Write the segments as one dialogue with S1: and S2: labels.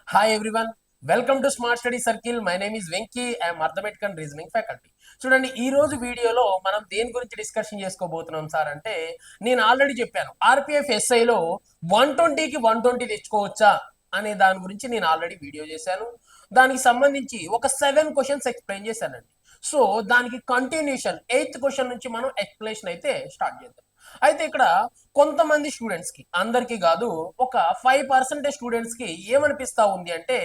S1: Hi everyone, welcome to Smart Study Circle. My name is Venki. I am Mathematical and Reasoning faculty. చూడండి ఈ రోజు వీడియోలో మనం దేని గురించి డిస్కషన్ చేసుకోబోతున్నాం సార్ అంటే నేను ఆల్రెడీ చెప్పాను ఆర్పిఎఫ్ ఎస్ఐలో 120కి 120 తెచ్చుకోవచ్చా అనే దాని గురించి నేను ఆల్రెడీ వీడియో చేశాను. దానికి సంబంధించి ఒక 7 క్వశ్చన్స్ ఎక్స్ప్లెయిన్ చేశానండి. సో దానికి కంటిన్యూషన్ 8th క్వశ్చన్ నుంచి మనం ఎక్స్ప్లెనేషన్ అయితే స్టార్ట్ చేద్దాం. అయితే ఇక్కడ కొంతమంది స్టూడెంట్స్ కి అందరికీ కాదు ఒక 5% స్టూడెంట్స్ కి ఏమనిపిస్తా ఉంది అంటే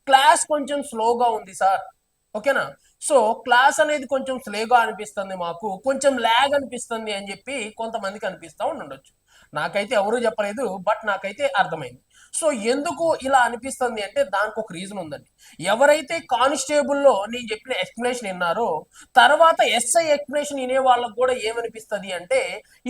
S1: క్లాస్ కొంచెం స్లోగా ఉంది సార్. ఓకేనా? సో క్లాస్ అనేది కొంచెం స్లోగా అనిపిస్తుంది, మాకు కొంచెం ల్యాగ్ అనిపిస్తుంది అని చెప్పి కొంతమందికి అనిపిస్తూ ఉండొచ్చు. నాకైతే ఎవరూ చెప్పలేదు, బట్ నాకైతే అర్థమైంది. సో ఎందుకు ఇలా అనిపిస్తుంది అంటే దానికి ఒక రీజన్ ఉందండి. ఎవరైతే కానిస్టేబుల్లో నేను చెప్పిన ఎక్స్ప్లెనేషన్ విన్నారో తర్వాత ఎస్ఐ ఎక్స్ప్లెనేషన్ వినే వాళ్ళకు కూడా ఏమనిపిస్తుంది అంటే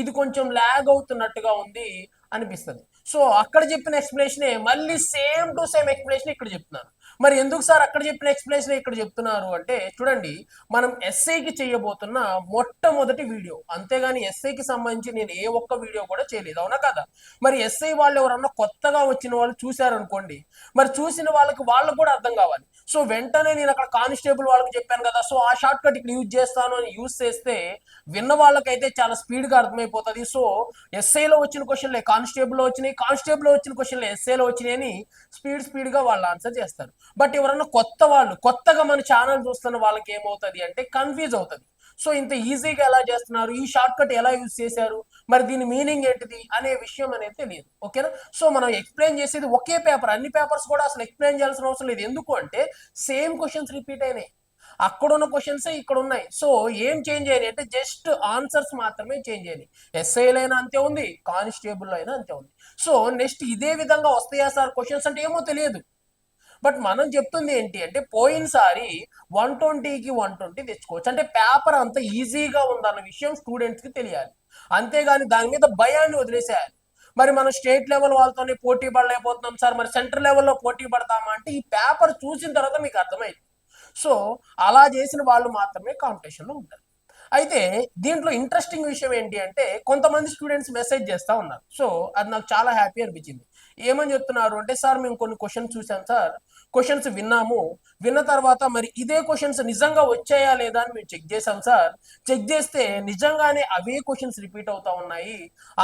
S1: ఇది కొంచెం ల్యాగ్ అవుతున్నట్టుగా ఉంది అనిపిస్తుంది. సో అక్కడ చెప్పిన ఎక్స్ప్లెనేషనే మళ్ళీ సేమ్ టు సేమ్ ఎక్స్ప్లెనేషన్ ఇక్కడ చెప్తున్నాను. మరి ఎందుకు సార్ అక్కడ చెప్పిన ఎక్స్ప్లెనేషన్ ఇక్కడ చెప్తున్నారు అంటే చూడండి, మనం ఎస్ఐకి చేయబోతున్న మొట్టమొదటి వీడియో, అంతేగాని ఎస్ఐకి సంబంధించి నేను ఏ ఒక్క వీడియో కూడా చేయలేదు, అవునా కదా? మరి ఎస్ఐ వాళ్ళు ఎవరన్నా కొత్తగా వచ్చిన వాళ్ళు చూశారనుకోండి, మరి చూసిన వాళ్ళకు కూడా అర్థం కావాలి. సో వెంటనే నేను అక్కడ కానిస్టేబుల్ వాళ్ళకి చెప్పాను కదా, సో ఆ షార్ట్ కట్ ఇక్కడ యూజ్ చేస్తాను అని యూజ్ చేస్తే విన్న వాళ్ళకైతే చాలా స్పీడ్గా అర్థమైపోతుంది. సో ఎస్ఐలో వచ్చిన క్వశ్చన్లే కానిస్టేబుల్లో వచ్చినాయి, కానిస్టేబుల్లో వచ్చిన క్వశ్చన్లే ఎస్ఐలో వచ్చినాయి అని స్పీడ్గా వాళ్ళు ఆన్సర్ చేస్తారు. బట్ ఎవరన్నా కొత్త వాళ్ళు కొత్తగా మన ఛానల్ చూస్తున్న వాళ్ళకి ఏమవుతుంది అంటే కన్ఫ్యూజ్ అవుతుంది. సో ఇంత ఈజీగా ఎలా చేస్తున్నారు, ఈ షార్ట్ కట్ ఎలా యూజ్ చేశారు, మరి దీని మీనింగ్ ఏంటిది అనే విషయం అనేది తెలియదు. ఓకేనా? సో మనం ఎక్స్ప్లెయిన్ చేసేది ఒకే పేపర్, అన్ని పేపర్స్ కూడా అసలు ఎక్స్ప్లెయిన్ చేయాల్సిన అవసరం లేదు. ఎందుకు అంటే సేమ్ క్వశ్చన్స్ రిపీట్ అయినాయి, అక్కడున్న క్వశ్చన్స్ ఇక్కడ ఉన్నాయి. సో ఏం చేంజ్ అయినాయి అంటే జస్ట్ ఆన్సర్స్ మాత్రమే చేంజ్ అయినాయి. ఎస్ఐలో అయినా అంతే ఉంది, కానిస్టేబుల్లో అయినా అంతే ఉంది. సో నెక్స్ట్ ఇదే విధంగా వస్తాయా సార్ క్వశ్చన్స్ అంటే ఏమో తెలియదు. బట్ మనం చెప్తుంది ఏంటి అంటే పోయినసారి 120కి 120 తెచ్చుకోవచ్చు అంటే పేపర్ అంత ఈజీగా ఉందన్న విషయం స్టూడెంట్స్కి తెలియాలి. అంతేగాని దాని మీద భయాన్ని వదిలేసేయాలి. మరి మనం స్టేట్ లెవెల్ వాళ్ళతోనే పోటీ పడలేకపోతున్నాం సార్, మరి సెంటర్ లెవెల్లో పోటీ పడతామా అంటే ఈ పేపర్ చూసిన తర్వాత మీకు అర్థమైంది. సో అలా చేసిన వాళ్ళు మాత్రమే కాంపిటీషన్లో ఉంటారు. అయితే దీంట్లో ఇంట్రెస్టింగ్ విషయం ఏంటి అంటే కొంతమంది స్టూడెంట్స్ మెసేజ్ చేస్తూ ఉన్నారు. సో అది నాకు చాలా హ్యాపీ అనిపించింది. ఏమని చెప్తున్నారు అంటే సార్ మేము కొన్ని క్వశ్చన్స్ చూసాం సార్, క్వశ్చన్స్ విన్నాము, విన్న తర్వాత మరి ఇదే క్వశ్చన్స్ నిజంగా వచ్చాయా లేదా అని మేము చెక్ చేసాం సార్, చెక్ చేస్తే నిజంగానే అవే క్వశ్చన్స్ రిపీట్ అవుతా ఉన్నాయి,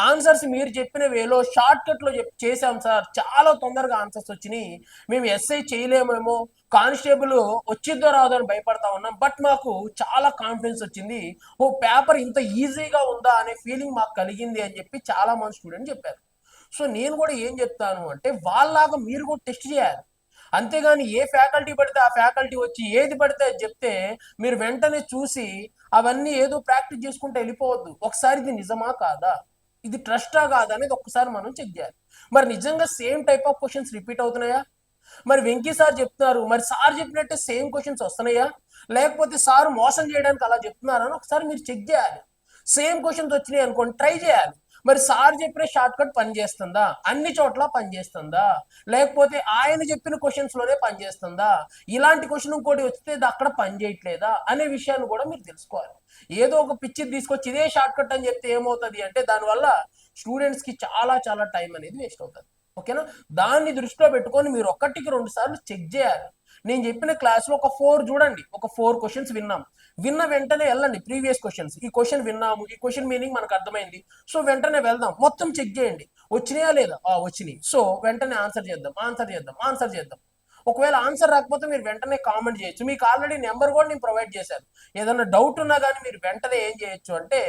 S1: ఆన్సర్స్ మీరు చెప్పిన వేలో షార్ట్ కట్లో చేసాం సార్, చాలా తొందరగా ఆన్సర్స్ వచ్చినాయి, మేము ఎస్ఐ చేయలేమేమో, కానిస్టేబుల్ వచ్చిద్దో రాదో అని భయపడతా ఉన్నాం, బట్ మాకు చాలా కాన్ఫిడెన్స్ వచ్చింది, ఓ పేపర్ ఇంత ఈజీగా ఉందా అనే ఫీలింగ్ మాకు కలిగింది అని చెప్పి చాలా మంది స్టూడెంట్ చెప్పారు. సో నేను కూడా ఏం చెప్తాను అంటే వాళ్ళలాగా మీరు కూడా టెస్ట్ చేయాలి. అంతేగాని ఏ ఫ్యాకల్టీ పడితే ఆ ఫ్యాకల్టీ వచ్చి ఏది పడితే అది చెప్తే మీరు వెంటనే చూసి అవన్నీ ఏదో ప్రాక్టీస్ చేసుకుంటే వెళ్ళిపోవద్దు. ఒకసారి ఇది నిజమా కాదా, ఇది ట్రస్టా కాదా అనేది ఒక్కసారి మనం చెక్ చేయాలి. మరి నిజంగా same type of questions repeat అవుతున్నాయా? మరి వెంకీ సార్ చెప్తున్నారు, మరి సార్ చెప్పినట్టే సేమ్ క్వశ్చన్స్ వస్తున్నాయా, లేకపోతే సార్ మోసం చేయడానికి అలా చెప్తున్నారని ఒకసారి మీరు చెక్ చేయాలి. సేమ్ క్వశ్చన్స్ వచ్చినాయి అనుకోండి, ట్రై చేయాలి. మరి సార్ చెప్పిన షార్ట్ కట్ పనిచేస్తుందా, అన్ని చోట్ల పనిచేస్తుందా, లేకపోతే ఆయన చెప్పిన క్వశ్చన్స్ లోనే పనిచేస్తుందా, ఇలాంటి క్వశ్చన్ ఇంకోటి వస్తే అక్కడ పని చేయట్లేదా అనే విషయాన్ని కూడా మీరు తెలుసుకోవాలి. ఏదో ఒక పిచ్చి తీసుకొచ్చి ఇదే షార్ట్ కట్ అని చెప్తే ఏమవుతుంది అంటే దానివల్ల స్టూడెంట్స్ కి చాలా చాలా టైం అనేది వేస్ట్ అవుతుంది. ఓకేనా? దాన్ని దృష్టిలో పెట్టుకొని మీరు ఒకటికి 2 సార్లు చెక్ చేయాలి. నేను చెప్పిన క్లాస్లో ఒక 4 చూడండి, ఒక 4 క్వశ్చన్స్ విన్నాం, విన్న వెంటనే వెళ్ళండి ప్రీవియస్ క్వశ్చన్స్, ఈ క్వశ్చన్ విన్నాము, ఈ క్వశ్చన్ మీనింగ్ మనకు అర్థమైంది, సో వెంటనే వెళ్దాం మొత్తం చెక్ చేయండి, వచ్చినాయా లేదా, వచ్చినాయి, సో వెంటనే ఆన్సర్ చేద్దాం. ఒకవేళ ఆన్సర్ రాకపోతే మీరు వెంటనే కామెంట్ చేయొచ్చు, మీకు ఆల్రెడీ నెంబర్ కూడా నేను ప్రొవైడ్ చేశాను. ఏదైనా డౌట్ ఉన్నా కానీ మీరు వెంటనే ఏం చేయొచ్చు అంటే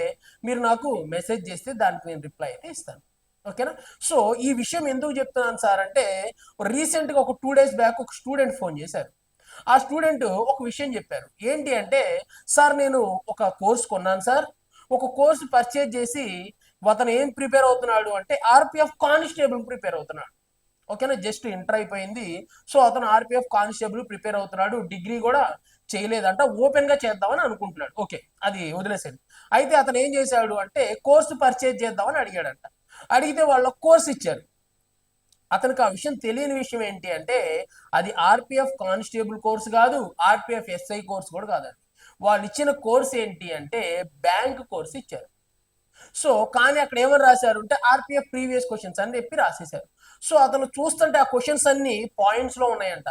S1: మీరు నాకు మెసేజ్ చేస్తే దానికి నేను రిప్లై అయితే ఇస్తాను. ఓకేనా? సో ఈ విషయం ఎందుకు చెప్తున్నాను సార్ అంటే రీసెంట్గా ఒక 2 days బ్యాక్ ఒక స్టూడెంట్ ఫోన్ చేశారు. ఆ స్టూడెంట్ ఒక విషయం చెప్పారు. ఏంటి అంటే సార్ నేను ఒక కోర్స్ కొన్నాను సార్, ఒక కోర్సు పర్చేజ్ చేసి అతను ఏం ప్రిపేర్ అవుతున్నాడు అంటే ఆర్పిఎఫ్ కానిస్టేబుల్ ప్రిపేర్ అవుతున్నాడు. ఓకేనా? జస్ట్ ఇంటర్ అయిపోయింది, సో అతను ఆర్పిఎఫ్ కానిస్టేబుల్ ప్రిపేర్ అవుతున్నాడు, డిగ్రీ కూడా చేయలేదంట, ఓపెన్ గా చేద్దామని అనుకుంటున్నాడు. ఓకే, అది వదిలేసేది. అయితే అతను ఏం చేశాడు అంటే కోర్సు పర్చేజ్ చేద్దామని అడిగాడంట. అడిగితే వాళ్ళ కోర్స్ ఇచ్చారు. అతనికి ఆ విషయం తెలియని విషయం ఏంటి అంటే అది ఆర్పిఎఫ్ కానిస్టేబుల్ కోర్స్ కాదు, ఆర్పిఎఫ్ ఎస్ఐ కోర్స్ కూడా కాదండి. వాళ్ళు ఇచ్చిన కోర్స్ ఏంటి అంటే బ్యాంక్ కోర్స్ ఇచ్చారు. సో కానీ అక్కడ ఏమని రాశారు అంటే ఆర్పిఎఫ్ ప్రీవియస్ క్వశ్చన్స్ అని చెప్పి రాసేశారు. సో అతను చూస్తుంటే ఆ క్వశ్చన్స్ అన్ని పాయింట్స్ లో ఉన్నాయంట.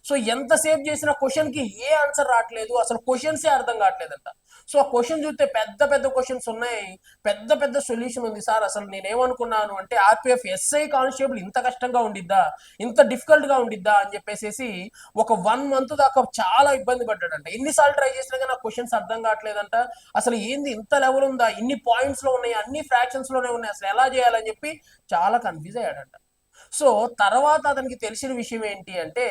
S1: సో ఎంతసేపు చేసిన క్వశ్చన్ కి ఏ ఆన్సర్ రావట్లేదు, అసలు క్వశ్చన్సే అర్థం కావట్లేదంట. సో ఆ క్వశ్చన్ చూస్తే పెద్ద పెద్ద క్వశ్చన్స్ ఉన్నాయి, పెద్ద పెద్ద సొల్యూషన్ ఉంది సార్. అసలు నేనేమనుకున్నాను అంటే ఆర్పిఎఫ్ ఎస్ఐ కానిస్టేబుల్ ఇంత కష్టంగా ఉండిద్దా, ఇంత డిఫికల్ట్ గా ఉండిద్దా అని చెప్పేసి ఒక 1 month దాకా చాలా ఇబ్బంది పడ్డాడంట. ఎన్నిసార్లు ట్రై చేసినా కానీ ఆ క్వశ్చన్స్ అర్థం కావట్లేదంట. అసలు ఏంది ఇంత లెవెల్ ఉందా, ఇన్ని పాయింట్స్ లో ఉన్నాయి, అన్ని ఫ్రాక్షన్స్ లోనే ఉన్నాయి, అసలు ఎలా చేయాలని చెప్పి చాలా కన్ఫ్యూజ్ అయ్యాడంట. సో తర్వాత అతనికి తెలిసిన విషయం ఏంటి అంటే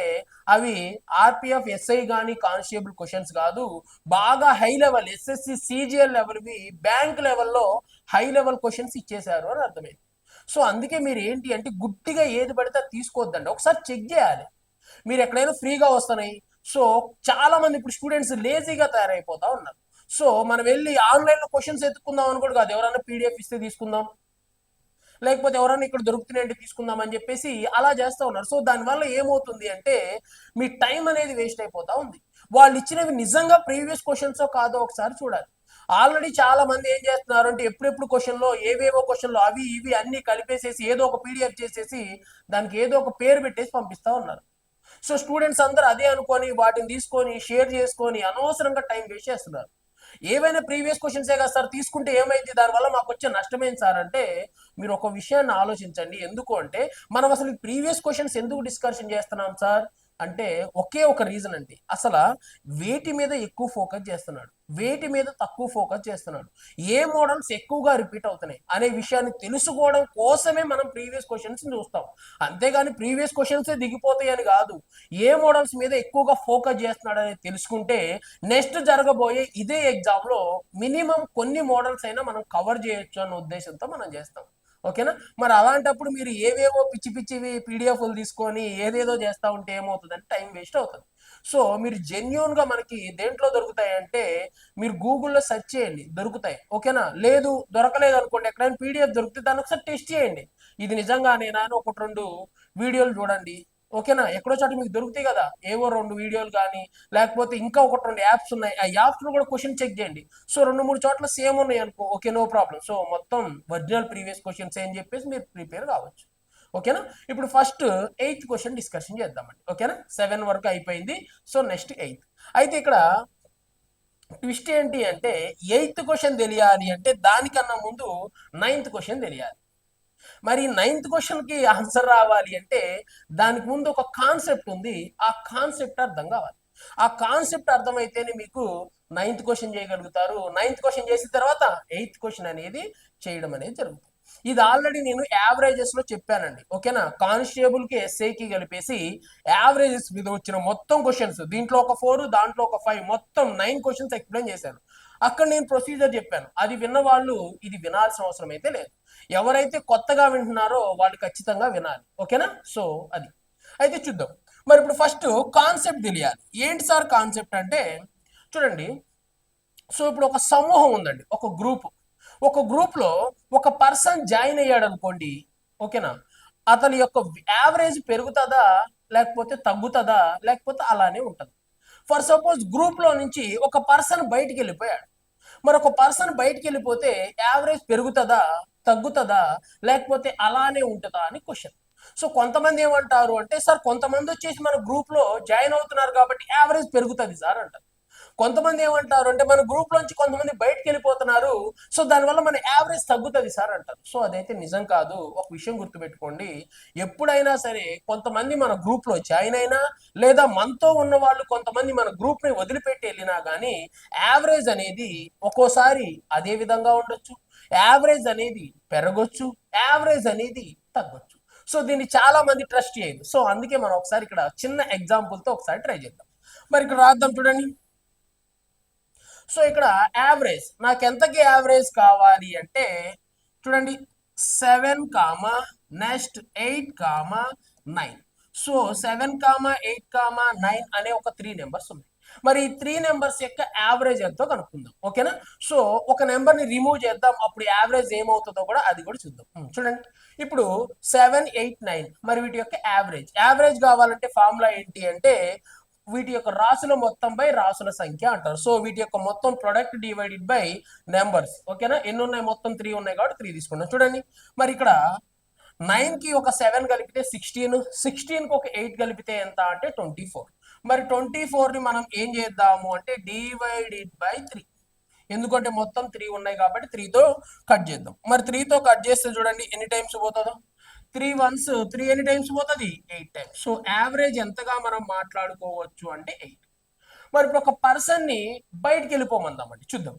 S1: అవి ఆర్పిఎఫ్ ఎస్ఐ కానీ కానిస్టేబుల్ క్వశ్చన్స్ కాదు, బాగా హై లెవెల్ ఎస్ఎస్సి సిజిఎల్ లెవెల్వి బ్యాంక్ లెవెల్లో హై లెవెల్ క్వశ్చన్స్ ఇచ్చేశారు అని అర్థమైంది. సో అందుకే మీరు ఏంటి అంటే గుడ్డిగా ఏది పడితే అది తీసుకోవద్దండి, ఒకసారి చెక్ చేయాలి. మీరు ఎక్కడైనా ఫ్రీగా వస్తున్నాయి. సో చాలా మంది ఇప్పుడు స్టూడెంట్స్ లేజీగా తయారైపోతా ఉన్నారు. సో మనం వెళ్ళి ఆన్లైన్లో క్వశ్చన్స్ ఎత్తుకుందాం అని కూడా కాదు, ఎవరైనా పీడిఎఫ్ ఇస్తే తీసుకుందాం, లేకపోతే ఎవరైనా ఇక్కడ దొరుకుతున్నాయంటే తీసుకుందాం అని చెప్పేసి అలా చేస్తూ ఉన్నారు. సో దానివల్ల ఏమవుతుంది అంటే మీ టైం అనేది వేస్ట్ అయిపోతా ఉంది. వాళ్ళు ఇచ్చినవి నిజంగా ప్రీవియస్ క్వశ్చన్స్ కాదో ఒకసారి చూడాలి. ఆల్రెడీ చాలా మంది ఏం చేస్తున్నారు అంటే ఎప్పుడెప్పుడు క్వశ్చన్లో ఏవేవో క్వశ్చన్లో అవి ఇవి అన్ని కలిపేసేసి ఏదో ఒక పీడిఎఫ్ చేసేసి దానికి ఏదో ఒక పేరు పెట్టేసి పంపిస్తూ ఉన్నారు. సో స్టూడెంట్స్ అందరూ అదే అనుకొని వాటిని తీసుకొని షేర్ చేసుకొని అనవసరంగా టైం వేస్ట్ చేస్తున్నారు. ఏవైనా ప్రీవియస్ క్వశ్చన్సే కదా సార్, తీసుకుంటే ఏమైంది, దానివల్ల మాకు వచ్చే నష్టమేం సార్ అంటే మీరు ఒక విషయాన్ని ఆలోచించండి. ఎందుకు అంటే మనం అసలు ప్రీవియస్ క్వశ్చన్స్ ఎందుకు డిస్కషన్ చేస్తున్నాం సార్ అంటే ఒకే ఒక రీజన్ అండి. అసలు వేటి మీద ఎక్కువ ఫోకస్ చేస్తున్నాడు, వేటి మీద తక్కువ ఫోకస్ చేస్తున్నాడు, ఏ మోడల్స్ ఎక్కువగా రిపీట్ అవుతున్నాయి అనే విషయాన్ని తెలుసుకోవడం కోసమే మనం ప్రీవియస్ క్వశ్చన్స్ చూస్తాం. అంతేగాని ప్రీవియస్ క్వశ్చన్స్ దిగిపోతాయి అని కాదు. ఏ మోడల్స్ మీద ఎక్కువగా ఫోకస్ చేస్తున్నాడు అనేది తెలుసుకుంటే నెక్స్ట్ జరగబోయే ఇదే ఎగ్జామ్ లో మినిమం కొన్ని మోడల్స్ అయినా మనం కవర్ చేయొచ్చు అన్న ఉద్దేశంతో మనం చేస్తాం. ఓకేనా. మరి అలాంటప్పుడు మీరు ఏవేవో పిచ్చి పిచ్చివి పీడిఎఫ్లు తీసుకొని ఏదేదో చేస్తూ ఉంటే ఏమవుతుందంటే టైం వేస్ట్ అవుతుంది. సో మీరు జెన్యున్ గా మనకి దేంట్లో దొరుకుతాయి అంటే మీరు గూగుల్లో సెర్చ్ చేయండి, దొరుకుతాయి. ఓకేనా. లేదు దొరకలేదు అనుకోండి, ఎక్కడైనా పీడిఎఫ్ దొరికితే దాన్ని ఒకసారి టెస్ట్ చేయండి, ఇది నిజంగానేనా అని 1-2 వీడియోలు చూడండి. ఓకేనా. ఎక్కడో చోట మీకు దొరుకుతాయి కదా ఏవో 2 వీడియోలు కానీ, లేకపోతే ఇంకా 1-2 యాప్స్ ఉన్నాయి, ఆ యాప్స్ లో కూడా క్వశ్చన్ చెక్ చేయండి. సో 2-3 చోట్ల సేమ్ ఉన్నాయి అనుకో, ఓకే నో ప్రాబ్లం. సో మొత్తం ఒరిజినల్ ప్రీవియస్ క్వశ్చన్స్ అని చెప్పేసి మీరు ప్రిపేర్ కావచ్చు. ఓకేనా. ఇప్పుడు ఫస్ట్ 8th క్వశ్చన్ డిస్కషన్ చేద్దామండి. ఓకేనా. 7 వరకు అయిపోయింది. So next 8th. అయితే ఇక్కడ ట్విస్ట్ ఏంటి అంటే 8th క్వశ్చన్ తెలియాలి అంటే దానికన్నా ముందు 9th క్వశ్చన్ తెలియాలి. మరి 9th క్వశ్చన్ కి ఆన్సర్ రావాలి అంటే దానికి ముందు ఒక కాన్సెప్ట్ ఉంది, ఆ కాన్సెప్ట్ అర్థం కావాలి. ఆ కాన్సెప్ట్ అర్థమైతేనే మీకు 9th క్వశ్చన్ చేయగలుగుతారు. 9th క్వశ్చన్ చేసిన తర్వాత 8th క్వశ్చన్ అనేది చేయడం అనేది జరుగుతుంది. ఇది ఆల్రెడీ నేను యావరేజెస్ లో చెప్పానండి. ఓకేనా. కానిస్టేబుల్ కి ఎస్ఐకి కలిపేసి యావరేజెస్ మీద వచ్చిన మొత్తం క్వశ్చన్స్, దీంట్లో ఒక 4 దాంట్లో ఒక 5 మొత్తం 9 క్వశ్చన్స్ ఎక్స్ప్లెయిన్ చేశాను. అక్కడ నేను ప్రొసీజర్ చెప్పాను, అది విన్న వాళ్ళు ఇది వినాల్సిన అవసరం అయితే లేదు. ఎవరైతే కొత్తగా వింటున్నారో వాళ్ళు ఖచ్చితంగా వినాలి. ఓకేనా. సో అది అయితే చూద్దాం. మరి ఇప్పుడు ఫస్ట్ కాన్సెప్ట్ తెలియాలి. ఏంటి సార్ కాన్సెప్ట్ అంటే చూడండి. సో ఇప్పుడు ఒక సమూహం ఉందండి, ఒక గ్రూప్. ఒక గ్రూప్ లో ఒక పర్సన్ జాయిన్ అయ్యాడు అనుకోండి. ఓకేనా. అతని యొక్క యావరేజ్ పెరుగుతుందా లేకపోతే తగ్గుతుందా లేకపోతే అలానే ఉంటుంది. ఫర్ సపోజ్ గ్రూప్ లో నుంచి ఒక పర్సన్ బయటికి వెళ్ళిపోయాడు. మరి ఒక పర్సన్ బయటికి వెళ్ళిపోతే యావరేజ్ పెరుగుతుందా తగ్గుతుందా లేకపోతే అలానే ఉంటుందా అని క్వశ్చన్. సో కొంతమంది ఏమంటారు అంటే సార్ కొంతమంది వచ్చేసి మన గ్రూప్ లో జాయిన్ అవుతున్నారు కాబట్టి యావరేజ్ పెరుగుతుంది సార్ అంటారు. కొంతమంది ఏమంటారు అంటే మన గ్రూప్ లోంచి కొంతమంది బయటకు వెళ్ళిపోతున్నారు, సో దానివల్ల మన యావరేజ్ తగ్గుతుంది సార్ అంటారు. సో అదైతే నిజం కాదు. ఒక విషయం గుర్తుపెట్టుకోండి, ఎప్పుడైనా సరే కొంతమంది మన గ్రూప్ లో జాయిన్ అయినా లేదా మనతో ఉన్న వాళ్ళు కొంతమంది మన గ్రూప్ ని వదిలిపెట్టి వెళ్ళినా కానీ యావరేజ్ అనేది ఒక్కోసారి అదే విధంగా ఉండొచ్చు, యావరేజ్ అనేది పెరగొచ్చు, యావరేజ్ అనేది తగ్గొచ్చు. సో దీన్ని చాలా మంది ట్రస్ట్ చేయదు. సో అందుకే మనం ఒకసారి ఇక్కడ చిన్న ఎగ్జాంపుల్ తో ఒకసారి ట్రై చేద్దాం. మరి ఇక్కడ రాద్దాం చూడండి. సో ఇక్కడ యావరేజ్ నాకు ఎంతకి యావరేజ్ కావాలి అంటే చూడండి 7, నెక్స్ట్ 8, 9. సో 7, 8, 9 అనే ఒక 3 నెంబర్స్ ఉన్నాయి. మరి ఈ 3 నెంబర్స్ యొక్క యావరేజ్ ఎంతో కనుక్కుందాం. ఓకేనా. సో ఒక నెంబర్ ని రిమూవ్ చేద్దాం, అప్పుడు యావరేజ్ ఏమవుతుందో కూడా అది కూడా చూద్దాం. చూడండి ఇప్పుడు 7, 8, 9 మరి వీటి యొక్క యావరేజ్ కావాలంటే ఫార్ములా ఏంటి అంటే వీటి యొక్క రాసుల మొత్తం బై రాసుల సంఖ్య అంటారు. సో వీటి యొక్క మొత్తం ప్రొడక్ట్ డివైడెడ్ బై నెంబర్స్. ఓకేనా, ఎన్ని ఉన్నాయి? మొత్తం 3 ఉన్నాయి కాబట్టి 3 తీసుకున్నాం. చూడండి, మరి ఇక్కడ 9 కి ఒక 7 కలిపితే 16, 16 కి ఒక 8 కలిపితే ఎంత అంటే 24. మరి 24 ని మనం ఏం చేద్దాము అంటే డివైడెడ్ బై 3, ఎందుకంటే మొత్తం 3 ఉన్నాయి కాబట్టి 3 తో కట్ చేద్దాం. మరి 3 తో కట్ చేస్తే చూడండి ఎన్ని టైమ్స్ పోతుందో. 3 వన్స్ 3 ఎన్ని టైమ్స్ పోతుంది? 8 టైమ్స్. సో యావరేజ్ ఎంతగా మనం మాట్లాడుకోవచ్చు అంటే 8. మరి ఇప్పుడు ఒక పర్సన్ ని బయటికి వెళ్ళిపోమందామండి, చూద్దాం.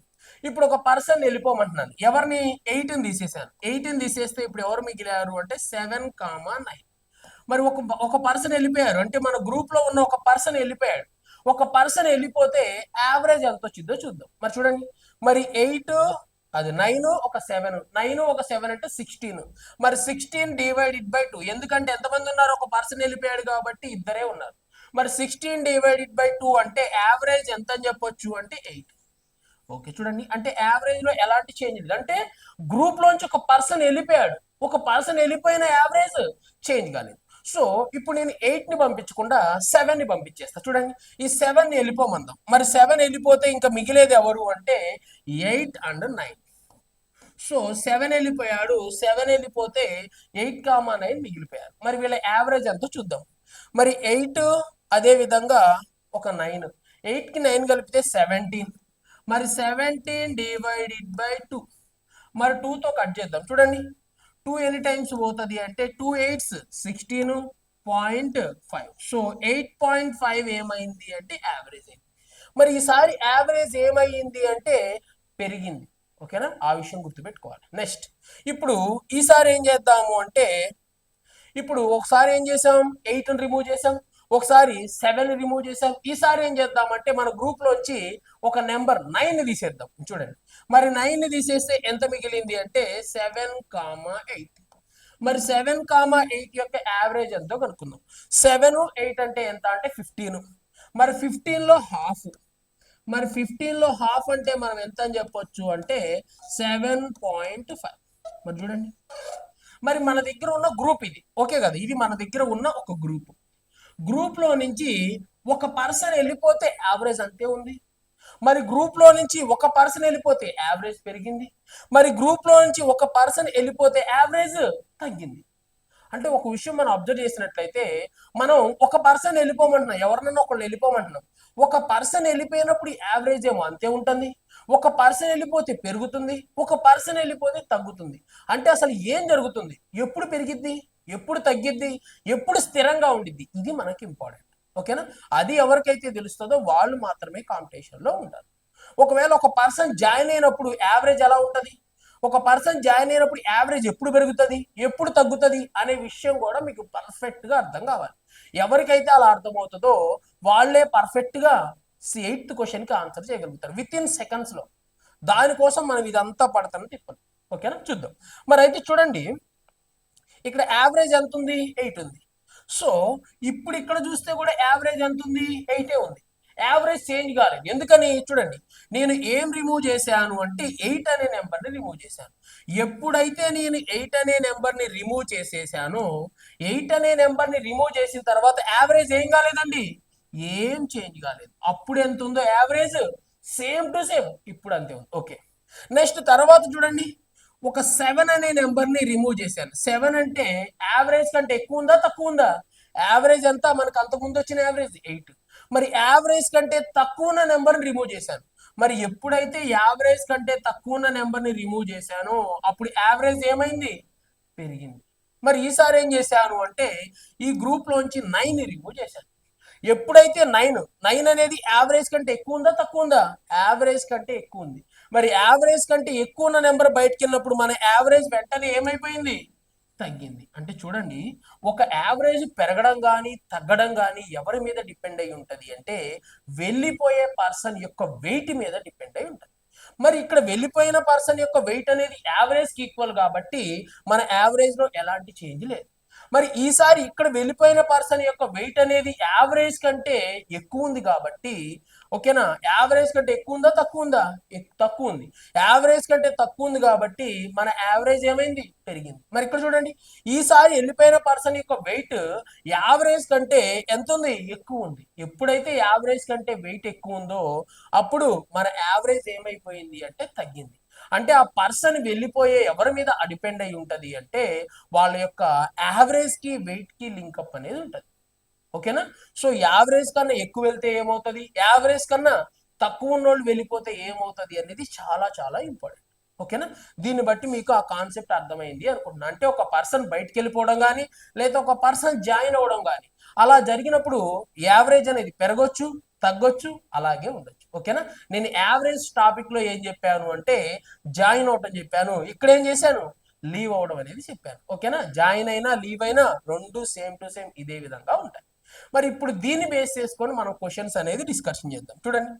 S1: ఇప్పుడు ఒక పర్సన్ వెళ్ళిపోమంటున్నాను, ఎవరిని? 8ని తీసేసాను. 8ని తీసేస్తే ఇప్పుడు ఎవరు మిగిలారు అంటే 7, 9. మరి ఒక పర్సన్ వెళ్ళిపోయారు అంటే మన గ్రూప్ లో ఉన్న ఒక పర్సన్ వెళ్ళిపోయాడు. ఒక పర్సన్ వెళ్ళిపోతే యావరేజ్ ఎంత వచ్చిందో చూద్దాం. మరి చూడండి, మరి 8 అది 9 ఒక 7, 9 ఒక 7 అంటే 16. మరి 16 డివైడెడ్ బై 2, ఎందుకంటే ఎంతమంది ఉన్నారు? ఒక పర్సన్ వెళ్ళిపోయాడు కాబట్టి ఇద్దరే ఉన్నారు. మరి 16 డివైడెడ్ బై 2 అంటే యావరేజ్ ఎంత అని చెప్పొచ్చు అంటే 8. ఓకే, చూడండి, అంటే యావరేజ్ లో ఎలాంటి చేంజ్ లేదు. అంటే గ్రూప్ లోంచి ఒక పర్సన్ వెళ్ళిపోయాడు, ఒక పర్సన్ వెళ్ళిపోయిన యావరేజ్ చేంజ్ కాలేదు. సో ఇప్పుడు నేను 8 ని పంపించకుండా 7 ని పంపించేస్తా. చూడండి, ఈ 7 ని వెళ్ళిపోమందాం. మరి 7 వెళ్ళిపోతే ఇంకా మిగిలేది ఎవరు అంటే 8 అండ్ 9. సో 7 వెళ్ళిపోయాడు, 7 వెళ్ళిపోతే 8, 9 మిగిలిపోయారు. మరి వీళ్ళ యావరేజ్ ఎంతో చూద్దాం. మరి 8 అదే విధంగా ఒక 9, 8 కి 9 కలిపితే 17. మరి 17 డివైడెడ్ బై 2, మరి 2 తో కట్ చేద్దాం. చూడండి, 2 ఎన్ని టైమ్స్ పోతుంది అంటే 2 8s 16.5. సో 8.5 ఏమైంది అంటే యావరేజ్ అయింది. మరి ఈసారి యావరేజ్ ఏమైంది అంటే పెరిగింది. ఓకేనా, ఆ విషయం గుర్తుపెట్టుకోవాలి. నెక్స్ట్, ఇప్పుడు ఈసారి ఏం చేద్దాము అంటే, ఇప్పుడు ఒకసారి ఏం చేసాం? 8ని రిమూవ్ చేసాం, ఒకసారి 7ని రిమూవ్ చేసాం. ఈసారి ఏం చేద్దామంటే మన గ్రూప్ లోంచి ఒక నెంబర్ 9ని తీసేద్దాం. చూడండి, మరి 9ని తీసేస్తే ఎంత మిగిలింది అంటే 7, 8. మరి 7, 8 యొక్క యావరేజ్ ఎంతో కనుక్కుందాం. 7, 8 అంటే ఎంత అంటే 15. మరి 15 లో హాఫ్, మరి 15 లో హాఫ్ అంటే మనం ఎంత అని చెప్పొచ్చు అంటే 7.5. మరి చూడండి, మరి మన దగ్గర ఉన్న గ్రూప్ ఇది. ఓకే కదా, ఇది మన దగ్గర ఉన్న ఒక గ్రూప్. గ్రూప్ లో నుంచి ఒక పర్సన్ వెళ్ళిపోతే యావరేజ్ అంతే ఉంది. మరి గ్రూప్ లో నుంచి ఒక పర్సన్ వెళ్ళిపోతే యావరేజ్ పెరిగింది. మరి గ్రూప్ లో నుంచి ఒక పర్సన్ వెళ్ళిపోతే యావరేజ్ తగ్గింది. అంటే ఒక విషయం మనం అబ్జర్వ్ చేసినట్లయితే, మనం ఒక పర్సన్ వెళ్ళిపోమంటున్నాం, ఎవరినైనా ఒకళ్ళు వెళ్ళిపోమంటున్నాం. ఒక పర్సన్ వెళ్ళిపోయినప్పుడు యావరేజ్ ఏమో అంతే ఉంటుంది, ఒక పర్సన్ వెళ్ళిపోతే పెరుగుతుంది, ఒక పర్సన్ వెళ్ళిపోతే తగ్గుతుంది. అంటే అసలు ఏం జరుగుతుంది? ఎప్పుడు పెరిగిద్ది, ఎప్పుడు తగ్గిద్ది, ఎప్పుడు స్థిరంగా ఉండిద్ది? ఇది మనకి ఇంపార్టెంట్. ఓకేనా, అది ఎవరికైతే తెలుస్తుందో వాళ్ళు మాత్రమే కాంపిటీషన్ లో ఉంటారు. ఒకవేళ ఒక పర్సన్ జాయిన్ అయినప్పుడు యావరేజ్ ఎలా ఉంటుంది, ఒక పర్సన్ జాయిన్ అయినప్పుడు యావరేజ్ ఎప్పుడు పెరుగుతుంది, ఎప్పుడు తగ్గుతుంది అనే విషయం కూడా మీకు పర్ఫెక్ట్ గా అర్థం కావాలి. ఎవరికైతే అలా అర్థమవుతుందో వాళ్ళే పర్ఫెక్ట్ గా 8th క్వశ్చన్ కి ఆన్సర్ చేయగలుగుతారు విత్ ఇన్ సెకండ్స్ లో. దానికోసం మనం ఇదంతా పడతాను తిప్పాలి. ఓకేనా, చూద్దాం. మరి అయితే చూడండి, ఇక్కడ యావరేజ్ ఎంత ఉంది? 8 ఉంది. సో ఇప్పుడు ఇక్కడ చూస్తే కూడా యావరేజ్ ఎంత ఉంది? 8 ఉంది. యావరేజ్ చేంజ్ కాలేదు. ఎందుకని? చూడండి, నేను ఏం రిమూవ్ చేశాను అంటే 8 అనే నెంబర్ని రిమూవ్ చేశాను. ఎప్పుడైతే నేను 8 అనే నెంబర్ని రిమూవ్ చేసేసానో, 8 అనే నెంబర్ని రిమూవ్ చేసిన తర్వాత యావరేజ్ ఏం కాలేదండి, ఏం చేంజ్ కాలేదు. అప్పుడు ఎంత ఉందో యావరేజ్ సేమ్ టు సేమ్ ఇప్పుడు అంతే ఉంది. ఓకే, నెక్స్ట్ తర్వాత చూడండి, ఒక 7 అనే నెంబర్ని రిమూవ్ చేశాను. 7 అంటే యావరేజ్ కంటే ఎక్కువ ఉందా తక్కువ ఉందా? యావరేజ్ ఎంత మనకు అంతకుముందు వచ్చిన యావరేజ్ 8. మరి యావరేజ్ కంటే తక్కువ ఉన్న నెంబర్ని రిమూవ్ చేశాను. మరి ఎప్పుడైతే యావరేజ్ కంటే తక్కువ ఉన్న నెంబర్ని రిమూవ్ చేశానో అప్పుడు యావరేజ్ ఏమైంది? పెరిగింది. మరి ఈసారి ఏం చేశాను అంటే ఈ గ్రూప్ లోంచి 9ని రిమూవ్ చేశాను. ఎప్పుడైతే 9 అనేది యావరేజ్ కంటే ఎక్కువ ఉందా తక్కువ ఉందా? యావరేజ్ కంటే ఎక్కువ ఉంది. మరి యావరేజ్ కంటే ఎక్కువ ఉన్న నెంబర్ బయటకు వెళ్ళినప్పుడు మన యావరేజ్ వెంటనే ఏమైపోయింది? తగ్గింది. అంటే చూడండి, ఒక యావరేజ్ పెరగడం కానీ తగ్గడం కానీ ఎవరి మీద డిపెండ్ అయి ఉంటుంది అంటే వెళ్ళిపోయే పర్సన్ యొక్క వెయిట్ మీద డిపెండ్ అయి ఉంటుంది. మరి ఇక్కడ వెళ్ళిపోయిన పర్సన్ యొక్క వెయిట్ అనేది యావరేజ్ కి ఈక్వల్ కాబట్టి మన యావరేజ్ లో ఎలాంటి చేంజ్ లేదు. మరి ఈసారి ఇక్కడ వెళ్ళిపోయిన పర్సన్ యొక్క వెయిట్ అనేది యావరేజ్ కంటే ఎక్కువ ఉంది కాబట్టి, ఓకేనా, యావరేజ్ కంటే ఎక్కువ ఉందా తక్కువ ఉందా, తక్కువ ఉంది. యావరేజ్ కంటే తక్కువ ఉంది కాబట్టి మన యావరేజ్ ఏమైంది, పెరిగింది. మరి ఇక్కడ చూడండి, ఈసారి వెళ్ళిపోయిన పర్సన్ యొక్క వెయిట్ యావరేజ్ కంటే ఎంత ఉంది, ఎక్కువ ఉంది. ఎప్పుడైతే యావరేజ్ కంటే వెయిట్ ఎక్కువ ఉందో అప్పుడు మన యావరేజ్ ఏమైపోయింది అంటే తగ్గింది. అంటే ఆ పర్సన్ వెళ్ళిపోయే ఎవరి మీద డిపెండ్ అయి ఉంటది అంటే వాళ్ళ యొక్క యావరేజ్ కి వెయిట్ కి లింకప్ అనేది ఉంటది. ఓకేనా. సో యావరేజ్ కన్నా ఎక్కువ వెళ్తే ఏమవుతుంది, యావరేజ్ కన్నా తక్కువ ఉన్నోళ్ళు వెళ్ళిపోతే ఏమవుతుంది అనేది చాలా చాలా ఇంపార్టెంట్. ఓకేనా. దీన్ని బట్టి మీకు ఆ కాన్సెప్ట్ అర్థమైంది అనుకుంటున్నా. అంటే ఒక పర్సన్ బయటకు వెళ్ళిపోవడం కానీ లేదా ఒక పర్సన్ జాయిన్ అవ్వడం కానీ అలా జరిగినప్పుడు యావరేజ్ అనేది పెరగొచ్చు, తగ్గొచ్చు, అలాగే ఉండొచ్చు. ఓకేనా. నేను యావరేజ్ టాపిక్ లో ఏం చెప్పాను అంటే జాయిన్ అవటం చెప్పాను. ఇక్కడ ఏం చేశాను, లీవ్ అవడం అనేది చెప్పాను. ఓకేనా. జాయిన్ అయినా లీవ్ అయినా రెండు సేమ్ టు సేమ్ ఇదే విధంగా ఉంటాయి. మరి ఇప్పుడు దీన్ని బేస్ చేసుకొని మనం క్వశ్చన్స్ అనేది డిస్కషన్ చేద్దాం. చూడండి,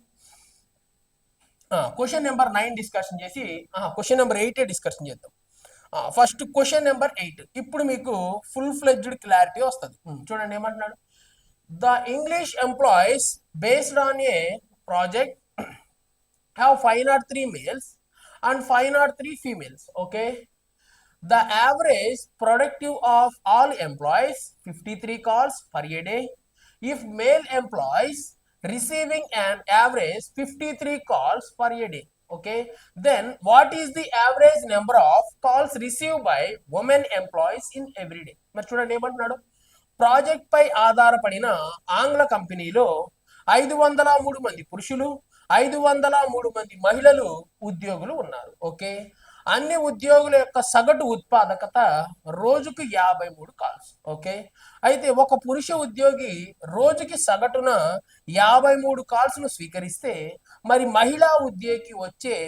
S1: క్వశ్చన్ నెంబర్ 9 డిస్కషన్ చేసి క్వశ్చన్ నెంబర్ 8 డిస్కషన్ చేద్దాం. First question number 8. ఇప్పుడు మీకు ఫుల్ ఫ్లెడ్జ్డ్ క్లారిటీ వస్తుంది. చూడండి ఏమంటున్నాడు, the English employees based on a project have 503 males and 503 females. Okay, the average productive of all employees 53 calls per a day. If male employees receiving an average 53 calls per a day, okay, then what is the average number of calls received by women employees in every day? మరి చూడండి ఏమంటున్నాడు, project పై ఆధారపడిన ఆంగ్ల కంపెనీలో 503 మంది పురుషులు 503 మంది మహిళలు ఉద్యోగులు ఉన్నారు. ఓకే, అన్ని ఉద్యోగుల యొక్క సగటు ఉత్పాదకత రోజుకు 53 కాల్స్. ఓకే, అయితే ఒక పురుష ఉద్యోగి రోజుకి సగటున 53 కాల్స్ ను స్వీకరిస్తే మరి మహిళా ఉద్యోగికి వచ్చే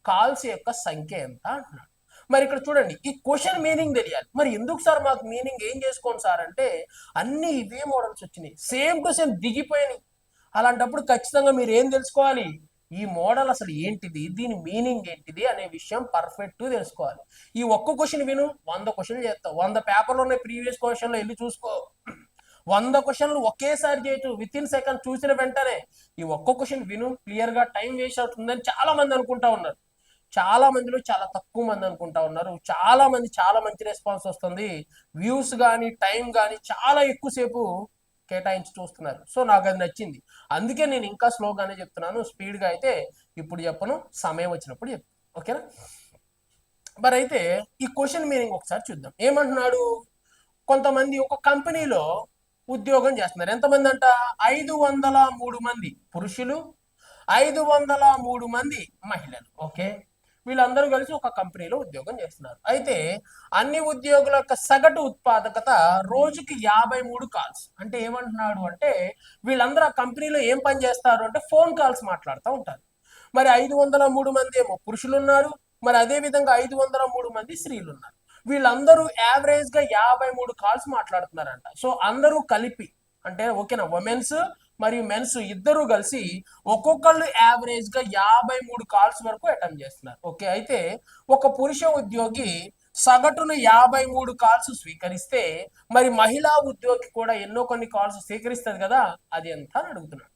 S1: కాల్స్ యొక్క సంఖ్య ఎంత అంటున్నాడు. మరి ఇక్కడ చూడండి, ఈ క్వశ్చన్ మీనింగ్ తెలియాలి. మరి ఎందుకు సార్ మాకు మీనింగ్ ఏం చేసుకోండి సార్ అంటే అన్ని ఇవే మోడల్స్ వచ్చినాయి, సేమ్ టు సేమ్ దిగిపోయినాయి. అలాంటప్పుడు ఖచ్చితంగా మీరు ఏం తెలుసుకోవాలి, ఈ మోడల్ అసలు ఏంటిది, దీని మీనింగ్ ఏంటిది అనే విషయం పర్ఫెక్ట్ తెలుసుకోవాలి. ఈ ఒక్క క్వశ్చన్ విను 100 క్వశ్చన్లు చేస్తావు. 100 పేపర్లు ఉన్నాయి, ప్రీవియస్ క్వశ్చన్లో వెళ్ళి చూసుకో. 100 క్వశ్చన్లు ఒకేసారి చేయొచ్చు, విత్ ఇన్ సెకండ్ చూసిన వెంటనే. ఈ ఒక్క క్వశ్చన్ విను, క్లియర్ గా టైం వేస్ట్ అవుతుందని చాలా మంది అనుకుంటా ఉన్నారు. చాలా మందిలో చాలా తక్కువ మంది అనుకుంటా ఉన్నారు. చాలా మంది చాలా మంచి రెస్పాన్స్ వస్తుంది, వ్యూస్ కానీ టైం కానీ చాలా ఎక్కువసేపు కేటాయించి చూస్తున్నారు. సో నాకు అది నచ్చింది, అందుకే నేను ఇంకా స్లోగానే చెప్తున్నాను. స్పీడ్గా అయితే ఇప్పుడు చెప్పను, సమయం వచ్చినప్పుడు చెప్తాను. ఓకేనా. మరి అయితే ఈ క్వశ్చన్ మీనింగ్ ఒకసారి చూద్దాం. ఏమంటున్నాడు, కొంతమంది ఒక కంపెనీలో ఉద్యోగం చేస్తున్నారు. ఎంతమంది అంట, 503 మంది పురుషులు 503 మంది మహిళలు. ఓకే, వీళ్ళందరూ కలిసి ఒక కంపెనీలో ఉద్యోగం చేస్తున్నారు. అయితే అన్ని ఉద్యోగుల యొక్క సగటు ఉత్పాదకత రోజుకి 53 కాల్స్. అంటే ఏమంటున్నాడు అంటే వీళ్ళందరూ ఆ కంపెనీలో ఏం పని చేస్తారు అంటే ఫోన్ కాల్స్ మాట్లాడుతూ ఉంటారు. మరి 503 మంది ఏమో పురుషులు ఉన్నారు, మరి అదే విధంగా 503 మంది స్త్రీలు ఉన్నారు. వీళ్ళందరూ యావరేజ్ గా 53 కాల్స్ మాట్లాడుతున్నారంట. సో అందరూ కలిపి అంటే ఓకేనా, ఉమెన్స్ మరియు మెన్స్ ఇద్దరు కలిసి ఒక్కొక్కళ్ళు యావరేజ్ గా 53 కాల్స్ వరకు అటెంప్ట్ చేస్తున్నారు. ఓకే, అయితే ఒక పురుష ఉద్యోగి సగటున 53 కాల్స్ స్వీకరిస్తే మరి మహిళా ఉద్యోగి కూడా ఎన్నో కొన్ని కాల్స్ స్వీకరిస్తుంది కదా, అది ఎంత అని అడుగుతున్నాడు.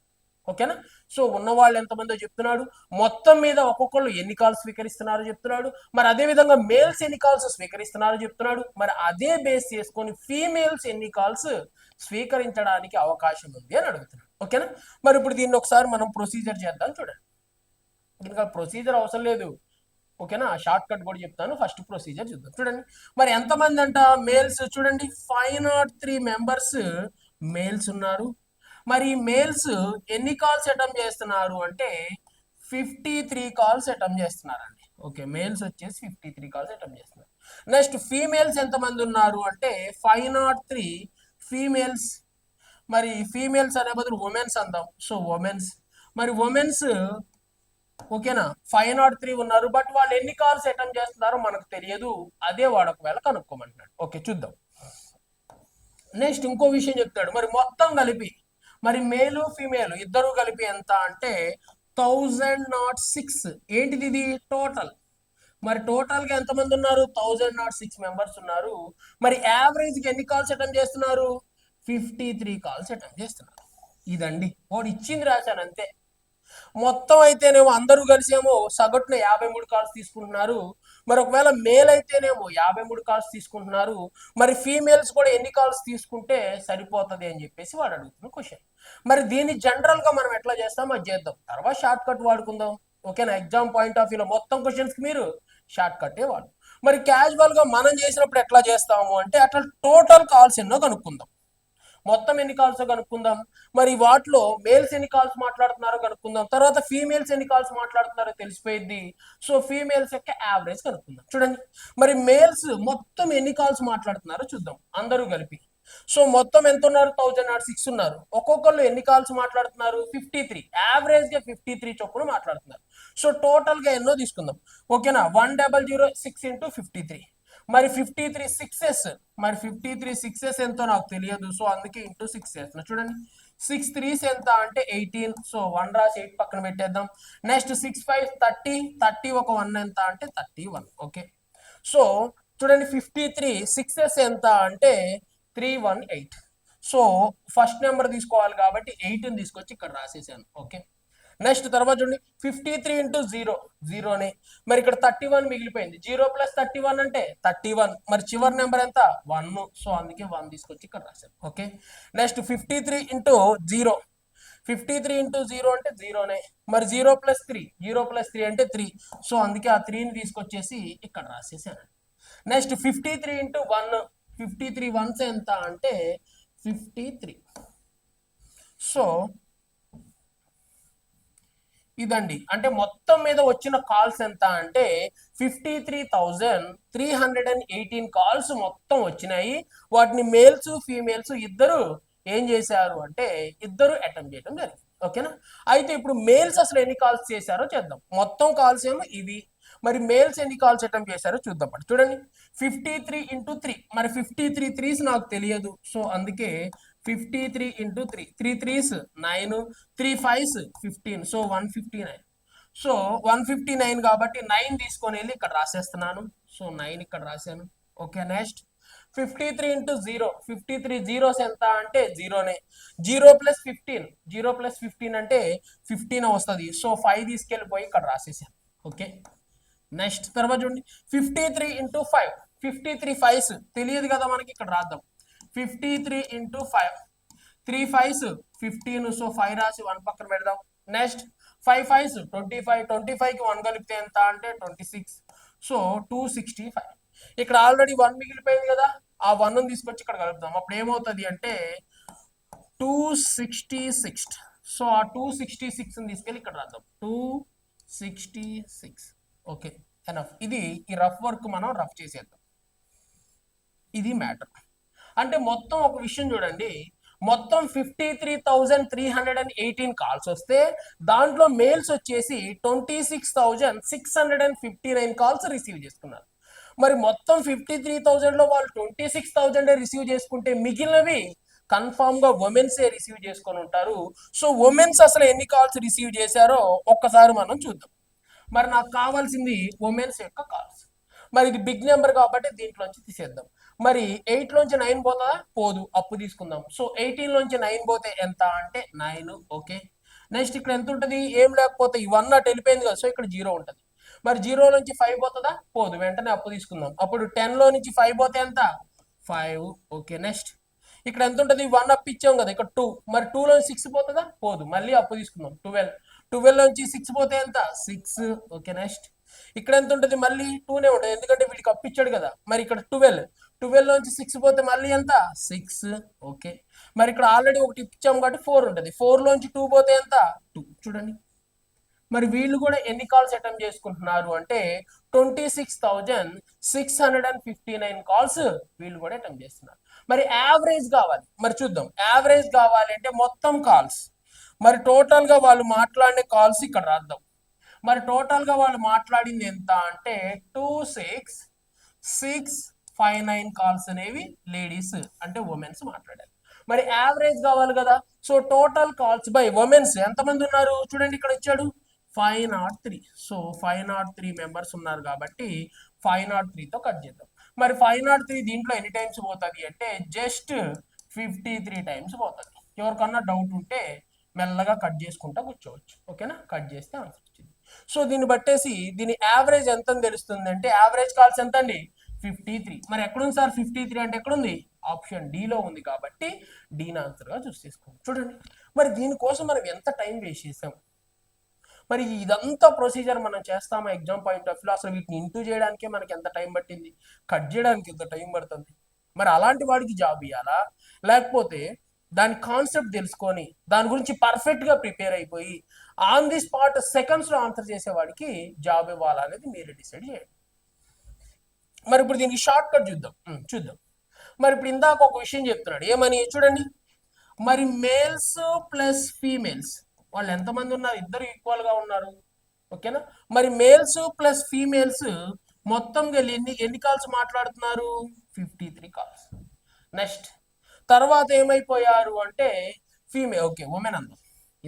S1: ఓకేనా. సో ఉన్న వాళ్ళు ఎంతమందో చెప్తున్నాడు, మొత్తం మీద ఒక్కొక్కళ్ళు ఎన్ని కాల్స్ స్వీకరిస్తున్నారో చెప్తున్నాడు. మరి అదే విధంగా మేల్స్ ఎన్ని కాల్స్ స్వీకరిస్తున్నారో చెప్తున్నాడు. మరి అదే బేస్ చేసుకొని ఫీమేల్స్ ఎన్ని కాల్స్ స్వీకరించడానికి అవకాశం ఉంది అని అడుగుతున్నాడు. ఓకేనా. మరి ఇప్పుడు దీన్ని ఒకసారి మనం ప్రొసీజర్ చేద్దాం. చూడండి, దీనికి ప్రొసీజర్ అవసరం లేదు. ఓకేనా, షార్ట్ కట్ కూడా చెప్తాను. ఫస్ట్ ప్రొసీజర్ చూద్దాం. చూడండి, మరి ఎంతమంది అంట మేల్స్, చూడండి 503 మెంబర్స్ మేల్స్ ఉన్నారు. మరి మేల్స్ ఎన్ని కాల్స్ అటెంప్ట్ చేస్తున్నారు అంటే 53 కాల్స్ అటెంప్ట్ చేస్తున్నారండి. ఓకే, మేల్స్ వచ్చేసి 53 కాల్స్ అటెంప్ట్ చేస్తున్నారు. నెక్స్ట్ ఫీమేల్స్ ఎంతమంది ఉన్నారు అంటే 503 ఫీమేల్స్. మరి ఫీమేల్స్ అనే బదులు ఉమెన్స్ అందాం. సో ఉమెన్స్, మరి ఉమెన్స్ ఓకేనా 503 ఉన్నారు. బట్ వాళ్ళు ఎన్ని కాల్స్ అటెంప్ట్ చేస్తున్నారో మనకు తెలియదు, అదే వాడు ఒకవేళ కనుక్కోమంటున్నాడు. ఓకే చూద్దాం. నెక్స్ట్ ఇంకో విషయం చెప్తాడు, మరి మొత్తం కలిపి మరి మేలు ఫీమేల్ ఇద్దరు కలిపి ఎంత అంటే 1006. ఏంటిది ఇది టోటల్ మరి టోటల్ గా ఎంతమంది ఉన్నారు? 1006 మెంబర్స్ ఉన్నారు. మరి యావరేజ్ కి ఎన్ని కాల్స్ అటెంప్ట్ చేస్తున్నారు? 53 కాల్స్ అటెంప్ట్ చేస్తున్నారు. ఇదండి వాడు ఇచ్చింది రాశాను అంతే. మొత్తం అయితేనేమో అందరూ కలిసేమో సగటున 53 కాల్స్ తీసుకుంటున్నారు. మరి ఒకవేళ మేల్ అయితేనేమో 53 కాల్స్ తీసుకుంటున్నారు. మరి ఫీమేల్స్ కూడా ఎన్ని కాల్స్ తీసుకుంటే సరిపోతుంది అని చెప్పేసి వాడు అడుగుతున్న క్వశ్చన్. మరి దీన్ని జనరల్ గా మనం ఎట్లా చేస్తాం అది చేద్దాం, తర్వాత షార్ట్ కట్ వాడుకుందాం. ఓకేనా? ఎగ్జామ్ పాయింట్ ఆఫ్ వ్యూలో మొత్తం క్వశ్చన్స్ కి మీరు షార్ట్ కట్టే వాడు. మరి క్యాజువల్ గా మనం చేసినప్పుడు ఎట్లా చేస్తాము అంటే అట్లా టోటల్ కాల్స్ ఎన్నో కనుక్కుందాం. మొత్తం ఎన్ని కాల్స్ కనుక్కుందాం. మరి వాటిలో మేల్స్ ఎన్ని కాల్స్ మాట్లాడుతున్నారో కనుక్కుందాం. తర్వాత ఫీమేల్స్ ఎన్ని కాల్స్ మాట్లాడుతున్నారో తెలిసిపోయింది. సో ఫీమేల్స్ యొక్క యావరేజ్ కనుక్కుందాం. చూడండి, మరి మేల్స్ మొత్తం ఎన్ని కాల్స్ మాట్లాడుతున్నారో చూద్దాం అందరూ కలిపి. సో మొత్తం ఎంత ఉన్నారు? 1006 ఉన్నారు. ఒక్కొక్కళ్ళు ఎన్ని కాల్స్ మాట్లాడుతున్నారు? 53. యావరేజ్ గా 53 చొప్పున మాట్లాడుతున్నారు. సో టోటల్ గా ఎన్నో తీసుకుందాం. ఓకేనా? 1006 ఇంటూ 53. మరి 53 సిక్సెస్, మరి 53 సిక్సెస్ ఎంతో నాకు తెలియదు. సో అందుకే ఇంటూ 6 చేస్తున్నా. చూడండి, 6 3s ఎంత అంటే 18. సో 1 రాసి 8 పక్కన పెట్టేద్దాం. నెక్స్ట్ 6 5 30, 30 ఒక 1 ఎంత అంటే 31. ఓకే, సో చూడండి 53 సిక్సెస్ ఎంత అంటే 318. సో ఫస్ట్ నెంబర్ తీసుకోవాలి కాబట్టి 8ని తీసుకొచ్చి ఇక్కడ రాసేసాను. ఓకే, నెక్స్ట్ తర్వాత చూడండి 53 ఇంటూ 0, 0నే. మరి ఇక్కడ 31 మిగిలిపోయింది. 0 ప్లస్ 31 అంటే 31. మరి చివరి నెంబర్ ఎంత? 1. సో అందుకే 1 తీసుకొచ్చి ఇక్కడ రాశాను. ఓకే, నెక్స్ట్ 53 ఇంటూ 0, 53 ఇంటూ 0 అంటే 0నే. మరి 0 ప్లస్ 3, 0 ప్లస్ 3 అంటే 3. సో అందుకే ఆ 3ని తీసుకొచ్చేసి ఇక్కడ రాసేసాను. నెక్స్ట్ 53 ఇంటూ 1, 53 వన్స్ ఎంత అంటే 53. సో ఇదండి, అంటే మొత్తం మీద వచ్చిన కాల్స్ ఎంత అంటే 53,318 కాల్స్ మొత్తం వచ్చినాయి. వాటిని మేల్స్ ఫీమేల్స్ ఇద్దరు ఏం చేశారు అంటే ఇద్దరు అటెంప్ట్ చేయడం జరిగింది. ఓకేనా? అయితే ఇప్పుడు మేల్స్ అసలు ఎన్ని కాల్స్ చేశారో చేద్దాం. మొత్తం కాల్స్ ఏమో ఇవి, మరి మేల్స్ ఎన్ని కాల్స్ అటెంప్ట్ చేశారో చూద్దాం. చూడండి 53 ఇంటూ 3, మరి 53 3s నాకు తెలియదు. సో అందుకే 53 into 3, 3 3s 9, 3 5s 15. So 159. So 159 కాబట్టి 9 తీసుకొని వెళ్ళి ఇక్కడ రాసేస్తున్నాను. సో 9 ఇక్కడ రాశాను. ఓకే, నెక్స్ట్ 53 ఇంటూ 0, 53 జీరోస్ ఎంత అంటే 0నే. 0 ప్లస్ 15, 0 ప్లస్ 15 అంటే 15 వస్తుంది. సో 5 తీసుకెళ్ళిపోయి ఇక్కడ రాసేసాను. ఓకే, నెక్స్ట్ తర్వాత చూడండి 53 ఇంటూ 5, 53 5s తెలియదు కదా మనకి, ఇక్కడ రాద్దాం. 53 ఇంటూ 5, 3 5s 15. సో 5 రాసి 1 పక్కన పెడదాం. నెక్స్ట్ 5 5s 25, 25కి 1 కలిపితే ఎంత అంటే 26. సో 265. ఇక్కడ ఆల్రెడీ 1 మిగిలిపోయింది కదా, ఆ 1ని తీసుకొచ్చి ఇక్కడ కలుపుదాం. అప్పుడు ఏమవుతుంది అంటే 266. సో ఆ 266ని తీసుకెళ్ళి ఇక్కడ రాద్దాం. 266. Okay, enough. ఇది ఈ రఫ్ వర్క్ మనం రఫ్ చేసేద్దాం. ఇది మ్యాటర్. అంటే మొత్తం ఒక విషయం చూడండి, మొత్తం 53,318 కాల్స్ వస్తే దాంట్లో మేల్స్ వచ్చేసి 26,659 కాల్స్ రిసీవ్ చేసుకున్నారు. మరి మొత్తం 53,000లో వాళ్ళు 26,000 రిసీవ్ చేసుకుంటే మిగిలినవి కన్ఫామ్ గా ఉమెన్సే రిసీవ్ చేసుకొని ఉంటారు. సో ఉమెన్స్ అసలు ఎన్ని కాల్స్ రిసీవ్ చేశారో ఒక్కసారి మనం చూద్దాం. మరి నాకు కావాల్సింది ఉమెన్స్ యొక్క కాల్స్. మరి ఇది బిగ్ నెంబర్ కాబట్టి దీంట్లోంచి తీసేద్దాం. మరి 8 లోంచి 9 పోతుందా? పోదు, అప్పు తీసుకుందాం. సో 18 లోంచి 9 పోతే ఎంత అంటే 9. ఓకే, నెక్స్ట్ ఇక్కడ ఎంత ఉంటుంది? ఏం లేకపోతే ఈ 1 అటు వెళ్ళిపోయింది కదా, సో ఇక్కడ 0 ఉంటుంది. మరి 0 నుంచి 5 పోతుందా? పోదు, వెంటనే అప్పు తీసుకుందాం. అప్పుడు 10 లో నుంచి 5 పోతే ఎంత? 5. ఓకే, నెక్స్ట్ ఇక్కడ ఎంత ఉంటుంది? 1 అప్పు ఇచ్చాం కదా, ఇక్కడ 2. మరి 2 లో 6 పోతుందా? పోదు, మళ్ళీ అప్పు తీసుకుందాం. 12, 12 నుంచి 6 పోతే ఎంత? 6. ఓకే, నెక్స్ట్ ఇక్కడ ఎంత ఉంటుంది? మళ్ళీ 2నే ఉంటుంది, ఎందుకంటే వీడికి అప్పు ఇచ్చాడు కదా. మరి ఇక్కడ 12, 12 నుంచి 6 పోతే మళ్ళీ ఎంత? 6. ఓకే, మరి ఇక్కడ ఆల్రెడీ ఒకటి ఇచ్చాము కాబట్టి 4 ఉంటుంది. 4 లోంచి 2 పోతే ఎంత? 2. చూడండి, మరి వీళ్ళు కూడా ఎన్ని కాల్స్ అటెంప్ట్ చేసుకుంటున్నారు అంటే 26,659 కాల్స్ వీళ్ళు కూడా అటెంప్ట్ చేస్తున్నారు. మరి యావరేజ్ కావాలి, మరి చూద్దాం. యావరేజ్ కావాలి అంటే మొత్తం కాల్స్, మరి టోటల్ గా వాళ్ళు మాట్లాడిన కాల్స్ ఇక్కడ రాద్దాం. మరి టోటల్ గా వాళ్ళు మాట్లాడింది ఎంత అంటే 26,659 కాల్స్ అనేవి లేడీస్ అంటే ఉమెన్స్ మాట్లాడారు. మరి యావరేజ్ కావాలి కదా, so total calls by women's ఎంతమంది ఉన్నారు చూడండి, ఇక్కడ ఇచ్చాడు 503. సో 503 మెంబర్స్ ఉన్నారు కాబట్టి 503తో కట్ చేద్దాం. మరి 503 దీంట్లో ఎన్ని టైమ్స్ పోతుంది అంటే జస్ట్ 53 టైమ్స్ పోతుంది. ఎవరికన్నా డౌట్ ఉంటే మెల్లగా కట్ చేసుకుంటా కూర్చోవచ్చు. ఓకేనా, కట్ చేస్తే ఆన్సర్ వచ్చింది. సో దీన్ని బట్టేసి దీని యావరేజ్ ఎంత అని తెలుస్తుంది అంటే యావరేజ్ కాల్స్ ఎంత అండి 53. మరి ఎక్కడుంది సార్ 53 అంటే ఎక్కడుంది? ఆప్షన్ డిలో ఉంది కాబట్టి డీని ఆన్సర్గా చూస్ చేసుకోండి. చూడండి మరి దీనికోసం మనం ఎంత టైం వేస్ట్ చేసాం. మరి ఇదంతా ప్రొసీజర్ మనం చేస్తామా ఎగ్జామ్ పాయింట్ ఆఫ్ వ్యూ? అసలు వీటిని ఇంటూ చేయడానికే మనకి ఎంత టైం పట్టింది, కట్ చేయడానికి ఎంత టైం పడుతుంది. మరి అలాంటి వాడికి జాబ్ ఇవ్వాలా, లేకపోతే దాని కాన్సెప్ట్ తెలుసుకొని దాని గురించి పర్ఫెక్ట్గా ప్రిపేర్ అయిపోయి ఆన్ ది స్పాట్ సెకండ్స్లో ఆన్సర్ చేసేవాడికి జాబ్ ఇవ్వాలా అనేది మీరే డిసైడ్ చేయండి. మరి ఇప్పుడు దీనికి షార్ట్ కట్ చూద్దాం. మరి ఇప్పుడు ఇందాక ఒక విషయం చెప్తున్నాడు, ఏమని చూడండి. మరి మేల్స్ ప్లస్ ఫీమేల్స్ వాళ్ళు ఎంతమంది ఉన్నారు? ఇద్దరు ఈక్వల్గా ఉన్నారు. ఓకేనా, మరి మేల్స్ ప్లస్ ఫీమేల్స్ మొత్తంగా ఎన్ని కాల్స్ మాట్లాడుతున్నారు? 53 కాల్స్. నెక్స్ట్ తర్వాత ఏమైపోయారు అంటే ఫీమేల్, ఓకే ఉమెన్ అందాం.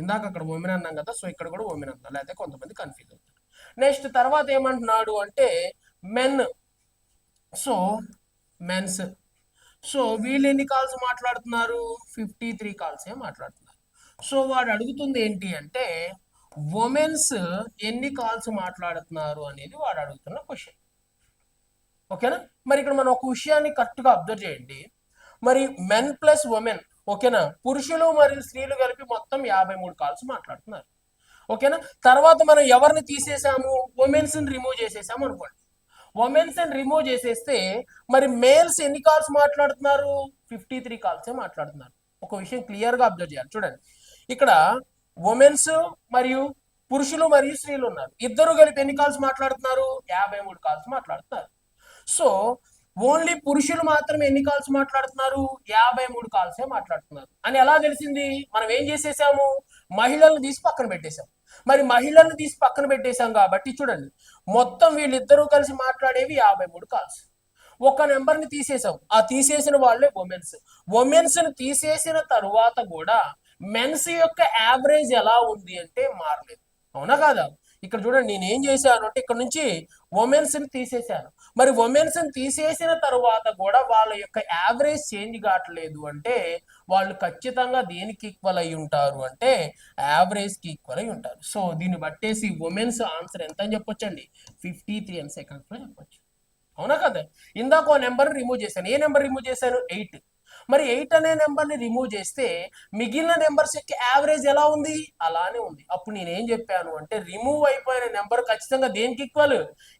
S1: ఇందాక అక్కడ ఉమెన్ అన్నాం కదా, సో ఇక్కడ కూడా ఉమెన్ అందాం, లేకపోతే కొంతమంది కన్ఫ్యూజ్ అవుతారు. నెక్స్ట్ తర్వాత ఏమంటున్నాడు అంటే మెన్, సో మెన్స్. సో వీళ్ళు ఎన్ని కాల్స్ మాట్లాడుతున్నారు? 53 కాల్సే మాట్లాడుతున్నారు. సో వాడు అడుగుతుంది ఏంటి అంటే ఉమెన్స్ ఎన్ని కాల్స్ మాట్లాడుతున్నారు అనేది వాడు అడుగుతున్న క్వశ్చన్. ఓకేనా, మరి ఇక్కడ మనం ఒక విషయాన్ని కరెక్ట్గా అబ్జర్వ్ చేయండి. మరి మెన్ ప్లస్ ఉమెన్, ఓకేనా, పురుషులు మరియు స్త్రీలు కలిపి మొత్తం 53 కాల్స్ మాట్లాడుతున్నారు. ఓకేనా, తర్వాత మనం ఎవరిని తీసేసాము? ఉమెన్స్ ని రిమూవ్ చేసేసాము అనుకోండి. ఉమెన్స్ ని రిమూవ్ చేసేస్తే మరి మేల్స్ ఎన్ని కాల్స్ మాట్లాడుతున్నారు? 53 కాల్సే మాట్లాడుతున్నారు. ఒక విషయం క్లియర్గా అబ్జర్వ్ చేయాలి. చూడండి ఇక్కడ ఉమెన్స్ మరియు పురుషులు మరియు స్త్రీలు ఉన్నారు. ఇద్దరు కలిపి ఎన్ని కాల్స్ మాట్లాడుతున్నారు? 53 కాల్స్ మాట్లాడుతున్నారు. సో ఓన్లీ పురుషులు మాత్రమే ఎన్ని కాల్స్ మాట్లాడుతున్నారు? 53 కాల్సే మాట్లాడుతున్నారు అని ఎలా తెలిసింది? మనం ఏం చేసేసాము? మహిళలను తీసి పక్కన పెట్టేశాం. మరి మహిళలను తీసి పక్కన పెట్టేశాం కాబట్టి చూడండి మొత్తం వీళ్ళిద్దరూ కలిసి మాట్లాడేవి 53 కాల్స్. ఒక నెంబర్ని తీసేసాం, ఆ తీసేసిన వాళ్ళే ఉమెన్స్. ఉమెన్స్ ని తీసేసిన తరువాత కూడా మెన్స్ యొక్క యావరేజ్ ఎలా ఉంది అంటే మారలేదు. అవునా కాదా? ఇక్కడ చూడండి నేను ఏం చేశాను అంటే ఇక్కడ నుంచి ఉమెన్స్ ని తీసేశాను. మరి ఉమెన్స్ ని తీసేసిన తరువాత కూడా వాళ్ళ యొక్క యావరేజ్ చేంజ్ కావట్లేదు అంటే వాళ్ళు ఖచ్చితంగా దేనికి ఈక్వల్ అయి ఉంటారు అంటే యావరేజ్ కి ఈక్వల్ అయి ఉంటారు. సో దీన్ని బట్టేసి ఉమెన్స్ ఆన్సర్ ఎంత అని చెప్పొచ్చు అండి? 53 సెకండ్స్ లో చెప్పొచ్చు. అవునా కదా? ఇందాక నెంబర్ రిమూవ్ చేశాను. ఏ నెంబర్ రిమూవ్ చేశాను? 8. మరి 8 అనే నెంబర్ని రిమూవ్ చేస్తే మిగిలిన నెంబర్స్ యొక్క యావరేజ్ ఎలా ఉంది? అలానే ఉంది. అప్పుడు నేను ఏం చెప్పాను అంటే రిమూవ్ అయిపోయిన నెంబర్ ఖచ్చితంగా దేనికి ఈక్వల్?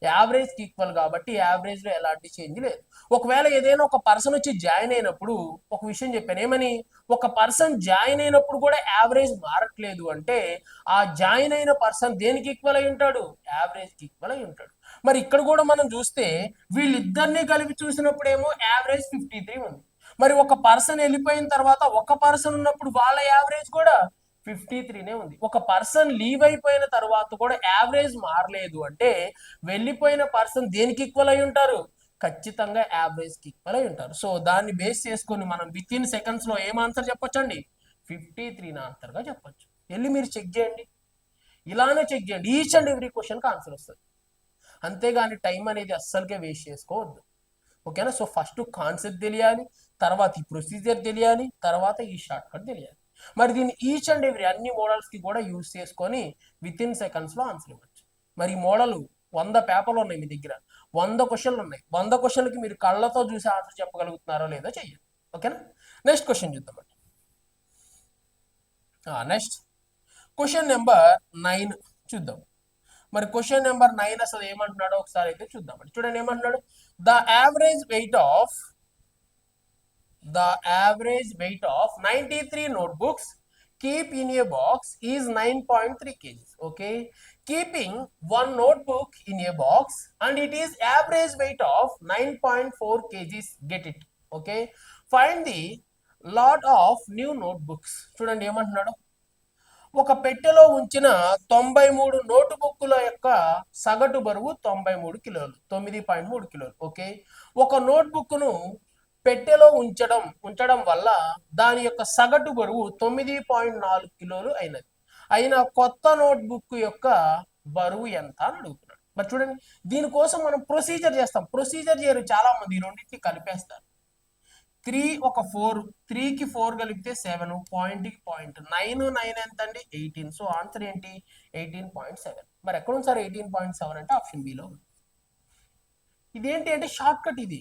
S1: యావరేజ్కి ఈక్వల్. కాబట్టి యావరేజ్లో ఎలాంటి చేంజ్ లేదు. ఒకవేళ ఏదైనా ఒక పర్సన్ వచ్చి జాయిన్ అయినప్పుడు ఒక విషయం చెప్పాను, ఏమని? ఒక పర్సన్ జాయిన్ అయినప్పుడు కూడా యావరేజ్ మారట్లేదు అంటే ఆ జాయిన్ అయిన పర్సన్ దేనికి ఈక్వల్ అయి ఉంటాడు? యావరేజ్కి ఈక్వల్ అయి ఉంటాడు. మరి ఇక్కడ కూడా మనం చూస్తే వీళ్ళిద్దరిని కలిపి చూసినప్పుడు ఏమో యావరేజ్ 53 ఉంది. మరి ఒక పర్సన్ వెళ్ళిపోయిన తర్వాత ఒక పర్సన్ ఉన్నప్పుడు వాళ్ళ యావరేజ్ కూడా 53నే ఉంది. ఒక పర్సన్ లీవ్ అయిపోయిన తర్వాత కూడా యావరేజ్ మారలేదు అంటే వెళ్ళిపోయిన పర్సన్ దేనికి ఈక్వల్ అయి ఉంటారు? ఖచ్చితంగా యావరేజ్కి ఈక్వల్ అయి ఉంటారు. సో దాన్ని బేస్ చేసుకొని మనం విత్ ఇన్ సెకండ్స్లో ఏం ఆన్సర్ చెప్పొచ్చండి? 53 ఆన్సర్గా చెప్పొచ్చు. వెళ్ళి మీరు చెక్ చేయండి, ఇలానే చెక్ చేయండి. ఈచ్ అండ్ ఎవ్రీ క్వశ్చన్కి ఆన్సర్ వస్తుంది. అంతేగాని టైం అనేది అస్సలుకే వేస్ట్ చేసుకోవద్దు. ఓకేనా? సో ఫస్ట్ కాన్సెప్ట్ తెలియాలి, తర్వాత ఈ ప్రొసీజర్ తెలియాలి, తర్వాత ఈ షార్ట్ కట్ తెలియాలి. మరి దీన్ని ఈచ్ అండ్ ఎవ్రీ అన్ని మోడల్స్కి కూడా యూజ్ చేసుకొని విత్ ఇన్ సెకండ్స్లో ఆన్సర్ ఇవ్వచ్చు. మరి ఈ మోడల్ 100 పేపర్లు ఉన్నాయి మీ దగ్గర, 100 క్వశ్చన్లు ఉన్నాయి. 100 క్వశ్చన్లకి మీరు కళ్ళతో చూసి ఆన్సర్ చెప్పగలుగుతున్నారో లేదో చెయ్యండి. ఓకేనా? నెక్స్ట్ క్వశ్చన్ చూద్దామండి. నెక్స్ట్ క్వశ్చన్ నెంబర్ 9 చూద్దాం. మరి క్వశ్చన్ నెంబర్ 9 అసలు ఏమంటున్నాడో ఒకసారి అయితే చూద్దామండి. చూడండి ఏమంటున్నాడు, the average weight of 93 notebooks keep in a box is 9.3 kgs. Okay, keeping one notebook in a box and it is average weight of 9.4 kgs. Get it? Okay, find the lot of new notebooks. చూడండి ఏమంటున్నాడు, ఒక పెట్టెలో ఉంచిన 93 note బుక్కుల యొక్క సగటు బరువు 93 కిలోలు, 9.3 కిలోలు. ఓకే, ఒక నోట్బుక్ను పెట్టెలో ఉంచడం వల్ల దాని యొక్క సగటు బరువు 9.4 కిలోలు అయినది. అయిన కొత్త నోట్బుక్ యొక్క బరువు ఎంత అని అడుగుతున్నాడు. మరి చూడండి, దీనికోసం మనం ప్రొసీజర్ చేస్తాం. ప్రొసీజర్ చేయరు చాలా మంది, ఈ రెండింటిని కలిపేస్తారు. 3 ఒక 4, 3కి 4 కలిపితే 7, పాయింట్కి పాయింట్ 9, 9 ఎంత అండి 18. సో ఆన్సర్ ఏంటి 18.7. మరి ఎక్కడ ఉంది సార్ 18.7 అంటే ఆప్షన్ బిలో ఉంది. ఇదేంటి అంటే షార్ట్ కట్ ఇది,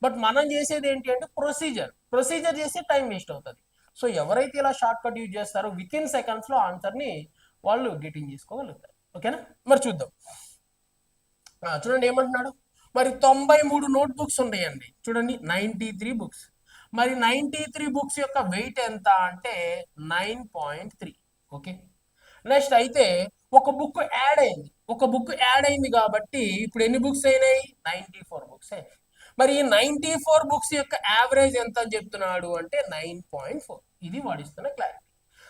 S1: బట్ మనం చేసేది ఏంటి అంటే ప్రొసీజర్ చేస్తే టైం వేస్ట్ అవుతుంది. సో ఎవరైతే ఇలా షార్ట్ కట్ యూజ్ చేస్తారో విత్ ఇన్ సెకండ్స్లో ఆన్సర్ని వాళ్ళు గెటింగ్ చేసుకోగలుగుతారు. ఓకేనా, మరి చూద్దాం. చూడండి ఏమంటున్నాడు, మరి 93 నోట్బుక్స్ ఉన్నాయండి. చూడండి 93 బుక్స్. మరి 93 బుక్స్ యొక్క వెయిట్ ఎంత అంటే 9.3. ఓకే, నెక్స్ట్ అయితే ఒక బుక్ యాడ్ అయింది కాబట్టి ఇప్పుడు ఎన్ని బుక్స్ అయినాయి 94 బుక్స్ అయినాయి. మరి ఈ 94 బుక్స్ యొక్క యావరేజ్ ఎంత అని చెప్తున్నాడు అంటే 9.4. ఇది వాడిస్తున్న క్లారిటీ.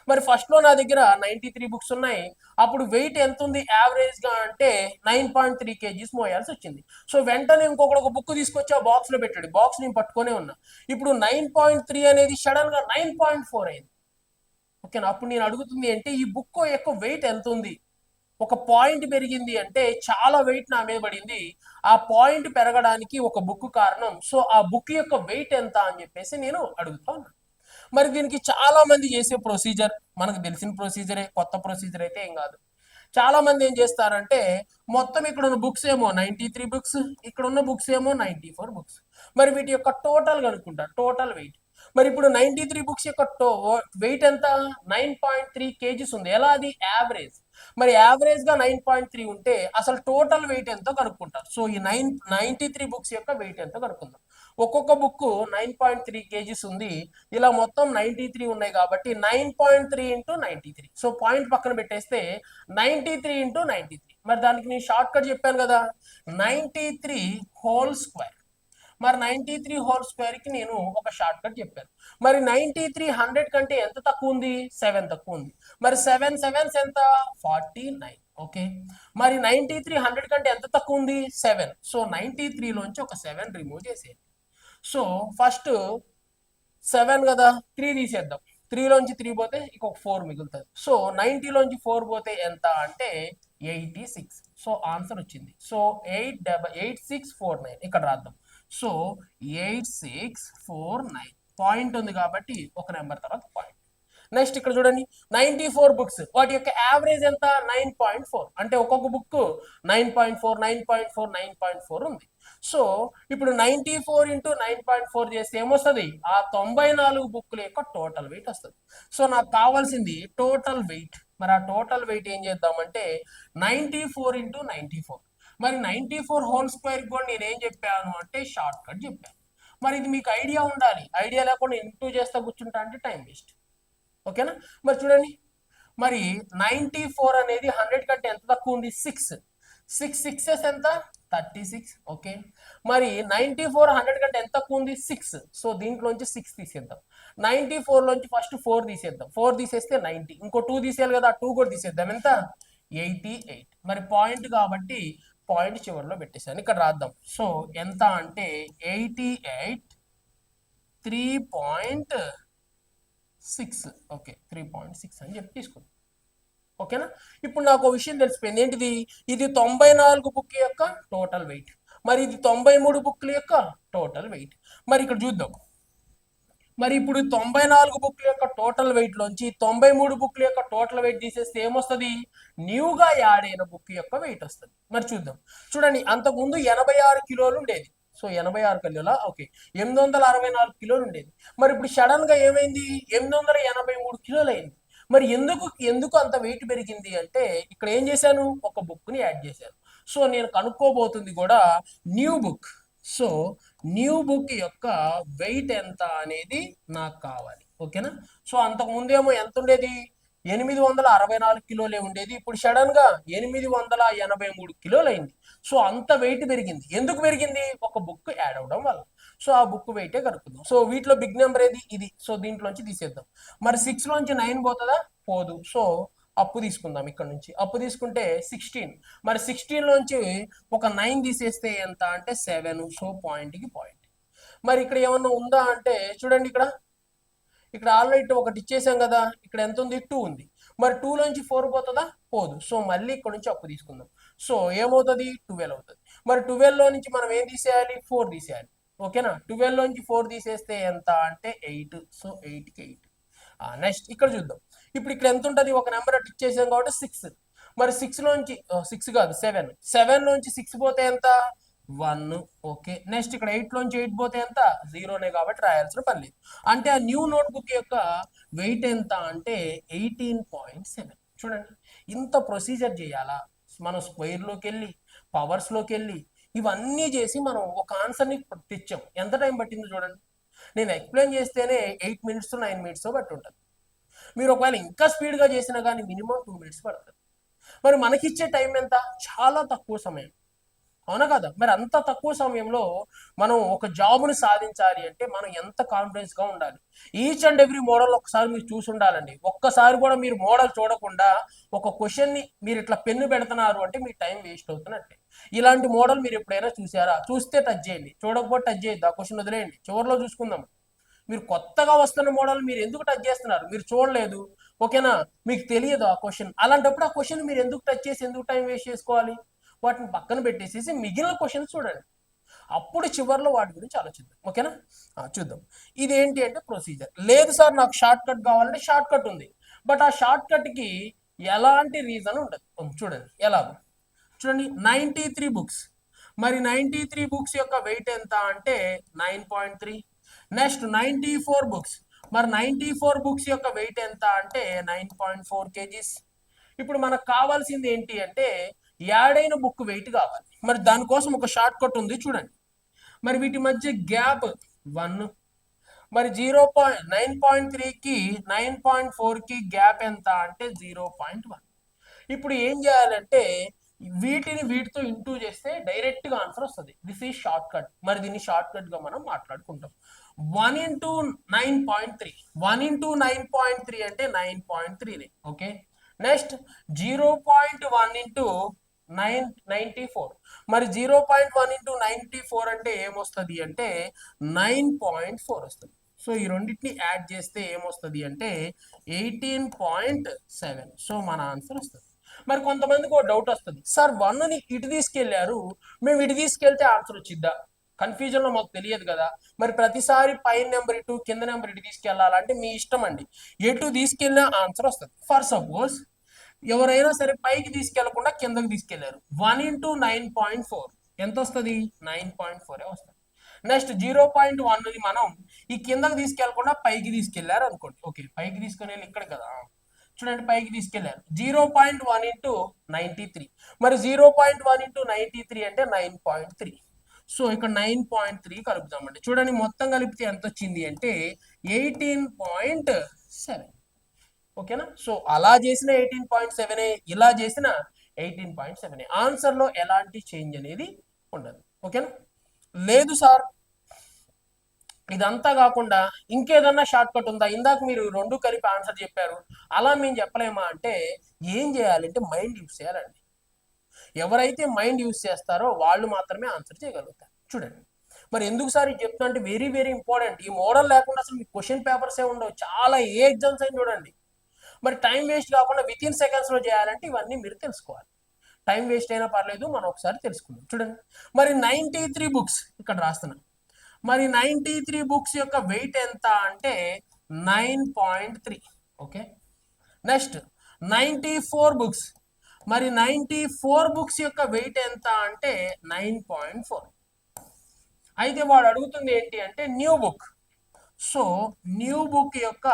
S1: మరి ఫస్ట్ లో నా దగ్గర 93 బుక్స్ ఉన్నాయి, అప్పుడు వెయిట్ ఎంత ఉంది యావరేజ్ గా అంటే 9.3 kgs మోయాల్సి వచ్చింది. సో వెంటనే ఇంకొకటి ఒక బుక్ తీసుకొచ్చి ఆ బాక్స్ లో పెట్టాడు, బాక్స్ నేను పట్టుకునే ఉన్నా. ఇప్పుడు 9.3 అనేది సడన్ గా 9.4 అయింది. ఓకేనా, అప్పుడు నేను అడుగుతుంది అంటే ఈ బుక్ యొక్క వెయిట్ ఎంత ఉంది. ఒక పాయింట్ పెరిగింది అంటే చాలా వెయిట్ నా మీద పడింది, ఆ పాయింట్ పెరగడానికి ఒక బుక్ కారణం. సో ఆ బుక్ యొక్క వెయిట్ ఎంత అని చెప్పేసి నేను అడుగుతా ఉన్నాను. మరి దీనికి చాలా మంది చేసే ప్రొసీజర్ మనకు తెలిసిన ప్రొసీజరే, కొత్త ప్రొసీజర్ అయితే ఏం కాదు. చాలా మంది ఏం చేస్తారంటే మొత్తం ఇక్కడ ఉన్న బుక్స్ ఏమో 93 బుక్స్, ఇక్కడ ఉన్న బుక్స్ ఏమో 94 బుక్స్. మరి వీటి యొక్క టోటల్ కనుక్కుంటారు, టోటల్ వెయిట్. మరి ఇప్పుడు 93 బుక్స్ యొక్క వెయిట్ ఎంత 9.3 kgs ఉంది. ఎలా అది యావరేజ్. మరి యావరేజ్ గా 9.3 ఉంటే అసలు టోటల్ వెయిట్ ఎంతో కనుక్కుంటారు. సో ఈ 93 బుక్స్ యొక్క వెయిట్ ఎంతో కనుక్కుందాం. ఒక్కొక్క బుక్ 9.3 kgs ఉంది, ఇలా మొత్తం 93 ఉన్నాయి కాబట్టి 9.3 ఇంటూ 93. సో పాయింట్ పక్కన పెట్టేస్తే 93 ఇంటూ 93. మరి దానికి నేను షార్ట్ కట్ చెప్పాను కదా 93 హోల్ స్క్వేర్. మరి 93 హోల్ స్క్వేర్ కి నేను ఒక షార్ట్ కట్ చెప్పాను. మరి 93 100 కంటే ఎంత తక్కువ ఉంది 7 తక్కువ ఉంది. మరి 7 7 ఎంత 49. ఓకే, మరి 93 100 కంటే ఎంత తక్కువ ఉంది 7. సో 93 లోంచి ఒక 7 రిమూవ్ చేసేయండి. సో ఫస్ట్ 7 కదా 3 తీసేద్దాం, 3 లోంచి 3 పోతే ఇంకొక 4 మిగులుతుంది. సో 90 లోంచి 4 పోతే ఎంత అంటే 86. సో ఆన్సర్ వచ్చింది. సో 8649 ఇక్కడ రాద్దాం. సో 8649 పాయింట్ ఉంది కాబట్టి ఒక నెంబర్ తర్వాత పాయింట్. నెక్స్ట్ ఇక్కడ చూడండి 94 బుక్స్, వాటి యొక్క యావరేజ్ ఎంత 9.4. అంటే ఒక్కొక్క బుక్ 9.4 9.4 9.4 ఉంది. సో ఇప్పుడు 94 ఇంటూ 9.4 చేస్తే ఏమొస్తుంది ఆ 94 బుక్ల యొక్క టోటల్ వెయిట్ వస్తుంది. సో నాకు కావాల్సింది టోటల్ వెయిట్. మరి ఆ టోటల్ వెయిట్ ఏం చేద్దామంటే 94 ఇంటూ 94. మరి 94 హోల్ స్క్వేర్ కూడా నేను ఏం చెప్పాను అంటే షార్ట్ కట్ చెప్పాను. మరి ఇది మీకు ఐడియా ఉండాలి, ఐడియా లేకుండా ఇంటూ చేస్తా కూర్చుంటా అంటే టైం వేస్ట్. ఓకేనా, మరి చూడండి, మరి 94 అనేది 100 కంటే ఎంత తక్కువ ఉంది 6. 6 6s ఎంత 36. ఓకే, మరి 94 100 కంటే ఎంత తక్కువ ఉంది 6. సో దీంట్లోంచి 6 తీసేద్దాం. 94 లోంచి ఫస్ట్ 4 తీసేద్దాం, 4 తీసేస్తే 90, ఇంకో 2 తీసేయాలి కదా 2 కూడా తీసేద్దాం. ఎంత 88. మరి పాయింట్ కాబట్టి పాయింట్ చివరిలో పెట్టేసాను, ఇక్కడ రాద్దాం. సో ఎంత అంటే 88 3.6. ఓకే 3.6 అని చెప్పి తీసుకుందాం. ఓకేనా, ఇప్పుడు నాకు ఒక విషయం తెలిసిపోయింది ఏంటిది, ఇది 94 బుక్ యొక్క టోటల్ వెయిట్, మరి ఇది 93 బుక్ల యొక్క టోటల్ వెయిట్. మరి ఇక్కడ చూద్దాం, మరి ఇప్పుడు 94 బుక్ల యొక్క టోటల్ వెయిట్ లోంచి 93 బుక్ల యొక్క టోటల్ వెయిట్ తీసేస్తే ఏమొస్తుంది న్యూగా యాడ్ అయిన బుక్ యొక్క వెయిట్ వస్తుంది. మరి చూద్దాం, చూడండి అంతకుముందు 86 కిలోలు ఉండేది. సో 86 కిలోల ఓకే 864 కిలోలు ఉండేది. మరి ఇప్పుడు సడన్ గా ఏమైంది 883 కిలోలు అయింది. మరి ఎందుకు అంత వెయిట్ పెరిగింది అంటే ఇక్కడ ఏం చేశాను ఒక బుక్ ని యాడ్ చేశాను. సో నేను కనుక్కోబోతుంది కూడా new book. So new book యొక్క వెయిట్ ఎంత అనేది నాకు కావాలి. ఓకేనా, సో అంతకు ముందేమో ఎంత ఉండేది 864 కిలోలే ఉండేది, ఇప్పుడు సడన్ గా 883 కిలోలు అయింది. సో అంత వెయిట్ పెరిగింది. ఎందుకు పెరిగింది ఒక బుక్ యాడ్ అవడం వల్ల. సో ఆ బుక్ వెయిటే కనుక్కుందాం. సో వీటిలో బిగ్ నెంబర్ ఏది ఇది. సో దీంట్లోంచి తీసేద్దాం. మరి 6 లోంచి 9 పోతుందా పోదు. సో అప్పు తీసుకుందాం, ఇక్కడ నుంచి అప్పు తీసుకుంటే 16. మరి 16 లోంచి ఒక 9 తీసేస్తే ఎంత అంటే 7. సో పాయింట్కి పాయింట్. మరి ఇక్కడ ఏమన్నా ఉందా అంటే చూడండి, ఇక్కడ ఇక్కడ ఆల్రెడీ ఒకటి ఇచ్చేసాం కదా, ఇక్కడ ఎంత ఉంది 2 ఉంది. మరి 2 నుంచి 4 పోతుందా, పోదు. సో మళ్ళీ ఇక్కడ నుంచి అప్పు తీసుకుందాం. సో ఏమవుతుంది, 12 అవుతుంది. మరి 12 లో నుంచి మనం ఏం తీసేయాలి, 4 తీసేయాలి. ఓకేనా, 12 లో నుంచి 4 తీసేస్తే ఎంత అంటే 8. సో 8కి 8. నెక్స్ట్ ఇక్కడ చూద్దాం. ఇప్పుడు ఇక్కడ ఎంత ఉంటుంది, ఒక నెంబర్ అటు ఇచ్చేసాం కాబట్టి 6. మరి 6 లోంచి 6 కాదు 7 లోంచి 6 పోతే ఎంత, 1. ఓకే, నెక్స్ట్ ఇక్కడ 8 లోంచి 8 పోతే ఎంత, 0నే కాబట్టి రాయాల్సిన పని లేదు. అంటే ఆ న్యూ నోట్బుక్ యొక్క వెయిట్ ఎంత అంటే 18.7. చూడండి, ఇంత ప్రొసీజర్ చేయాలా, మనం స్క్వేర్లోకి వెళ్ళి పవర్స్లోకి వెళ్ళి ఇవన్నీ చేసి మనం ఒక ఆన్సర్ని తెచ్చాం. ఎంత టైం పట్టిందో చూడండి. నేను ఎక్స్ప్లెయిన్ చేస్తేనే 8 మినిట్స్ 9 మినిట్స్ బట్టి ఉంటుంది. మీరు ఒకవేళ ఇంకా స్పీడ్గా చేసినా కానీ మినిమం 2 మినిట్స్ పడుతుంది. మరి మనకిచ్చే టైం ఎంత, చాలా తక్కువ సమయం, అవునా కదా? మరి అంత తక్కువ సమయంలో మనం ఒక జాబ్ని సాధించాలి అంటే మనం ఎంత కాన్ఫిడెన్స్గా ఉండాలి. ఈచ్ అండ్ ఎవ్రీ మోడల్ ఒకసారి మీరు చూసి ఉండాలండి. ఒక్కసారి కూడా మీరు మోడల్ చూడకుండా ఒక క్వశ్చన్ని మీరు ఇట్లా పెన్ను పెడుతున్నారు అంటే మీ టైం వేస్ట్ అవుతున్నట్టే. ఇలాంటి మోడల్ మీరు ఎప్పుడైనా చూసారా, చూస్తే టచ్ చేయండి, చూడకపోతే టచ్ చేయొద్దు, ఆ క్వశ్చన్ వదిలేయండి, చివరిలో చూసుకుందాం. మీరు కొత్తగా వస్తున్న మోడల్ మీరు ఎందుకు టచ్ చేస్తున్నారు, మీరు చూడలేదు, ఓకేనా, మీకు తెలియదు ఆ క్వశ్చన్. అలాంటప్పుడు ఆ క్వశ్చన్ మీరు ఎందుకు టచ్ చేసి ఎందుకు టైం వేస్ట్ చేసుకోవాలి, వాటిని పక్కన పెట్టేసేసి మిగిలిన క్వశ్చన్స్ చూడండి, అప్పుడు చివరిలో వాటి గురించి ఆలోచిద్దాం. ఓకేనా, చూద్దాం. ఇదేంటి అంటే ప్రొసీజర్. లేదు సార్ నాకు షార్ట్ కట్ కావాలంటే షార్ట్ కట్ ఉంది, బట్ ఆ షార్ట్ కట్కి ఎలాంటి రీజన్ ఉండదు. చూడండి ఎలాగో, చూడండి 93 బుక్స్. మరి 93 బుక్స్ యొక్క వెయిట్ ఎంత అంటే 9.3. Next 94 books. మరి 94 బుక్స్ యొక్క వెయిట్ ఎంత అంటే 9.4 kgs. ఇప్పుడు మనకు కావాల్సింది ఏంటి అంటే యాడ్ అయిన బుక్ వెయిట్ కావాలి. మరి దానికోసం ఒక షార్ట్ కట్ ఉంది చూడండి. మరి వీటి మధ్య గ్యాప్ 1. మరి 9.3కి 9.4కి గ్యాప్ ఎంత అంటే 0.1. ఇప్పుడు ఏం చేయాలంటే వీటిని వీటితో ఇంటూ చేస్తే డైరెక్ట్ గా ఆన్సర్ వస్తుంది. This is short cut. మరి దీన్ని షార్ట్ కట్ గా మనం మాట్లాడుకుంటాం. 1 ఇంటూ 9.3, 1 ఇంటూ 9.3 అంటే 9.3. Okay, next 0.1 into 94. మరి 0.1 ఇంటూ 94 అంటే ఏమొస్తుంది అంటే 9.4 వస్తుంది. సో ఈ రెండింటిని యాడ్ చేస్తే ఏమొస్తుంది అంటే 18.7. సో మన ఆన్సర్ వస్తుంది. మరి కొంతమందికి ఒక డౌట్ వస్తుంది, సార్ 1ని ఇటు తీసుకెళ్లారు, మేము ఇటు తీసుకెళ్తే ఆన్సర్ వచ్చిద్దా? కన్ఫ్యూజన్లో మాకు తెలియదు కదా. మరి ప్రతిసారి పైన నెంబర్ ఇటు కింద నెంబర్ ఇటు తీసుకెళ్లాలంటే మీ ఇష్టం అండి, ఎటు తీసుకెళ్ళినా ఆన్సర్ వస్తుంది. ఫర్ సపోజ్ ఎవరైనా సరే పైకి తీసుకెళ్లకుండా కిందకి తీసుకెళ్లారు, 1 ఇంటూ 9.4 ఎంత వస్తుంది, 9.4 వస్తుంది. నెక్స్ట్ 0.1ని మనం ఈ కిందకి తీసుకెళ్లకుండా పైకి తీసుకెళ్లారు అనుకోండి. ఓకే, పైకి తీసుకుని వెళ్ళి ఇక్కడ కదా, చూడండి పైకి తీసుకెళ్లారు 0.1 ఇంటూ 93. మరి 0.1 ఇంటూ 93 అంటే 9.3. సో ఇక్కడ 9.3 కలుపుతామండి. చూడండి మొత్తం కలిపితే ఎంత వచ్చింది అంటే 18.7. ఓకేనా, సో అలా చేసిన 18.7, ఇలా చేసిన 18.7. ఆన్సర్లో ఎలాంటి చేంజ్ అనేది ఉండదు. ఓకేనా, లేదు సార్ ఇదంతా కాకుండా ఇంకేదన్నా షార్ట్ కట్ ఉందా, ఇందాక మీరు రెండు కలిపి ఆన్సర్ చెప్పారు, అలా మేము చెప్పలేమా అంటే ఏం చేయాలంటే మైండ్ యూస్ చేయాలండి. ఎవరైతే మైండ్ యూస్ చేస్తారో వాళ్ళు మాత్రమే ఆన్సర్ చేయగలుగుతారు. చూడండి, మరి ఎందుకు సార్ ఇది చెప్తున్నా అంటే వెరీ వెరీ ఇంపార్టెంట్. ఈ మోడల్ లేకుండా అసలు మీకు క్వశ్చన్ పేపర్సే ఉండవు. చాలా ఏ ఎగ్జామ్స్ అయినా చూడండి. మరి టైం వేస్ట్ కాకుండా విత్ ఇన్ సెకండ్స్లో చేయాలంటే ఇవన్నీ మీరు తెలుసుకోవాలి. టైం వేస్ట్ అయినా పర్లేదు, మనం ఒకసారి తెలుసుకుందాం. చూడండి, మరి 93 బుక్స్ ఇక్కడ రాస్తున్నాం. మరి 93 బుక్స్ యొక్క వెయిట్ ఎంత అంటే 9.3. Okay, next 94 books. మరి 94 బుక్స్ యొక్క వెయిట్ ఎంత అంటే 9.4. అయితే వాడు అడుగుతుంది ఏంటి అంటే new book. So new book యొక్క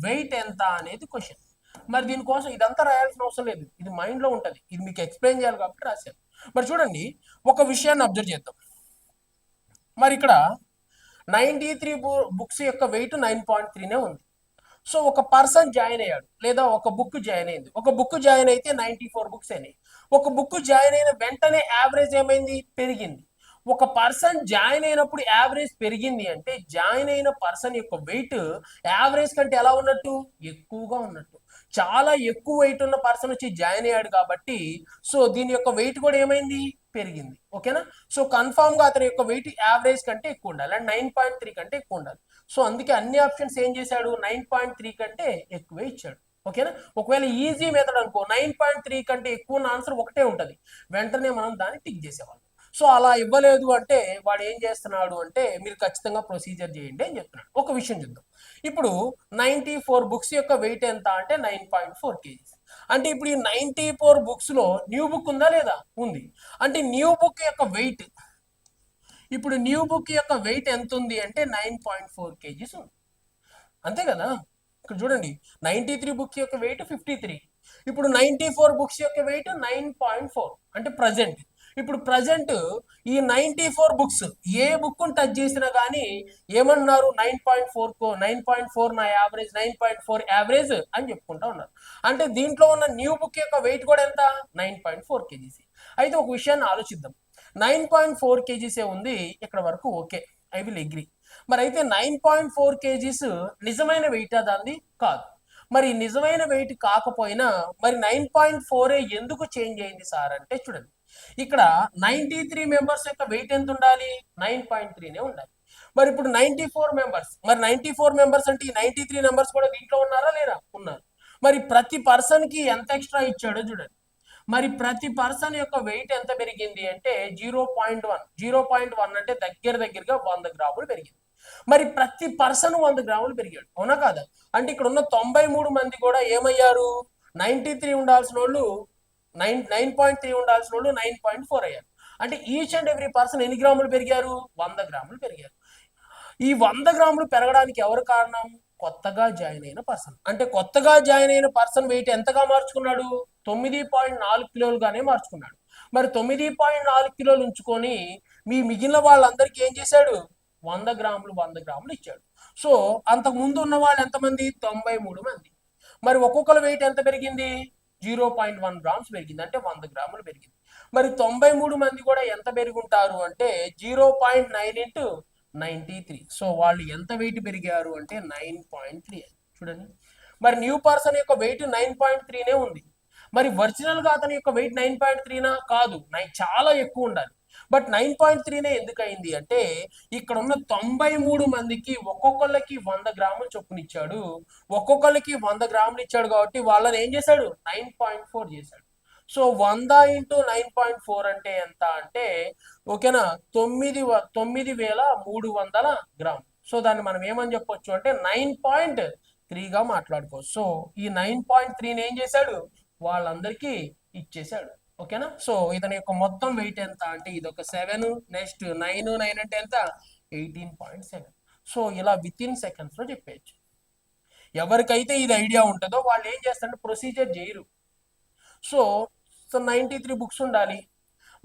S1: వెయిట్ ఎంత అనేది క్వశ్చన్. మరి దీనికోసం ఇదంతా రాయాల్సిన అవసరం లేదు, ఇది మైండ్లో ఉంటుంది, ఇది మీకు ఎక్స్ప్లెయిన్ చేయాలి కాబట్టి రాశాను. మరి చూడండి ఒక విషయాన్ని అబ్జర్వ్ చేద్దాం. మరి ఇక్కడ 93 బుక్స్ యొక్క వెయిట్ 9.3నే ఉంది. సో ఒక పర్సన్ జాయిన్ అయ్యాడు లేదా ఒక బుక్ జాయిన్ అయింది. ఒక బుక్ జాయిన్ అయితే 94 బుక్స్ అయినాయి. ఒక బుక్ జాయిన్ అయిన వెంటనే యావరేజ్ ఏమైంది, పెరిగింది. ఒక పర్సన్ జాయిన్ అయినప్పుడు యావరేజ్ పెరిగింది అంటే జాయిన్ అయిన పర్సన్ యొక్క వెయిట్ యావరేజ్ కంటే ఎలా ఉన్నట్టు, ఎక్కువగా ఉన్నట్టు. చాలా ఎక్కువ వెయిట్ ఉన్న పర్సన్ వచ్చి జాయిన్ అయ్యాడు కాబట్టి సో దీని యొక్క వెయిట్ కూడా ఏమైంది, పెరిగింది. ఓకేనా. సో కన్ఫామ్ గా అతని యొక్క వెయిట్ యావరేజ్ కంటే ఎక్కువ ఉండాలి అండ్ 9.3 కంటే ఎక్కువ ఉండాలి. సో అందుకే అన్ని ఆప్షన్స్ ఏం చేశాడు, 9.3 కంటే ఎక్కువే ఇచ్చాడు. ఓకేనా. ఒకవేళ ఈజీ మెథడ్ అనుకో 9.3 కంటే ఎక్కువ ఉన్న ఆన్సర్ ఒకటే ఉంటది, వెంటనే మనం దాన్ని టిక్ చేసేవాళ్ళం. సో అలా ఇవ్వలేదు అంటే వాడు ఏం చేస్తున్నాడు అంటే మీరు ఖచ్చితంగా ప్రొసీజర్ చేయండి అని చెప్తున్నాడు. ఒక విషయం చూద్దాం. ఇప్పుడు 94 బుక్స్ యొక్క వెయిట్ ఎంత అంటే 9.4 కేజీస్. అంటే ఇప్పుడు ఈ 94 బుక్స్ లో న్యూ బుక్ ఉందా లేదా, ఉంది. అంటే న్యూ బుక్ యొక్క వెయిట్, ఇప్పుడు న్యూ బుక్ యొక్క వెయిట్ ఎంత ఉంది అంటే 9.4 కేజీస్ ఉంది. అంతే కదా. ఇక్కడ చూడండి 93 బుక్స్ యొక్క వెయిట్ 53. ఇప్పుడు 94 బుక్స్ యొక్క వెయిట్ 9.4 అంటే ప్రజెంట్. ఇప్పుడు ప్రజెంట్ ఈ 94 బుక్స్ ఏ బుక్ టచ్ చేసినా కానీ ఏమన్నారు, 9.4 నా యావరేజ్, 9.4 యావరేజ్ అని చెప్పుకుంటా ఉన్నారు. అంటే దీంట్లో ఉన్న న్యూ బుక్ యొక్క వెయిట్ కూడా ఎంత, 9.4 కేజీస్. అయితే ఒక విషయాన్ని ఆలోచిద్దాం. 9.4 కేజీసే ఉంది ఇక్కడ వరకు, ఓకే, ఐ విల్ అగ్రీ. మరి అయితే 9.4 కేజీస్ నిజమైన వెయిట్ దాన్ని కాదు. మరి నిజమైన వెయిట్ కాకపోయినా మరి 9.4 ఎందుకు చేంజ్ అయింది సార్ అంటే చూడండి, ఇక్కడ 93 మెంబర్స్ యొక్క వెయిట్ ఎంత ఉండాలి, 9.3నే ఉండాలి. మరి ఇప్పుడు 94 మెంబర్స్, మరి 94 మెంబర్స్ అంటే ఈ 93 మెంబర్స్ కూడా దీంట్లో ఉన్నారా లేరా, ఉన్నారు. మరి ప్రతి పర్సన్ కి ఎంత ఎక్స్ట్రా ఇచ్చాడో చూడండి. మరి ప్రతి పర్సన్ యొక్క వెయిట్ ఎంత పెరిగింది అంటే 0.1 అంటే దగ్గరగా 100 గ్రాములు పెరిగింది. మరి ప్రతి పర్సన్ 100 గ్రాములు పెరిగాడు, అవునా కాదా. అంటే ఇక్కడ ఉన్న 93 మంది కూడా ఏమయ్యారు, 93 ఉండాల్సిన వాళ్ళు 9.3 ఉండాల్సిన వాళ్ళు 9.4 అయ్యారు. అంటే ఈచ్ అండ్ ఎవ్రీ పర్సన్ ఎన్ని గ్రాములు పెరిగారు, 100 గ్రాములు పెరిగారు. ఈ 100 గ్రాములు పెరగడానికి ఎవరు కారణం, కొత్తగా జాయిన్ అయిన పర్సన్. అంటే కొత్తగా జాయిన్ అయిన పర్సన్ వెయిట్ ఎంతగా మార్చుకున్నాడు, 9.4 కిలోలుగానే మార్చుకున్నాడు. మరి 9.4 కిలోలు ఉంచుకొని మీ మిగిలిన వాళ్ళందరికీ ఏం చేశాడు, 100 గ్రాములు ఇచ్చాడు. సో అంతకు ముందు ఉన్న వాళ్ళు ఎంతమంది, 93 మంది. మరి ఒక్కొక్కరు వెయిట్ ఎంత పెరిగింది, 0.1 గ్రామ్స్ పెరిగింది, అంటే 100 గ్రాములు పెరిగింది. మరి 93 మంది కూడా ఎంత పెరుగుంటారు అంటే 0.9 ఇంటూ 93. సో వాళ్ళు ఎంత వెయిట్ పెరిగారు అంటే 9.3. చూడండి, మరి న్యూ పర్సన్ యొక్క వెయిట్ 9.3నే ఉంది. మరి ఒరిజినల్ గా అతని యొక్క వెయిట్ 9.3నా కాదు, చాలా ఎక్కువ ఉండాలి. బట్ 9.3నే ఎందుకు అయింది అంటే ఇక్కడ ఉన్న 93 మందికి ఒక్కొక్కళ్ళకి 100 గ్రాములు చొప్పున ఇచ్చాడు. ఒక్కొక్కళ్ళకి 100 గ్రాములు ఇచ్చాడు కాబట్టి వాళ్ళని ఏం చేశాడు, 9.4 చేశాడు. సో 100 ఇంటూ 9.4 అంటే ఎంత అంటే ఓకేనా, 9,300 గ్రాములు. సో దాన్ని మనం ఏమని చెప్పొచ్చు అంటే 9.3గా మాట్లాడుకోవచ్చు. సో ఈ 9.3ని ఏం చేశాడు, వాళ్ళందరికీ ఇచ్చేసాడు. ఓకేనా. సో ఇతని యొక్క మొత్తం వెయిట్ ఎంత అంటే ఇది ఒక 7, నెక్స్ట్ 9 అంటే ఎంత, 18.7. సో ఇలా విత్ ఇన్ సెకండ్స్ లో చెప్పేయచ్చు. ఎవరికైతే ఇది ఐడియా ఉంటుందో వాళ్ళు ఏం చేస్తారంటే ప్రొసీజర్ చేయరు. సో 93 బుక్స్ ఉండాలి,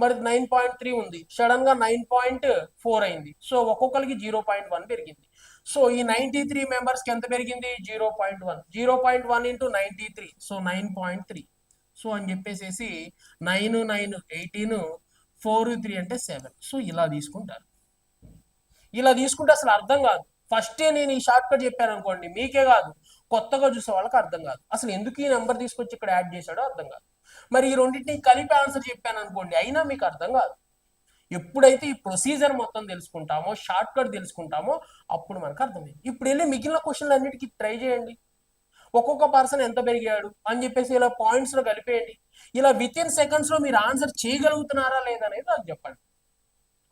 S1: మరి 9.3 ఉంది, సడన్ గా 9.4 అయింది. సో ఒక్కొక్కరికి 0.1 పెరిగింది. సో ఈ 93 మెంబర్స్ కి ఎంత పెరిగింది, 0.1 ఇంటూ 93, సో 9.3. సో అని చెప్పేసి 9, 18, 4, 3 అంటే 7. సో ఇలా తీసుకుంటారు. ఇలా తీసుకుంటే అసలు అర్థం కాదు. ఫస్టే నేను ఈ షార్ట్ కట్ చెప్పాను అనుకోండి, మీకే కాదు కొత్తగా చూసే వాళ్ళకి అర్థం కాదు, అసలు ఎందుకు ఈ నెంబర్ తీసుకొచ్చి ఇక్కడ యాడ్ చేశాడో అర్థం కాదు. మరి ఈ రెండింటిని కలిపి ఆన్సర్ చెప్పాను అనుకోండి, అయినా మీకు అర్థం కాదు. ఎప్పుడైతే ఈ ప్రొసీజర్ మొత్తం తెలుసుకుంటామో, షార్ట్ కట్ తెలుసుకుంటామో అప్పుడు మనకు అర్థమైంది. ఇప్పుడు వెళ్ళి మిగిలిన క్వశ్చన్లు అన్నిటికీ ట్రై చేయండి. ఒక్కొక్క పర్సన్ ఎంత పెరిగాడు అని చెప్పేసి ఇలా పాయింట్స్ లో కలిపేయండి. ఇలా విత్ ఇన్ సెకండ్స్ లో మీరు ఆన్సర్ చేయగలుగుతున్నారా లేదా అనేది నాకు చెప్పండి.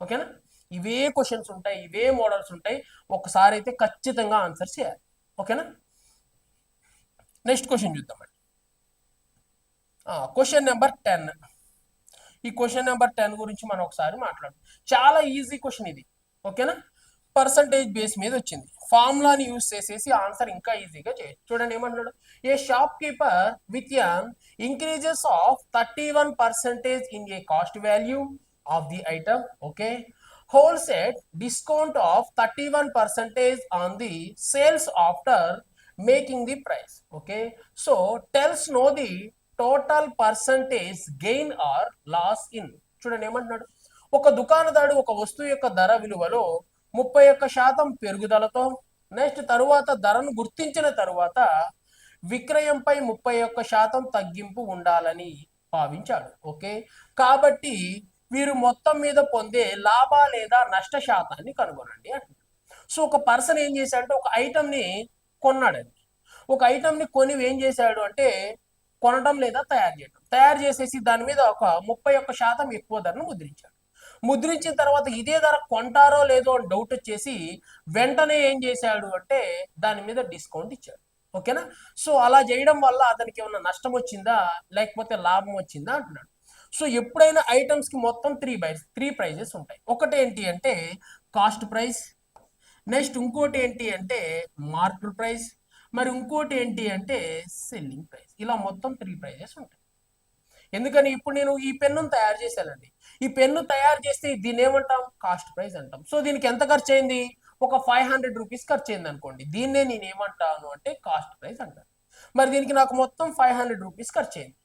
S1: ఓకేనా. ఇవే క్వశ్చన్స్ ఉంటాయి, ఇవే మోడల్స్ ఉంటాయి, ఒకసారి అయితే ఖచ్చితంగా ఆన్సర్ చేయాలి. ఓకేనా. నెక్స్ట్ క్వశ్చన్ చూద్దామండి. Question number 10. ఈ క్వశ్చన్ నెంబర్ 10 గురించి మనం ఒకసారి మాట్లాడు. చాలా ఈజీ క్వశ్చన్ ఇది. ఓకేనా. పర్సంటేజ్ బేస్ మీద వచ్చింది. ఫార్ములాని యూజ్ చేసేసి ఆన్సర్ ఇంకా ఈజీగా చేయొచ్చు. చూడండి ఏమంటున్నాడు, a shopkeeper with an increases of 31% in a cost value of the item, okay, holds at discount of 31% on the sales after making the price. Okay, so tells know the total percentage gain or loss in. చూడండి ఏమంటున్నాడు, ఒక దుకాణదారుడు ఒక వస్తువు యొక్క ధర విలువలో 31% పెరుగుదలతో next తరువాత ధరను గుర్తించిన తరువాత విక్రయంపై 31% తగ్గింపు ఉండాలని భావించాడు. ఓకే, కాబట్టి వీరు మొత్తం మీద పొందే లాభ లేదా నష్ట శాతాన్ని కనుగొనండి అంటున్నారు. సో ఒక పర్సన్ ఏం చేశాడంటే ఒక ఐటమ్ని కొన్నాడండి. ఒక ఐటమ్ని కొని ఏం చేశాడు అంటే కొనడం లేదా తయారు చేయడం, తయారు చేసేసి దాని మీద ఒక 31% ఎక్కువ ధరను ముద్రించాడు. ముద్రించిన తర్వాత ఇదే ధర కొంటారో లేదో అని డౌట్ వచ్చేసి వెంటనే ఏం చేశాడు అంటే దాని మీద డిస్కౌంట్ ఇచ్చాడు. ఓకేనా, సో అలా చేయడం వల్ల అతనికి ఏమన్నా నష్టం వచ్చిందా లేకపోతే లాభం వచ్చిందా అంటున్నాడు. సో ఎప్పుడైనా ఐటమ్స్కి మొత్తం త్రీ ప్రైజెస్ ఉంటాయి. ఒకటి ఏంటి అంటే కాస్ట్ ప్రైస్, నెక్స్ట్ ఇంకోటి ఏంటి అంటే మార్కెట్ ప్రైస్, మరి ఇంకోటి ఏంటి అంటే సెల్లింగ్ ప్రైస్. ఇలా మొత్తం 3 ప్రైజెస్ ఉంటాయి. ఎందుకని ఇప్పుడు నేను ఈ పెన్నును తయారు చేశానండి. ఈ పెన్ను తయారు చేస్తే దీన్ని ఏమంటాం, కాస్ట్ ప్రైస్ అంటాం. సో దీనికి ఎంత ఖర్చు అయింది, ఒక 500 రూపీస్ ఖర్చు అయింది అనుకోండి. దీన్నే నేను ఏమంటాను అంటే కాస్ట్ ప్రైస్ అంటాను. మరి దీనికి నాకు మొత్తం 500 రూపీస్ ఖర్చు అయింది.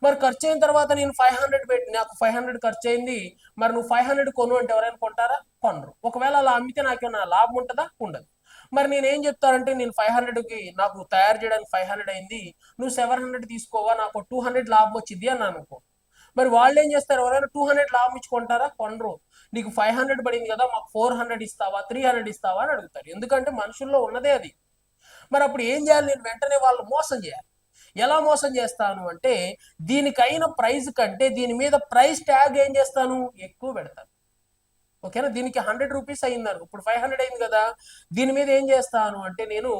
S1: మరి ఖర్చు అయిన తర్వాత నేను 500 పెట్టి నాకు 500 ఖర్చు అయింది, మరి నువ్వు 500 కొను అంటే ఎవరైనా కొంటారా, కొనరు. ఒకవేళ అలా అమ్మితే నాకేమన్నా లాభం ఉంటుందా, ఉండదు. మరి నేను ఏం చెప్తానంటే నేను 500కి నాకు తయారు చేయడానికి 500 అయింది, నువ్వు 700 తీసుకోవా, నాకు 200 లాభం వచ్చింది అని అనుకో. మరి వాళ్ళు ఏం చేస్తారు, ఎవరైనా 200 లాభం ఇచ్చుకుంటారా, కొనరు. నీకు 500 పడింది కదా, మాకు 400 ఇస్తావా, 300 ఇస్తావా అని అడుగుతారు. ఎందుకంటే మనుషుల్లో ఉన్నదే అది. మరి అప్పుడు ఏం చేయాలి, నేను వెంటనే వాళ్ళు మోసం చేయాలి. ఎలా మోసం చేస్తాను అంటే దీనికైన ప్రైస్ కంటే దీని మీద ప్రైస్ ట్యాగ్ ఏం చేస్తాను, ఎక్కువ పెడతాను. ఓకేనా, దీనికి 100 రూపీస్ అయిందను, ఇప్పుడు 500 అయింది కదా, దీని మీద ఏం చేస్తాను అంటే నేను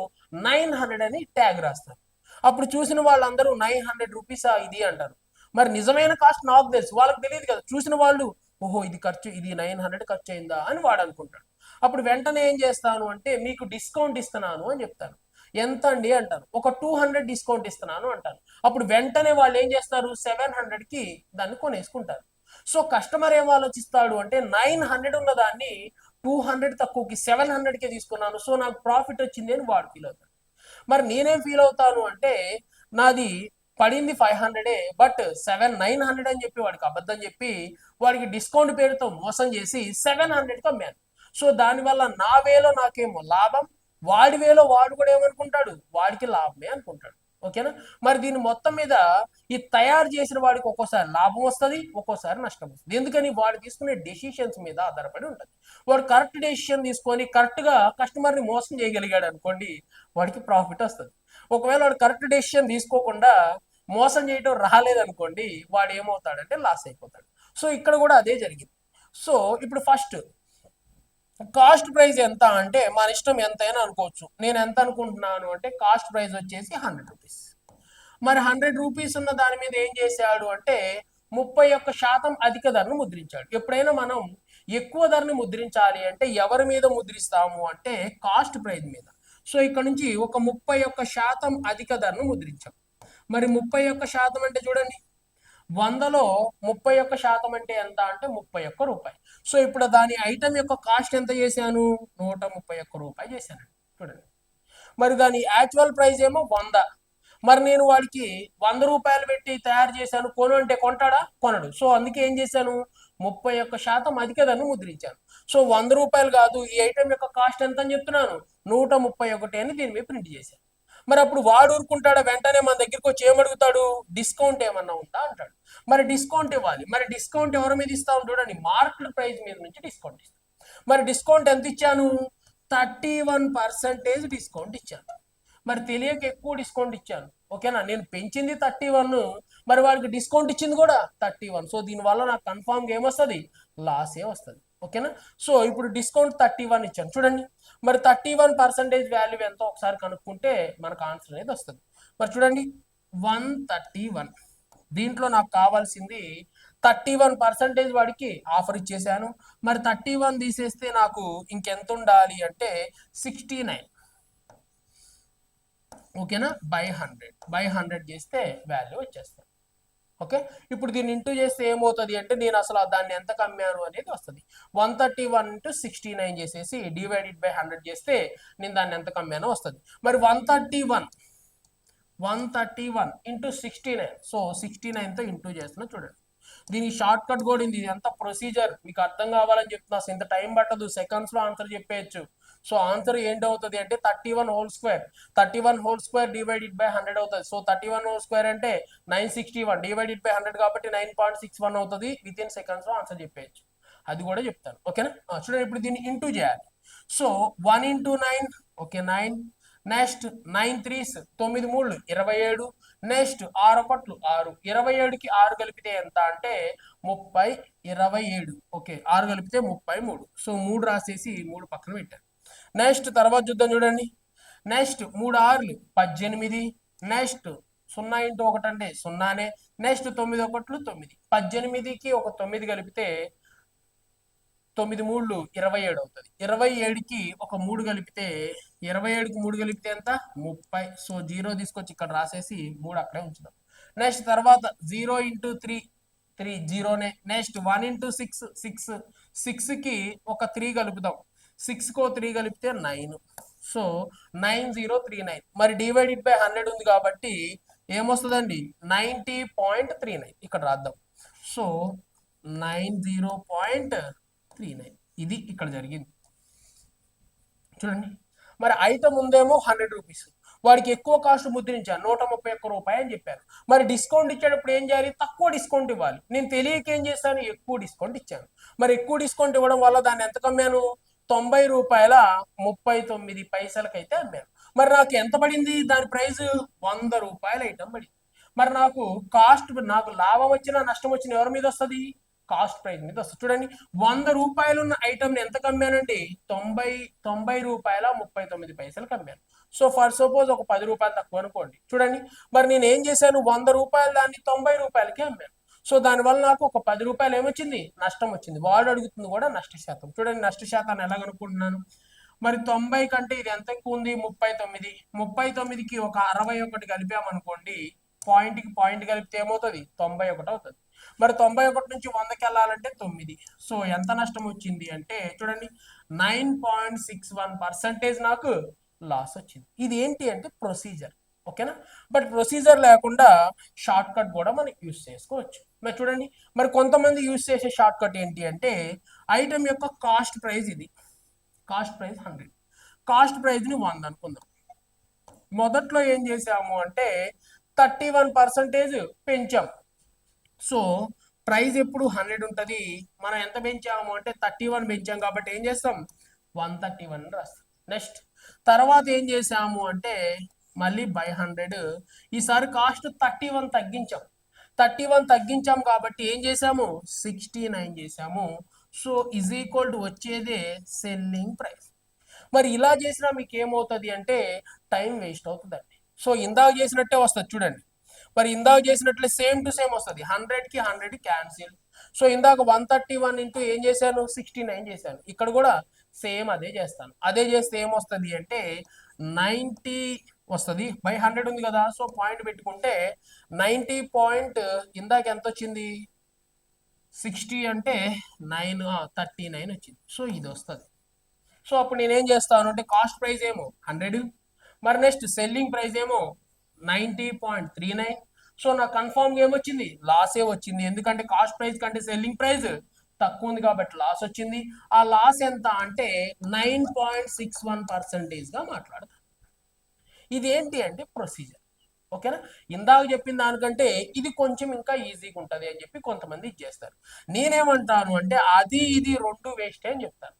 S1: 900 అని ట్యాగ్ రాస్తాను. అప్పుడు చూసిన వాళ్ళందరూ 900 రూపీసా ఇది అంటారు. మరి నిజమైన కాస్ట్ నాకు తెలుసు, వాళ్ళకి తెలియదు కదా. చూసిన వాళ్ళు ఓహో ఇది ఖర్చు, ఇది 900 ఖర్చు అయిందా అని వాడు అనుకుంటాడు. అప్పుడు వెంటనే ఏం చేస్తాను అంటే మీకు డిస్కౌంట్ ఇస్తున్నాను అని చెప్తాను. ఎంత అండి అంటాను, ఒక 200 డిస్కౌంట్ ఇస్తున్నాను అంటాను. అప్పుడు వెంటనే వాళ్ళు ఏం చేస్తారు, 700కి దాన్ని కొనేసుకుంటారు. సో కస్టమర్ ఏం ఆలోచిస్తాడు అంటే 900 ఉన్న దాన్ని 200 తక్కువకి 700కే తీసుకున్నాను, సో నాకు ప్రాఫిట్ వచ్చింది అని వాడు ఫీల్ అవుతాడు. మరి నేనేం ఫీల్ అవుతాను అంటే నాది పడింది 500, బట్ 900 అని చెప్పి వాడికి అబద్ధం చెప్పి వాడికి డిస్కౌంట్ పేరుతో మోసం చేసి 700కి అమ్మాను. సో దానివల్ల నా వేలో నాకేమో లాభం, వాడి వేలో వాడు కూడా ఏమనుకుంటాడు, వాడికి లాభమే అనుకుంటాడు. ఓకేనా, మరి దీని మొత్తం మీద ఈ తయారు చేసిన వాడికి ఒక్కోసారి లాభం వస్తుంది, ఒక్కోసారి నష్టం వస్తుంది. ఎందుకని వాడు తీసుకునే డెసిషన్స్ మీద ఆధారపడి ఉంటుంది. వాడు కరెక్ట్ డెసిషన్ తీసుకొని కరెక్ట్గా కస్టమర్ని మోసం చేయగలిగాడు అనుకోండి, వాడికి ప్రాఫిట్ వస్తుంది. ఒకవేళ వాడు కరెక్ట్ డెసిషన్ తీసుకోకుండా మోసం చేయడం రాలేదనుకోండి, వాడు ఏమవుతాడంటే లాస్ అయిపోతాడు. సో ఇక్కడ కూడా అదే జరిగింది. సో ఇప్పుడు ఫస్ట్ కాస్ట్ ప్రైస్ ఎంత అంటే మన ఇష్టం ఎంతైనా అనుకోవచ్చు. నేను ఎంత అనుకుంటున్నాను అంటే కాస్ట్ ప్రైస్ వచ్చేసి 100 రూపీస్. మరి 100 రూపీస్ ఉన్న దాని మీద ఏం చేశాడు అంటే 31% అధిక ధరను ముద్రించాడు. ఎప్పుడైనా మనం ఎక్కువ ధరను ముద్రించాలి అంటే ఎవరి మీద ముద్రిస్తాము అంటే కాస్ట్ ప్రైస్ మీద. సో ఇక్కడ నుంచి ఒక 31% అధిక ధరను ముద్రించాం. మరి 31% అంటే చూడండి, 100లో 31% అంటే ఎంత అంటే 31 రూపాయి. సో ఇప్పుడు దాని ఐటమ్ యొక్క కాస్ట్ ఎంత చేశాను, 131 రూపాయి చేశాను చూడండి. మరి దాని యాక్చువల్ ప్రైస్ ఏమో 100. మరి నేను వాడికి 100 రూపాయలు పెట్టి తయారు చేశాను, కొను అంటే కొంటాడా, కొనడు. సో అందుకే ఏం చేశాను, 31% అధిక ధరను ముద్రించాను. సో 100 రూపాయలు కాదు, ఈ ఐటమ్ యొక్క కాస్ట్ ఎంత అని చెప్తున్నాను, 131 అని దీని మీద ప్రింట్ చేశాను. మరి అప్పుడు వాడు ఊరుకుంటాడా, వెంటనే మన దగ్గరికి వచ్చి ఏమడుగుతాడు, డిస్కౌంట్ ఏమన్నా ఉందా అంటాడు. మరి డిస్కౌంట్ ఇవ్వాలి. మరి డిస్కౌంట్ ఎవరి మీద ఇస్తాం చూడండి, మార్కెట్ ప్రైస్ మీద నుంచి డిస్కౌంట్ ఇస్తాం. మరి డిస్కౌంట్ ఎంత ఇచ్చాను, 31% డిస్కౌంట్ ఇచ్చాను. మరి తెలియక ఎక్కువ డిస్కౌంట్ ఇచ్చాను. ఓకేనా, నేను పెంచింది 31, మరి వాడికి డిస్కౌంట్ ఇచ్చింది కూడా 31. సో దీనివల్ల నాకు కన్ఫామ్గా ఏమొస్తుంది, లాసే వస్తుంది. ఓకేనా, సో ఇప్పుడు డిస్కౌంట్ 31 ఇచ్చాను చూడండి. మరి 31% వాల్యూ ఎంతో ఒకసారి కనుక్కుంటే మనకు ఆన్సర్ అనేది వస్తుంది. మరి చూడండి 131, దీంట్లో నాకు కావాల్సింది 31% వాడికి ఆఫర్ ఇచ్చేసాను. మరి 31 తీసేస్తే నాకు ఇంకెంత ఉండాలి అంటే 69. ఓకేనా, బై 100 చేస్తే వాల్యూ వచ్చేస్తుంది. ఓకే, ఇప్పుడు దీన్ని ఇంటూ చేస్తే ఏమవుతుంది అంటే నేను అసలు దాన్ని ఎంత కమ్మాను అనేది వస్తుంది. 131 × 69 చేసేసి డివైడెడ్ బై 100 చేస్తే నేను దాన్ని ఎంత కమ్మానో వస్తుంది. మరి 131 × 69, సో 69తో ఇంటూ చేస్తున్నా చూడండి. దీనికి షార్ట్ కట్ కూడా ఉంది. ఇది ఎంత ప్రొసీజర్ మీకు అర్థం కావాలని చెప్తున్నా. ఇంత టైం పట్టదు, సెకండ్స్ లో ఆన్సర్ చెప్పేయచ్చు. సో ఆన్సర్ ఏంటవుతుంది అంటే 31 whole square. 31 whole square divided by 100 అవుతుంది. సో 31 హోల్ స్క్వేర్ అంటే 961 డివైడెడ్ బై 100 కాబట్టి 9.61 అవుతుంది. విత్ ఇన్ సెకండ్స్ లో ఆన్సర్ చెప్పేయచ్చు. అది కూడా చెప్తాను, ఓకేనా. చూడండి, ఇప్పుడు దీన్ని ఇంటూ చేయాలి. So 1 into 9, okay 9. Next 9 3s 9 3 27. Next 6 1 6. 27కి 6 కలిపితే ఎంత అంటే 30 27. ఓకే 6 కలిపితే 33. సో 3 రాసేసి 3 పక్కన పెట్టాను. నెక్స్ట్ తర్వాత చూద్దాం, చూడండి. నెక్స్ట్ 3 6 18. నెక్స్ట్ 0 into 1 అంటే 0నే. నెక్స్ట్ 9 1 9. 18కి ఒక 9 కలిపితే 9 3 27 అవుతుంది. 27కి ఒక 3 కలిపితే 27కి 3 కలిపితే ఎంత 30. సో 0 తీసుకొచ్చి ఇక్కడ రాసేసి 3 అక్కడే ఉంచుదాం. నెక్స్ట్ తర్వాత 0 into 3 3 0నే. Next 1 into 6 6. 6కి ఒక 3 కలుపుదాం. 6కో 3 కలిపితే 9. సో 9039. మరి డివైడెడ్ బై 100 ఉంది కాబట్టి ఏమొస్తుందండి 90.39. ఇక్కడ రాద్దాం. సో 90.39 ఇది ఇక్కడ జరిగింది. చూడండి, మరి ఐటమ్ ఉందేమో 100 రూపీస్, వాడికి ఎక్కువ కాస్ట్ ముద్రించాను 131 రూపాయి అని చెప్పాను. మరి డిస్కౌంట్ ఇచ్చేటప్పుడు ఏం చేయాలి, తక్కువ డిస్కౌంట్ ఇవ్వాలి. నేను తెలియక ఏం చేశాను, ఎక్కువ డిస్కౌంట్ ఇచ్చాను. మరి ఎక్కువ డిస్కౌంట్ ఇవ్వడం వల్ల దాన్ని ఎంత కమ్మాను, 90 రూపాయల 39 పైసలకైతే అమ్మాను. మరి నాకు ఎంత పడింది, దాని ప్రైస్ 100 రూపాయల ఐటమ్ పడింది. మరి నాకు కాస్ట్, నాకు లాభం వచ్చినా నష్టం వచ్చినా ఎవరి మీద వస్తుంది, కాస్ట్ ప్రైస్ మీద వస్తుంది. చూడండి, 100 రూపాయలు ఉన్న ఐటమ్ ఎంత కమ్మానండి, 90 రూపాయల 39 పైసలకు అమ్మాను. సో ఫర్ సపోజ్ ఒక 10 రూపాయలు తక్కువ అనుకోండి. చూడండి, మరి నేను ఏం చేశాను, 100 రూపాయలు దాన్ని 90 రూపాయలకి అమ్మాను. సో దానివల్ల నాకు ఒక 10 రూపాయలు ఏమొచ్చింది, నష్టం వచ్చింది. వాడు అడుగుతుంది కూడా నష్ట శాతం. చూడండి, నష్ట శాతాన్ని ఎలా కనుక్కుంటున్నాను. మరి 90 కంటే ఇది ఎంత ఎక్కువ ఉంది, 39. 39కి ఒక 61 కలిపామనుకోండి, పాయింట్కి పాయింట్ కలిపితే ఏమవుతుంది, 91 అవుతుంది. మరి 91 నుంచి 100కి వెళ్ళాలంటే 9. సో ఎంత నష్టం వచ్చింది అంటే చూడండి, 9.61% నాకు లాస్ వచ్చింది. ఇది ఏంటి అంటే ప్రొసీజర్, ఓకేనా. బట్ ప్రొసీజర్ లేకుండా షార్ట్ కట్ కూడా మనం యూస్ చేసుకోవచ్చు. మరి చూడండి, మరి కొంతమంది యూస్ చేసే షార్ట్ కట్ ఏంటి అంటే ఐటమ్ యొక్క కాస్ట్ ప్రైస్ ఇది, కాస్ట్ ప్రైస్ 100, కాస్ట్ ప్రైస్ని 100 అనుకుందాం. మొదట్లో ఏం చేసాము అంటే 31% పెంచాం. సో ప్రైస్ ఎప్పుడు 100 ఉంటుంది. మనం ఎంత పెంచాము అంటే 31 పెంచాం కాబట్టి ఏం చేస్తాం, 131 రాస్తాం. నెక్స్ట్ తర్వాత ఏం చేసాము అంటే మళ్ళీ బై 100. ఈసారి కాస్ట్ 31 తగ్గించాం. 31 తగ్గించాం కాబట్టి ఏం చేసాము, 69 చేసాము. సో ఈజ్ ఈక్వల్ టు వచ్చేదే సెల్లింగ్ ప్రైస్. మరి ఇలా చేసినా మీకు ఏమవుతుంది అంటే టైం వేస్ట్ అవుతుందండి. సో ఇందాక చేసినట్టే వస్తుంది చూడండి. మరి ఇందాక చేసినట్లే సేమ్ టు సేమ్ వస్తుంది. 100కి 100 క్యాన్సిల్. సో ఇందాక 131 ఇంటూ ఏం చేశాను, 69 చేశాను. ఇక్కడ కూడా సేమ్ అదే చేస్తాను. అదే చేస్తే ఏమొస్తుంది అంటే 90 వస్తుంది. బై 100 ఉంది కదా, సో పాయింట్ పెట్టుకుంటే 90 పాయింట్ ఇందాక ఎంత వచ్చింది, 60 అంటే 39 వచ్చింది. సో ఇది వస్తుంది. సో అప్పుడు నేనేం చేస్తాను అంటే కాస్ట్ ప్రైస్ ఏమో 100, మరి నెక్స్ట్ సెల్లింగ్ ప్రైస్ ఏమో 90.39. సో నాకు కన్ఫామ్ ఏమొచ్చింది, లాసే వచ్చింది. ఎందుకంటే కాస్ట్ ప్రైస్ కంటే సెల్లింగ్ ప్రైస్ తక్కువ ఉంది కాబట్టి లాస్ వచ్చింది. ఆ లాస్ ఎంత అంటే 9.61% గా మాట్లాడతాను. ఇది ఏంటి అంటే ప్రొసీజర్, ఓకేనా. ఇందాక చెప్పిన దానికంటే ఇది కొంచెం ఇంకా ఈజీగా ఉంటుంది అని చెప్పి కొంతమంది ఇచ్చేస్తారు. నేనేమంటాను అంటే అది ఇది రెండు వేస్ట్ అని చెప్తాను.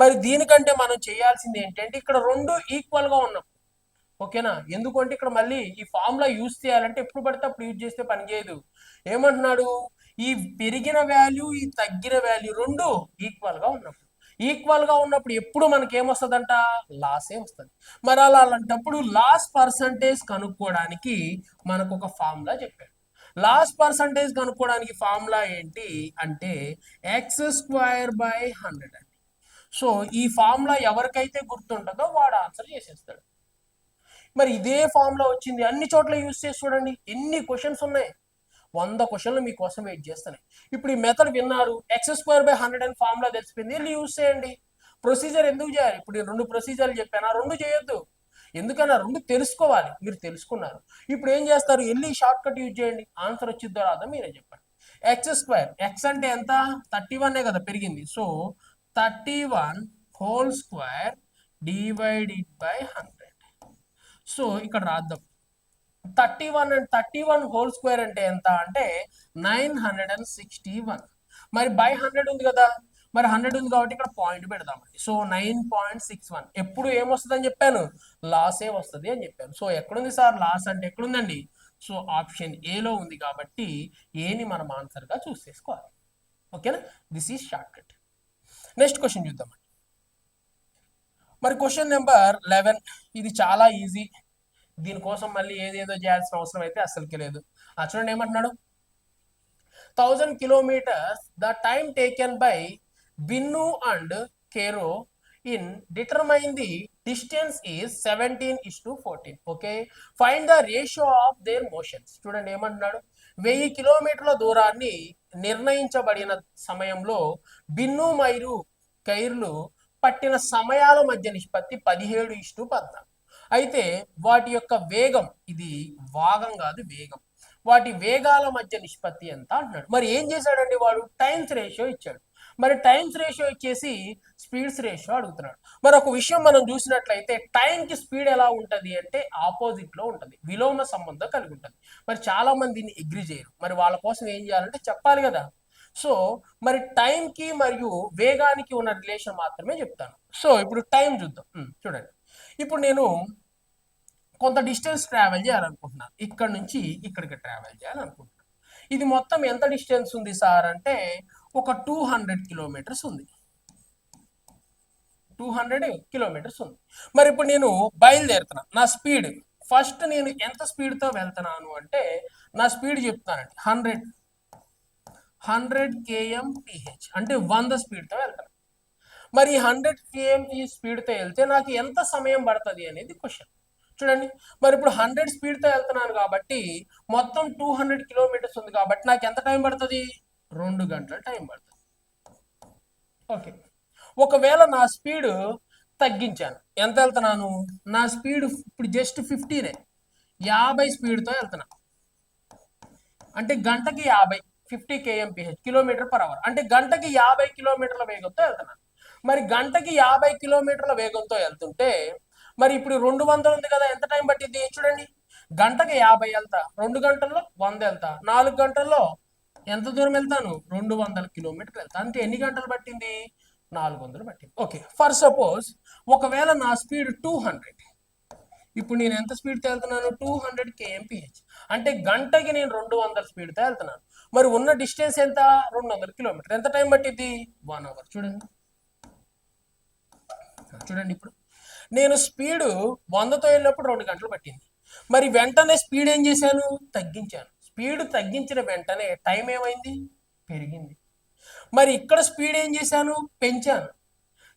S1: మరి దీనికంటే మనం చేయాల్సింది ఏంటంటే ఇక్కడ రెండు ఈక్వల్ గా ఉన్నప్పుడు, ఓకేనా. ఎందుకంటే ఇక్కడ మళ్ళీ ఈ ఫార్ములా యూజ్ చేయాలంటే ఎప్పుడు పడితే అప్పుడు యూజ్ చేస్తే పని చేయదు. ఏమంటున్నాడు, ఈ పెరిగిన వాల్యూ ఈ తగ్గిన వాల్యూ రెండు ఈక్వల్ గా ఉన్నప్పుడు, ఈక్వల్ గా ఉన్నప్పుడు ఎప్పుడు మనకి ఏమొస్తుందంట, లాసే వస్తుంది. మరి అలా అలాంటప్పుడు లాస్ పర్సంటేజ్ కనుక్కోవడానికి మనకు ఒక ఫార్ములా చెప్పాడు. లాస్ పర్సంటేజ్ కనుక్కోవడానికి ఫార్ములా ఏంటి అంటే x²/100 అండి. సో ఈ ఫార్ములా ఎవరికైతే గుర్తుంటుందో వాడు ఆన్సర్ చేసేస్తాడు. మరి ఇదే ఫార్ములా వచ్చింది అన్ని చోట్ల యూజ్ చేసి చూడండి, ఎన్ని క్వశ్చన్స్ ఉన్నాయి, 100 క్వశ్చన్లు మీకోసం వెయిట్ చేస్తున్నాయి. ఇప్పుడు ఈ మెథడ్ విన్నారు, x²/100 అని ఫార్ములా తెలిసిపోయింది, వెళ్ళి యూజ్ చేయండి. ప్రొసీజర్ ఎందుకు చేయాలి, ఇప్పుడు నేను 2 ప్రొసీజర్లు చెప్పాను, ఆ 2 చేయొద్దు. ఎందుకన్నా 2 తెలుసుకోవాలి, మీరు తెలుసుకున్నారు. ఇప్పుడు ఏం చేస్తారు, వెళ్ళి షార్ట్ కట్ యూజ్ చేయండి, ఆన్సర్ వచ్చిద్దో రాదో మీరే చెప్పండి. ఎక్స్ స్క్వేర్, ఎక్స్ అంటే ఎంత 31 కదా పెరిగింది, so 31 whole square divided by 100. So ఇక్కడ రాద్దాం. 31 హోల్ స్క్వేర్ అంటే ఎంత అంటే 961. మరి బై 100 ఉంది కదా, మరి 100 ఉంది కాబట్టి ఇక్కడ పాయింట్ పెడదామండి. సో 9.61 ఎప్పుడు ఏమొస్తుందని చెప్పాను, లాసే వస్తుంది అని చెప్పాను. సో ఎక్కడుంది సార్ లాస్ అంటే ఎక్కడుందండి, సో ఆప్షన్ ఏలో ఉంది కాబట్టి ఏని మనం ఆన్సర్గా చూస్ చేసుకోవాలి. ఓకేనా, this is short cut. Next question చూద్దాం. మరి క్వశ్చన్ నెంబర్ 11, ఇది చాలా ఈజీ, దీనికోసం మళ్ళీ ఏదేదో చేయాల్సిన అవసరం అయితే అస్సలకి లేదు. చూడండి ఏమంటున్నాడు, 1000 kilometers the time taken by Binnu and Kero in determining the distance is 17:14. Okay, find the ratio of their motions. చూడండి ఏమంటున్నాడు, 1000 కిలోమీటర్ల దూరాన్ని నిర్ణయించబడిన సమయంలో బిన్ను మరియు కైర్లు పట్టిన సమయాల మధ్య నిష్పత్తి 17:14. అయితే వాటి యొక్క వేగం, ఇది వాగం కాదు వేగం, వాటి వేగాల మధ్య నిష్పత్తి ఎంత అంటున్నాడు. మరి ఏం చేశాడండి వాడు, టైమ్స్ రేషియో ఇచ్చాడు. మరి టైమ్స్ రేషియో ఇచ్చేసి స్పీడ్స్ రేషియో అడుగుతున్నాడు. మరి ఒక విషయం మనం చూసినట్లయితే టైంకి స్పీడ్ ఎలా ఉంటుంది అంటే ఆపోజిట్ లో ఉంటుంది, విలోమ సంబంధం కలిగి ఉంటుంది. మరి చాలా మంది దీన్ని అగ్రి చేయరు, మరి వాళ్ళ కోసం ఏం చేయాలంటే చెప్పాలి కదా. సో మరి టైంకి మరియు వేగానికి ఉన్న రిలేషన్ మాత్రమే చెప్తాను. సో ఇప్పుడు టైం చూద్దాం. చూడండి, ఇప్పుడు నేను కొంత డిస్టెన్స్ ట్రావెల్ చేయాలనుకుంటున్నాను, ఇక్కడ నుంచి ఇక్కడికి ట్రావెల్ చేయాలనుకుంటున్నాను. ఇది మొత్తం ఎంత డిస్టెన్స్ ఉంది సార్ అంటే ఒక 200 కిలోమీటర్స్ ఉంది, 200 కిలోమీటర్స్ ఉంది. మరి ఇప్పుడు నేను బయలుదేరుతున్నా, నా స్పీడ్ ఫస్ట్ నేను ఎంత స్పీడ్తో వెళ్తున్నాను అంటే నా స్పీడ్ చెప్తానండి 100 kmph అంటే 100 స్పీడ్తో వెళ్తాను. మరి 100 kmph స్పీడ్తో వెళ్తే నాకు ఎంత సమయం పడుతుంది అనేది క్వశ్చన్. చూడండి, మరి ఇప్పుడు 100 స్పీడ్తో వెళ్తున్నాను కాబట్టి మొత్తం 200 కిలోమీటర్స్ ఉంది కాబట్టి నాకు ఎంత టైం పడుతుంది, 2 గంటల టైం పడుతుంది. ఓకే, ఒకవేళ నా స్పీడ్ తగ్గించాను, ఎంత వెళ్తున్నాను, నా స్పీడ్ ఇప్పుడు జస్ట్ 50 స్పీడ్తో వెళ్తున్నాను అంటే గంటకి 50 kmph కిలోమీటర్ పర్ అవర్ అంటే గంటకి 50 కిలోమీటర్ల వేగంతో వెళ్తున్నాను. మరి గంటకి 50 కిలోమీటర్ల వేగంతో వెళ్తుంటే మరి ఇప్పుడు 200 ఉంది కదా, ఎంత టైం పట్టింది చూడండి, గంటకి 50 వెళ్తా, 2 గంటల్లో 100 వెళ్తా, 4 గంటల్లో ఎంత దూరం వెళ్తాను, 200 కిలోమీటర్లు వెళ్తా. అంటే ఎన్ని గంటలు పట్టింది, 400 పట్టింది. ఓకే, ఫర్ సపోజ్ ఒకవేళ నా స్పీడ్ 200, ఇప్పుడు నేను ఎంత స్పీడ్తో వెళ్తున్నాను, 200 kmph అంటే గంటకి నేను 200 స్పీడ్తో వెళ్తున్నాను. మరి ఉన్న డిస్టెన్స్ ఎంత, 200 కిలోమీటర్, ఎంత టైం పట్టింది, 1 అవర్. చూడండి ఇప్పుడు నేను స్పీడ్ 100తో వెళ్ళినప్పుడు 2 గంటలు పట్టింది. మరి వెంటనే స్పీడ్ ఏం చేశాను, తగ్గించాను. స్పీడ్ తగ్గించిన వెంటనే టైం ఏమైంది, పెరిగింది. మరి ఇక్కడ స్పీడ్ ఏం చేశాను, పెంచాను.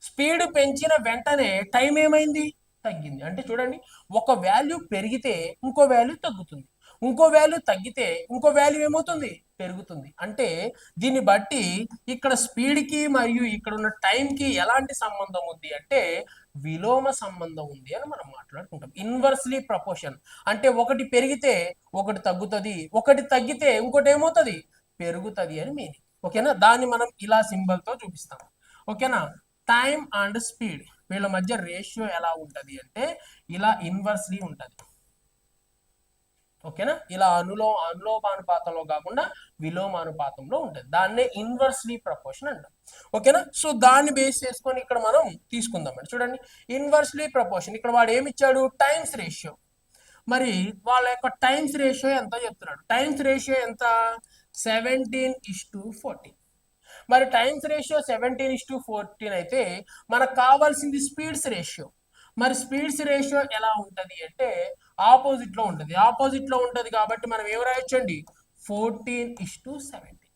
S1: స్పీడ్ పెంచిన వెంటనే టైం ఏమైంది, తగ్గింది. అంటే చూడండి, ఒక వాల్యూ పెరిగితే ఇంకో వాల్యూ తగ్గుతుంది, ఇంకో వాల్యూ తగ్గితే ఇంకో వాల్యూ ఏమవుతుంది, పెరుగుతుంది. అంటే దీన్ని బట్టి ఇక్కడ స్పీడ్కి మరియు ఇక్కడ ఉన్న టైంకి ఎలాంటి సంబంధం ఉంది అంటే విలోమ సంబంధం ఉంది అని మనం మాట్లాడుకుంటాం. ఇన్వర్స్లీ ప్రపోర్షన్ అంటే ఒకటి పెరిగితే ఒకటి తగ్గుతుంది, ఒకటి తగ్గితే ఇంకోటి ఏమవుతుంది, పెరుగుతుంది అని మీనింగ్. ఓకేనా, దాన్ని మనం ఇలా సింబల్తో చూపిస్తాం. ఓకేనా, టైం అండ్ స్పీడ్ వీళ్ళ మధ్య రేషియో ఎలా ఉంటుంది అంటే ఇలా ఇన్వర్స్లీ ఉంటుంది. ఓకేనా, ఇలా అనులోమానుపాతంలో కాకుండా విలోమానుపాతంలో ఉంటుంది, దాన్నే ఇన్వర్స్లీ ప్రపోర్షన్ అంటాం. ఓకేనా, సో దాన్ని బేస్ చేసుకొని ఇక్కడ మనం తీసుకుందామండి. చూడండి, ఇన్వర్స్లీ ప్రపోర్షన్ ఇక్కడ వాడు ఏమి ఇచ్చాడు, టైమ్స్ రేషియో. మరి వాళ్ళ యొక్క టైమ్స్ రేషియో ఎంత చెప్తున్నాడు, టైమ్స్ రేషియో ఎంత, 17:14. మరి టైమ్స్ రేషియో 17:14 అయితే మనకు కావాల్సింది స్పీడ్స్ రేషియో. మరి స్పీడ్స్ రేషియో ఎలా ఉంటుంది అంటే ఆపోజిట్ లో ఉంటుంది, కాబట్టి మనం ఏం రాయొచ్చండి, 14:17.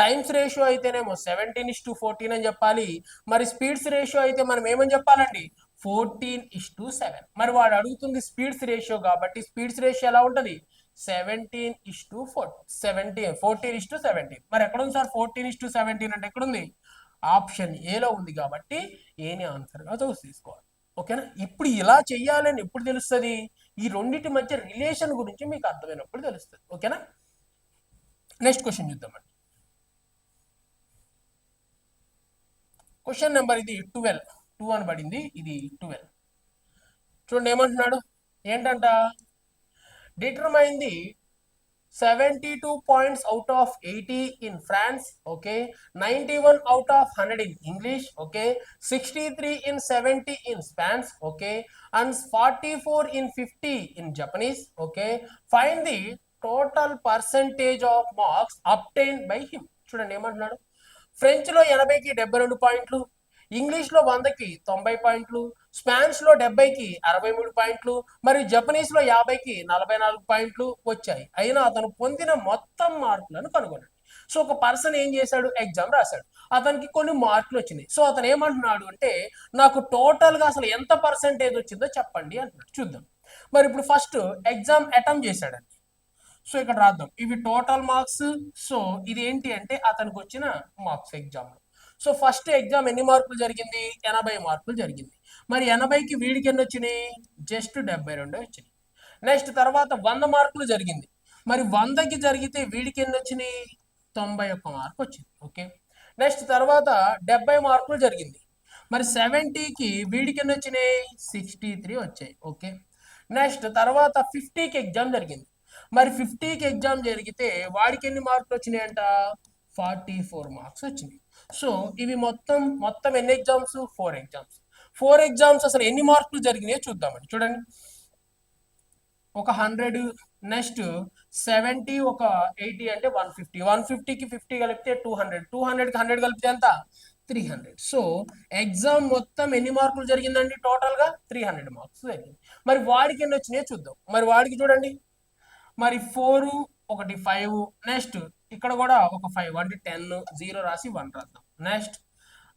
S1: టైమ్స్ రేషియో అయితేనేమో 17:14 అని చెప్పాలి, మరి స్పీడ్స్ రేషియో అయితే మనం ఏమని చెప్పాలండి, 14:7. మరి వాడు అడుగుతుంది స్పీడ్స్ రేషియో కాబట్టి స్పీడ్స్ రేషియో ఎలా ఉంటుంది, 14:17. మరి ఎక్కడ ఉంది సార్ 14:17 అంటే ఎక్కడుంది, ఆప్షన్ ఏలో ఉంది కాబట్టి ఏని ఆన్సర్గా తీసుకోవాలి. ఓకేనా, ఇప్పుడు ఇలా చెయ్యాలని ఎప్పుడు తెలుస్తుంది, ఈ రెండింటి మధ్య రిలేషన్ గురించి మీకు అర్థమైనప్పుడు తెలుస్తుంది. ఓకేనా, నెక్స్ట్ క్వశ్చన్ చూద్దామండి. క్వశ్చన్ నెంబర్ ఇది 12, 2 అని పడింది, ఇది 12. చూడండి ఏమంటున్నాడు, ఏంటంట, determine the 72 points out of 80 in France, okay, 91 out of 100 in English, okay, 63 in 70 in Spanish, okay, and 44 in 50 in Japanese, okay. Find the total percentage of marks obtained by him. చూడండి ఏమంటున్నాడు, French లో 80కి 72 పాయింట్లు, English లో 100కి 90 పాయింట్లు, Spanish లో 70కి 63 పాయింట్లు, మరియు Japanese లో 50కి 44 పాయింట్లు వచ్చాయి. అయినా అతను పొందిన మొత్తం మార్కులను కనుగొన్నాడు. సో ఒక పర్సన్ ఏం చేశాడు, ఎగ్జామ్ రాశాడు, అతనికి కొన్ని మార్కులు వచ్చినాయి. సో అతను ఏమంటున్నాడు అంటే నాకు టోటల్ గా అసలు ఎంత పర్సెంటేజ్ వచ్చిందో చెప్పండి అంటున్నాడు. చూద్దాం. మరి ఇప్పుడు ఫస్ట్ ఎగ్జామ్ అటెంప్ట్ చేశాడండి. సో ఇక్కడ రాద్దాం, ఇవి టోటల్ మార్క్స్. సో ఇది ఏంటి అంటే అతనికి వచ్చిన మార్క్స్ ఎగ్జామ్ లో. సో ఫస్ట్ ఎగ్జామ్ ఎన్ని మార్కులు జరిగింది, 80 మార్కులు జరిగింది. మరి 80కి వీడికి ఎన్ని వచ్చినాయి, జస్ట్ 72 వచ్చినాయి. నెక్స్ట్ తర్వాత 100 మార్కులు జరిగింది. మరి 100కి జరిగితే వీడికి ఎన్ని వచ్చినాయి, 91 మార్కు వచ్చింది. ఓకే. నెక్స్ట్ తర్వాత 70 మార్కులు జరిగింది. మరి 70కి వీడికి ఎన్ని వచ్చినాయి, 63 వచ్చాయి. ఓకే. నెక్స్ట్ తర్వాత 50కి ఎగ్జామ్ జరిగింది. మరి 50కి ఎగ్జామ్ జరిగితే వాడికి ఎన్ని మార్కులు వచ్చినాయంట, 44 మార్క్స్ వచ్చినాయి. సో ఇవి మొత్తం ఎన్ని ఎగ్జామ్స్, 4 ఎగ్జామ్స్. 4 ఎగ్జామ్స్ అసలు ఎన్ని మార్కులు జరిగినాయో చూద్దామండి. చూడండి, ఒక 100, నెక్స్ట్ 70, ఒక 80 అంటే 150, 150కి 50 కలిపితే 200, 200కి 100 కలిపితే ఎంత, 300. సో ఎగ్జామ్ మొత్తం ఎన్ని మార్కులు జరిగిందండి, టోటల్ గా 300 మార్క్స్ జరిగింది. మరి వాడికి ఎన్ని వచ్చినాయో చూద్దాం. మరి వాడికి చూడండి, మరి 4, ఒకటి 5, నెక్స్ట్ ఇక్కడ కూడా ఒక 5 అంటే 10, 0 రాసి 1 రాద్దాం. నెక్స్ట్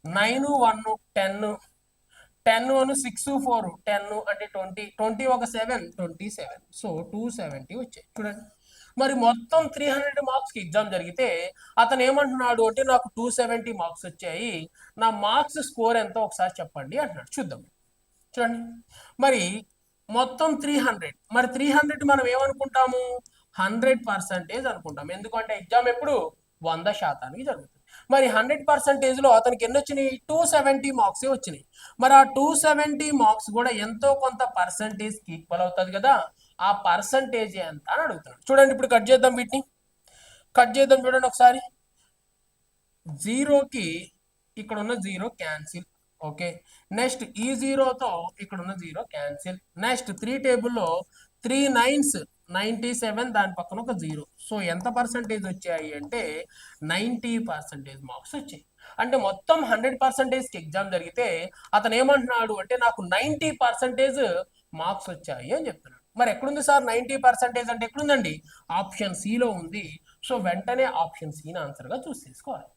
S1: 9, 1, 10, 10, 1, 6, 4, 10 అంటే 20, 20 ఒక 7, 27. సో 270 వచ్చాయి. చూడండి, మరి మొత్తం 300 మార్క్స్ కి ఎగ్జామ్ జరిగితే అతను ఏమంటున్నాడు అంటే నాకు 270 మార్క్స్ వచ్చాయి, నా మార్క్స్ స్కోర్ ఎంతో ఒకసారి చెప్పండి అంటున్నాడు. చూద్దాం. చూడండి, మరి మొత్తం 300, మరి 300 మనం ఏమనుకుంటాము, 100% అనుకుంటాం. ఎందుకంటే ఎగ్జామ్ ఎప్పుడు 100% జరుగుతుంది. మరి 100% లో అతనికి ఎన్ని వచ్చినాయి, 270 మార్క్స్ వచ్చినాయి. మరి ఆ 270 మార్క్స్ కూడా ఎంతో కొంత పర్సంటేజ్ కి ఈక్వల్ అవుతుంది కదా, ఆ పర్సంటేజ్ ఎంత అని అడుగుతున్నాడు. చూడండి, ఇప్పుడు కట్ చేద్దాం, వీటిని కట్ చేద్దాం. చూడండి ఒకసారి, 0కి ఇక్కడ ఉన్న 0 క్యాన్సిల్. ఓకే. నెక్స్ట్ ఈ 0తో ఇక్కడ ఉన్న 0 క్యాన్సిల్. నెక్స్ట్ 3 టేబుల్లో 3 9s 97, దాని పక్కన ఒక 0. సో ఎంత పర్సంటేజ్ వచ్చాయి అంటే 90% మార్క్స్ వచ్చాయి. అంటే మొత్తం 100%కి ఎగ్జామ్ జరిగితే అతను ఏమంటున్నాడు అంటే నాకు 90% మార్క్స్ వచ్చాయి అని చెప్తున్నాడు. మరి ఎక్కడుంది సార్ 90% అంటే, ఎక్కడుందండి, ఆప్షన్ సిలో ఉంది. సో వెంటనే ఆప్షన్ సిని ఆన్సర్గా చూస్ చేసుకోవాలి.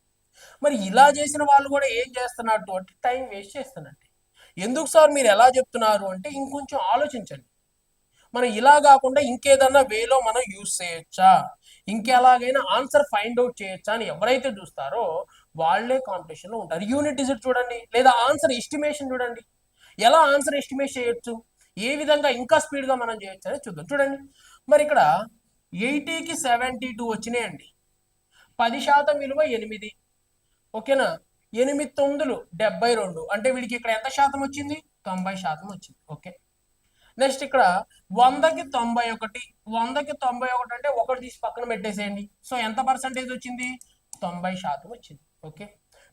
S1: మరి ఇలా చేసిన వాళ్ళు కూడా ఏం చేస్తున్నట్టు అంటే టైం వేస్ట్ చేస్తున్నట్టు. ఎందుకు సార్ మీరు ఎలా చెప్తున్నారు అంటే ఇంకొంచెం ఆలోచించండి. మనం ఇలా కాకుండా ఇంకేదన్నా వేలో మనం యూజ్ చేయొచ్చా, ఇంకెలాగైనా ఆన్సర్ ఫైండ్ అవుట్ చేయొచ్చా అని ఎవరైతే చూస్తారో వాళ్ళే కాంపిటీషన్లో ఉంటారు. యూనిట్ డిజిట్ చూడండి, లేదా ఆన్సర్ ఎస్టిమేషన్ చూడండి, ఎలా ఆన్సర్ ఎస్టిమేట్ చేయొచ్చు, ఏ విధంగా ఇంకా స్పీడ్గా మనం చేయొచ్చు అని చూద్దాం. చూడండి, మరి ఇక్కడ 80కి 72 వచ్చినాయండి, 10% విలువ 8. ఓకేనా, 8 9 72 అంటే వీడికి ఇక్కడ ఎంత శాతం వచ్చింది, 90% వచ్చింది. ఓకే. నెక్స్ట్ ఇక్కడ 100కి 91, 100కి 91 అంటే ఒకటి తీసి పక్కన పెట్టేసేయండి. సో ఎంత పర్సంటేజ్ వచ్చింది, 90% వచ్చింది. ఓకే.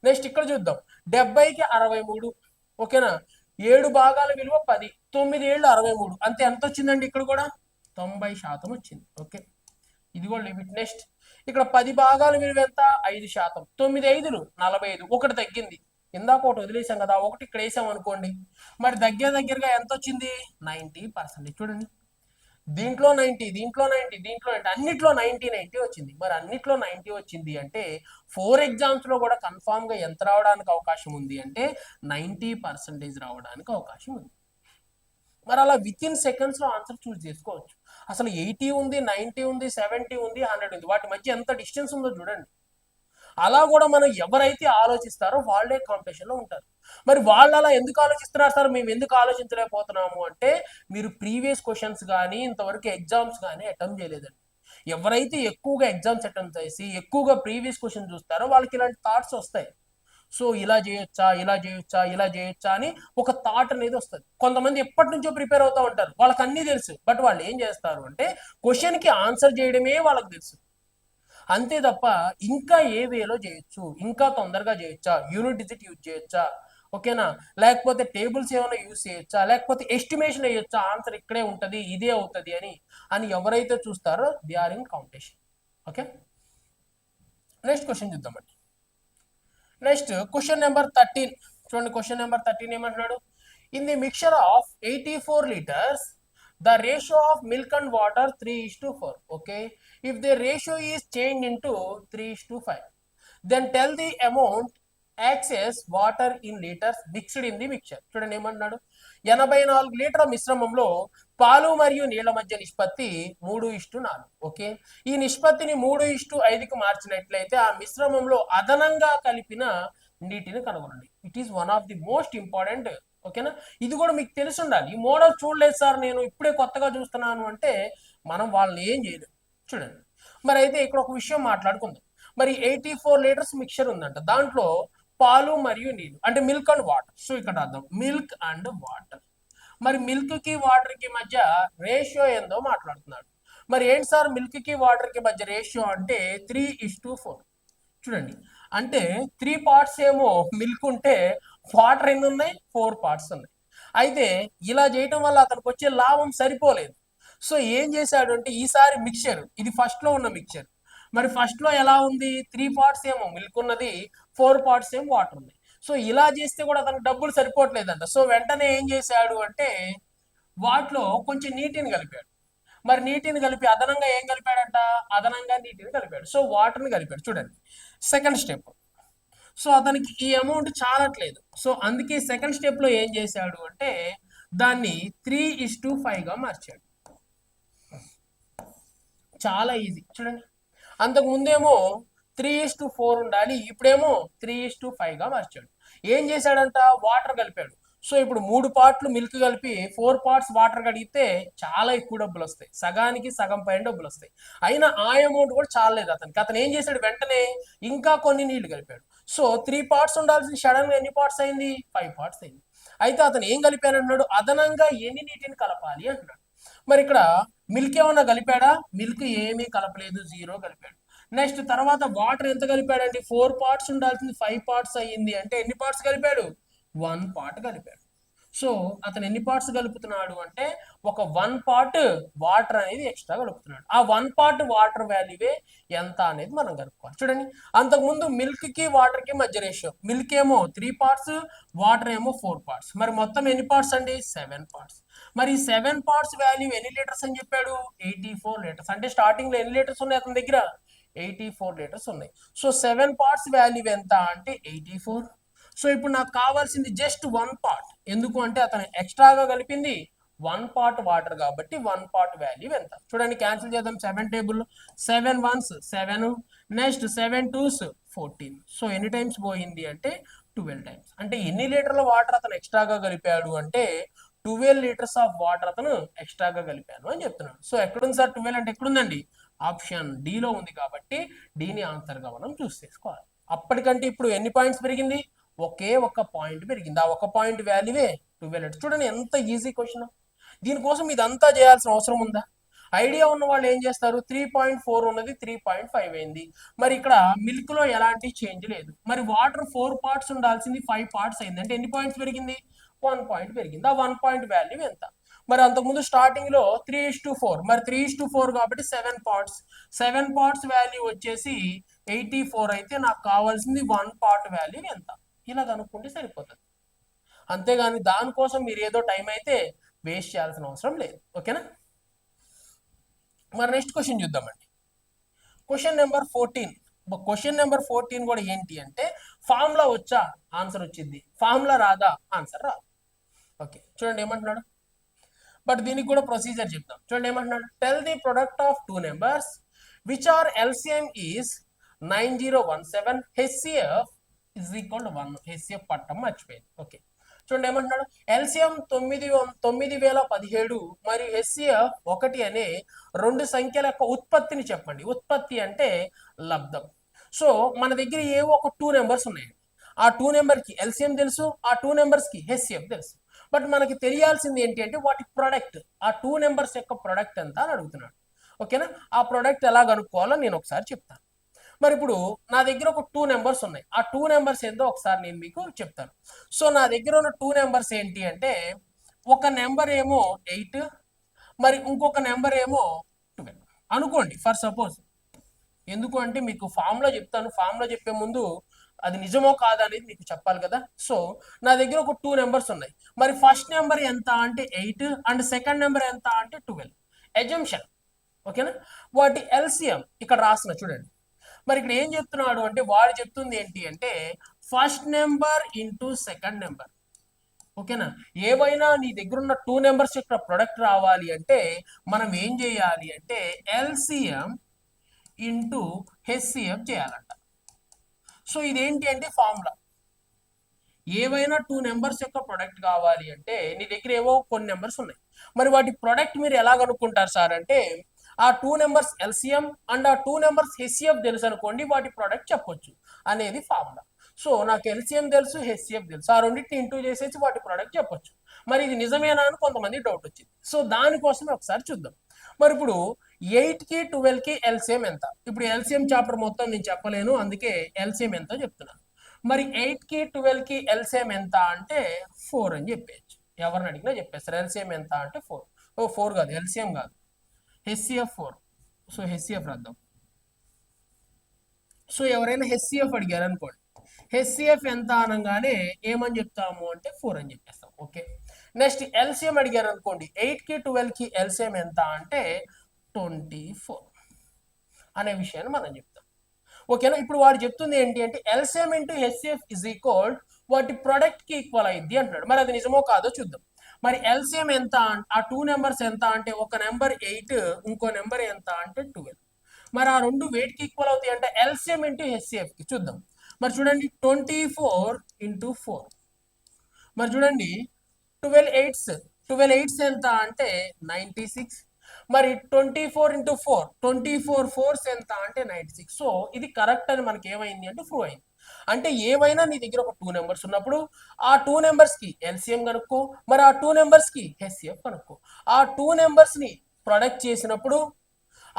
S1: నెక్స్ట్ ఇక్కడ చూద్దాం, 70కి 63. ఓకేనా, 7 భాగాల విలువ 10, 9 7 63 అంతే. ఎంత వచ్చిందండి, ఇక్కడ కూడా 90% వచ్చింది. ఓకే, ఇది కూడా లిమిట్. నెక్స్ట్ ఇక్కడ 10 భాగాల విలువ ఎంత, 5%, 9 5 45, ఒకటి తగ్గింది. ఇందాక ఒకటి వదిలేసాం కదా, ఒకటి ఇక్కడ వేసాం అనుకోండి, మరి దగ్గరగా ఎంత వచ్చింది, 90%. చూడండి, దీంట్లో 90, దీంట్లో 90, దీంట్లో 90, అన్నిట్లో 90 వచ్చింది. మరి అన్నిట్లో 90 వచ్చింది అంటే 4 ఎగ్జామ్స్ లో కూడా కన్ఫామ్ గా ఎంత రావడానికి అవకాశం ఉంది అంటే 90% రావడానికి అవకాశం ఉంది. మరి అలా విత్ ఇన్ సెకండ్స్ లో ఆన్సర్ చూస్ చేసుకోవచ్చు. అసలు 80 ఉంది, 90 ఉంది, 70 ఉంది, 100 ఉంది, వాటి మధ్య ఎంత డిస్టెన్స్ ఉందో చూడండి. అలా కూడా మనం ఎవరైతే ఆలోచిస్తారో వాళ్ళే కాంపిటీషన్ లో ఉంటారు. మరి వాళ్ళు అలా ఎందుకు ఆలోచిస్తున్నారు సార్, మేము ఎందుకు ఆలోచించలేకపోతున్నాము అంటే మీరు ప్రీవియస్ క్వశ్చన్స్ కానీ ఇంతవరకు ఎగ్జామ్స్ కానీ అటెంప్ట్ చేయలేదండి. ఎవరైతే ఎక్కువగా ఎగ్జామ్స్ అటెంప్ట్ చేసి ఎక్కువగా ప్రీవియస్ క్వశ్చన్ చూస్తారో వాళ్ళకి ఇలాంటి థాట్స్ వస్తాయి. సో ఇలా చేయొచ్చా, ఇలా చేయొచ్చా, ఇలా చేయొచ్చా అని ఒక థాట్ అనేది వస్తుంది. కొంతమంది ఎప్పటి నుంచో ప్రిపేర్ అవుతూ ఉంటారు, వాళ్ళకి అన్నీ తెలుసు, బట్ వాళ్ళు ఏం చేస్తారు అంటే క్వశ్చన్కి ఆన్సర్ చేయడమే వాళ్ళకి తెలుసు, అంతే తప్ప ఇంకా ఏ వేలో చేయొచ్చు, ఇంకా తొందరగా చేయొచ్చా, యూనిట్ డిజిట్ యూజ్ చేయొచ్చా, ఓకేనా, లేకపోతే టేబుల్స్ ఏమైనా యూజ్ చేయొచ్చా, లేకపోతే ఎస్టిమేషన్ వేయొచ్చా, ఆన్సర్ ఇక్కడే ఉంటుంది ఇదే అవుతుంది అని ఎవరైతే చూస్తారో they are in competition. Okay, next question చూద్దామండి. నెక్స్ట్ క్వశ్చన్ నెంబర్ 13 చూడండి. క్వశ్చన్ నెంబర్ 13 ఏమంటున్నాడు, in the mixture of 84 liters the ratio of milk and water 3:4. Okay, if the ratio is changed into 3:5, then tell the amount excess water in liters mixed in the mixture. చూడండి ఏమంటున్నాడు, 84 లీటర్ల మిశ్రమంలో పాలు మరియు నీళ్ల మధ్య నిష్పత్తి 3:4. ఓకే, ఈ నిష్పత్తిని 3:5కి మార్చినట్లయితే ఆ మిశ్రమంలో అదనంగా కలిపిన నీటిని కనుగొనండి. It is one of the most important. ఓకేనా, ఇది కూడా మీకు తెలిసి ఉండాలి. ఈ మోడల్ చూడలేదు సార్, నేను ఇప్పుడే కొత్తగా చూస్తున్నాను అంటే మనం వాళ్ళని ఏం చేయలేదు. చూడండి, మరి అయితే ఇక్కడ ఒక విషయం మాట్లాడుకుందాం. మరి 84 లీటర్స్ మిక్చర్ ఉందంట, దాంట్లో పాలు మరియు నీళ్ళు అంటే మిల్క్ అండ్ వాటర్. సో ఇక్కడ అర్థం మిల్క్ అండ్ వాటర్. మరి మిల్క్ కి వాటర్ కి మధ్య రేషియో ఏందో మాట్లాడుతున్నాడు. మరి ఏంటి సార్ మిల్క్ కి వాటర్ కి మధ్య రేషియో అంటే 3:4. చూడండి, అంటే 3 parts ఏమో మిల్క్ ఉంటే వాటర్ ఎన్ని ఉన్నాయి, 4 parts ఉన్నాయి. అయితే ఇలా చేయటం వల్ల అతనికి వచ్చే లాభం సరిపోలేదు. సో ఏం చేశాడు అంటే ఈసారి మిక్చర్, ఇది ఫస్ట్ లో ఉన్న మిక్చర్, మరి ఫస్ట్ లో ఎలా ఉంది, 3 parts ఏమో మిల్క్ ఉన్నది, 4 parts ఏమో వాటర్ ఉంది. సో ఇలా చేస్తే కూడా అతనికి డబ్బులు సరిపోవట్లేదంట. సో వెంటనే ఏం చేశాడు అంటే వాటిలో కొంచెం నీటిని కలిపాడు. మరి నీటిని కలిపి అదనంగా ఏం కలిపాడంట, అదనంగా నీటిని కలిపాడు. సో వాటర్ని కలిపాడు. చూడండి సెకండ్ స్టెప్. సో అతనికి ఈ అమౌంట్ చాలట్లేదు. సో అందుకే సెకండ్ స్టెప్ లో ఏం చేశాడు అంటే దాన్ని 3:5గా మార్చాడు. చాలా ఈజీ. చూడండి, అంతకు ముందేమో 3:4 ఉండాలి, ఇప్పుడేమో 3:5గా మార్చాడు. ఏం చేశాడంట, వాటర్ కలిపాడు. సో ఇప్పుడు 3 పార్ట్లు మిల్క్ కలిపి 4 parts వాటర్ కడిగితే చాలా ఎక్కువ డబ్బులు వస్తాయి, సగానికి సగం పైన డబ్బులు వస్తాయి. అయినా ఆ అమౌంట్ కూడా చాలలేదు అతనికి. అతను ఏం చేశాడు, వెంటనే ఇంకా కొన్ని నీళ్లు కలిపాడు. సో 3 parts ఉండాల్సిన సడన్ గా ఎన్ని parts అయింది, 5 parts అయింది. అయితే అతను ఏం కలిపాను అంటున్నాడు, అదనంగా ఎన్ని నీటిని కలపాలి అంటున్నాడు. మరి ఇక్కడ మిల్క్ ఏమన్నా కలిపాడా, మిల్క్ ఏమీ కలపలేదు, 0 కలిపాడు. నెక్స్ట్ తర్వాత వాటర్ ఎంత కలిపాడండి, 4 parts ఉండాల్సింది 5 parts అయ్యింది. అంటే ఎన్ని పార్ట్స్ కలిపాడు, 1 part కలిపాడు. సో అతను ఎన్ని పార్ట్స్ కలుపుతున్నాడు అంటే ఒక 1 part వాటర్ అనేది ఎక్స్ట్రా కలుపుతున్నాడు. ఆ 1 part వాటర్ వాల్యూవే ఎంత అనేది మనం కలుపుకోవాలి. చూడండి, అంతకుముందు మిల్క్ కి వాటర్ కి మధ్య రేషియో, మిల్క్ ఏమో 3 parts, వాటర్ ఏమో 4 parts. మరి మొత్తం ఎన్ని పార్ట్స్ అండి, 7 parts. మరి 7 parts వాల్యూ ఎన్ని లీటర్స్ అని చెప్పాడు, 84 లీటర్స్. అంటే స్టార్టింగ్ లో ఎన్ని లీటర్స్ ఉన్నాయి అతని దగ్గర, 84 లీటర్స్ ఉన్నాయి. సో 7 parts వాల్యూ ఎంత అంటే 84. సో ఇప్పుడు నాకు కావాల్సింది జస్ట్ 1 part. ఎందుకు అంటే అతను ఎక్స్ట్రాగా కలిపింది 1 part వాటర్ కాబట్టి 1 part వాల్యూ ఎంత. చూడండి, క్యాన్సిల్ చేద్దాం. 7 table, 7 1s 7, next 7 2s 14. So ఎన్ని టైమ్స్ పోయింది అంటే 12 టైమ్స్. అంటే ఎన్ని లీటర్ల వాటర్ అతను ఎక్స్ట్రాగా కలిపాడు అంటే 12 లీటర్స్ ఆఫ్ వాటర్ అతను ఎక్స్ట్రాగా కలిపాను అని చెప్తున్నాడు. సో ఎక్కడుంది సార్ 12 అంటే, ఎక్కడుందండి, ఆప్షన్ డిలో ఉంది. కాబట్టి డిని ఆన్సర్గా మనం చూస్ చేసుకోవాలి. అప్పటికంటే ఇప్పుడు ఎన్ని పాయింట్స్ పెరిగింది, ఒకే ఒక్క పాయింట్ పెరిగింది. ఆ ఒక్క పాయింట్ వాల్యూవే 12. చూడండి ఎంత ఈజీ క్వశ్చన్. దీనికోసం ఇదంతా చేయాల్సిన అవసరం ఉందా, ఐడియా ఉన్న వాళ్ళు ఏం చేస్తారు, 3.4 ఉన్నది 3.5 అయింది. మరి ఇక్కడ మిల్క్ లో ఎలాంటి చేంజ్ లేదు. మరి వాటర్ 4 parts ఉండాల్సింది 5 parts అయింది. అంటే ఎన్ని పాయింట్స్ పెరిగింది, 1 point పెరిగింది. ఆ 1 point వాల్యూ ఎంత. మరి అంతకుముందు స్టార్టింగ్ లో 3:4, మరి 3:4 కాబట్టి 7 parts. 7 parts వాల్యూ వచ్చేసి 84 అయితే నాకు కావాల్సింది 1 part వాల్యూ ఎంత. ఇలా కనుక్కుంటే సరిపోతుంది. అంతేగాని దానికోసం మీరు ఏదో టైం అయితే వేస్ట్ చేయాల్సిన అవసరం లేదు. ఓకేనా, మరి నెక్స్ట్ క్వశ్చన్ చూద్దామండి. Question number 14. క్వశ్చన్ నెంబర్ 14 కూడా ఏంటి అంటే ఫార్ములా వచ్చా ఆన్సర్ వచ్చింది, ఫార్ములా రాదా ఆన్సర్ రాదు. ఓకే, చూడండి ఏమంటున్నాడు, బట్ దీనికి కూడా ప్రొసీజర్ చెప్తాం. చూడండి ఏమంటున్నాడు, tell the product of 2 numbers which are LCM is 9017, HCF is equal to 1. HCF పట్టం మర్చిపోయింది. ఓకే, చూడండి ఏమంటున్నాడు, ఎల్సిఎం 9017 మరియు హెచ్సిఎఫ్ 1 అనే రెండు సంఖ్యల యొక్క ఉత్పత్తిని చెప్పండి. ఉత్పత్తి అంటే లబ్ధం. సో మన దగ్గర ఏవో ఒక 2 నెంబర్స్ ఉన్నాయండి. ఆ 2 నెంబర్కి ఎల్సిఎం తెలుసు, ఆ 2 నెంబర్స్కి హెచ్సిఎఫ్ తెలుసు. బట్ మనకి తెలియాల్సింది ఏంటి అంటే వాటి ప్రొడక్ట్, ఆ 2 నెంబర్స్ యొక్క ప్రొడక్ట్ ఎంత అని అడుగుతున్నాడు. ఓకేనా, ఆ ప్రొడక్ట్ ఎలా కనుక్కోవాలో నేను ఒకసారి చెప్తాను. మరి ఇప్పుడు నా దగ్గర ఒక 2 నెంబర్స్ ఉన్నాయి. ఆ 2 నెంబర్స్ ఏందో ఒకసారి నేను మీకు చెప్తాను. సో నా దగ్గర ఉన్న 2 నెంబర్స్ ఏంటి అంటే, ఒక నెంబర్ ఏమో 8, మరి ఇంకొక నెంబర్ ఏమో 12 అనుకోండి ఫర్ సపోజ్. ఎందుకు అంటే మీకు ఫామ్లో చెప్తాను, ఫామ్లో చెప్పే ముందు అది నిజమో కాదా అనేది మీకు చెప్పాలి కదా. సో నా దగ్గర ఒక 2 నెంబర్స్ ఉన్నాయి. మరి ఫస్ట్ నెంబర్ ఎంత అంటే 8 అండ్ సెకండ్ నెంబర్ ఎంత అంటే 12. ఎజంప్షన్. ఓకేనా, వాటి ఎల్సిఎం ఇక్కడ రాసిన చూడండి. మరి ఇక్కడ ఏం చెప్తున్నాడు అంటే, వాడు చెప్తుంది ఏంటి అంటే first number into second number. ఓకేనా, ఏవైనా నీ దగ్గర ఉన్న 2 నెంబర్స్ యొక్క ప్రొడక్ట్ రావాలి అంటే మనం ఏం చేయాలి అంటే ఎల్సిఎం ఇంటూ హెచ్సిఎం చేయాలంట. సో ఇదేంటి అంటే ఫార్ములా. ఏవైనా 2 నెంబర్స్ యొక్క ప్రొడక్ట్ కావాలి అంటే నీ దగ్గర ఏవో కొన్ని నెంబర్స్ ఉన్నాయి. మరి వాటి ప్రొడక్ట్ మీరు ఎలా కనుక్కుంటారు సార్ అంటే, ఆ 2 నెంబర్స్ ఎల్సిఎం అండ్ ఆ 2 నెంబర్స్ హెచ్సిఎఫ్ తెలుసు అనుకోండి, వాటి ప్రొడక్ట్ చెప్పొచ్చు అనేది ఫార్ములా. సో నాకు ఎల్సిఎం తెలుసు, హెచ్సిఎఫ్ తెలుసు, ఆ రెండింటిని ఇంటూ చేసేసి వాటి ప్రొడక్ట్ చెప్పొచ్చు. మరి ఇది నిజమేనా అని కొంతమంది డౌట్ వచ్చింది. సో దానికోసమే ఒకసారి చూద్దాం. మరి ఇప్పుడు 8కి 12కి ఎల్సిఎం ఎంత? ఇప్పుడు ఎల్సిఎం చాప్టర్ మొత్తం నేను చెప్పలేను, అందుకే ఎల్సిఎం ఎంతో చెప్తున్నాను. మరి 8కి 12కి ఎల్సిఎం ఎంత అంటే 4 అని చెప్పేయచ్చు. ఎవరిని అడిగినా చెప్పేస్తారు ఎల్సిఎం ఎంత అంటే 4. ఓ 4 కాదు, ఎల్సిఎం కాదు, హెచ్సిఎఫ్ 4. సో హెచ్సిఎఫ్ రాద్దాం. సో ఎవరైనా హెచ్సిఎఫ్ అడిగారు అనుకోండి, హెచ్సిఎఫ్ ఎంత అనగానే ఏమని చెప్తాము అంటే 4 అని చెప్పేస్తాం. ఓకే, నెక్స్ట్ ఎల్సిఎం అడిగారు అనుకోండి, 8కి 12కి ఎల్సిఎం ఎంత అంటే 24 అనే విషయాన్ని మనం చెప్తాం. ఓకేనా, ఇప్పుడు వాడు చెప్తుంది ఏంటి అంటే LCM into HCF is equal వాటి ప్రొడక్ట్ కి ఈక్వల్ అయింది అంటున్నాడు. మరి అది నిజమో కాదో చూద్దాం. మరి ఎల్సిఎం ఎంత, ఆ 2 నెంబర్స్ ఎంత అంటే ఒక నెంబర్ 8, ఇంకో నెంబర్ ఎంత అంటే 12. మరి ఆ రెండు వేటికి ఈక్వల్ అవుతాయి అంటే ఎల్సిఎం ఇంటూ హెచ్సిఎఫ్ కి. చూద్దాం. మరి చూడండి 24 ఇంటూ 4. మరి చూడండి 12 8s ఎంత అంటే 96. మరి 24 ఇంటూ 4, 24 4s ఎంత అంటే 96. సో ఇది కరెక్ట్ అని మనకి ఏమైంది అంటే ప్రూవ్ అయింది. అంటే ఏవైనా నీ దగ్గర ఒక 2 నెంబర్స్ ఉన్నప్పుడు ఆ 2 నెంబర్స్ కి ఎల్సిఎం కనుక్కో, మరి ఆ 2 నెంబర్స్ కి హెచ్సిఎఫ్ కనుక్కో. ఆ 2 నెంబర్స్ ని ప్రొడక్ట్ చేసినప్పుడు,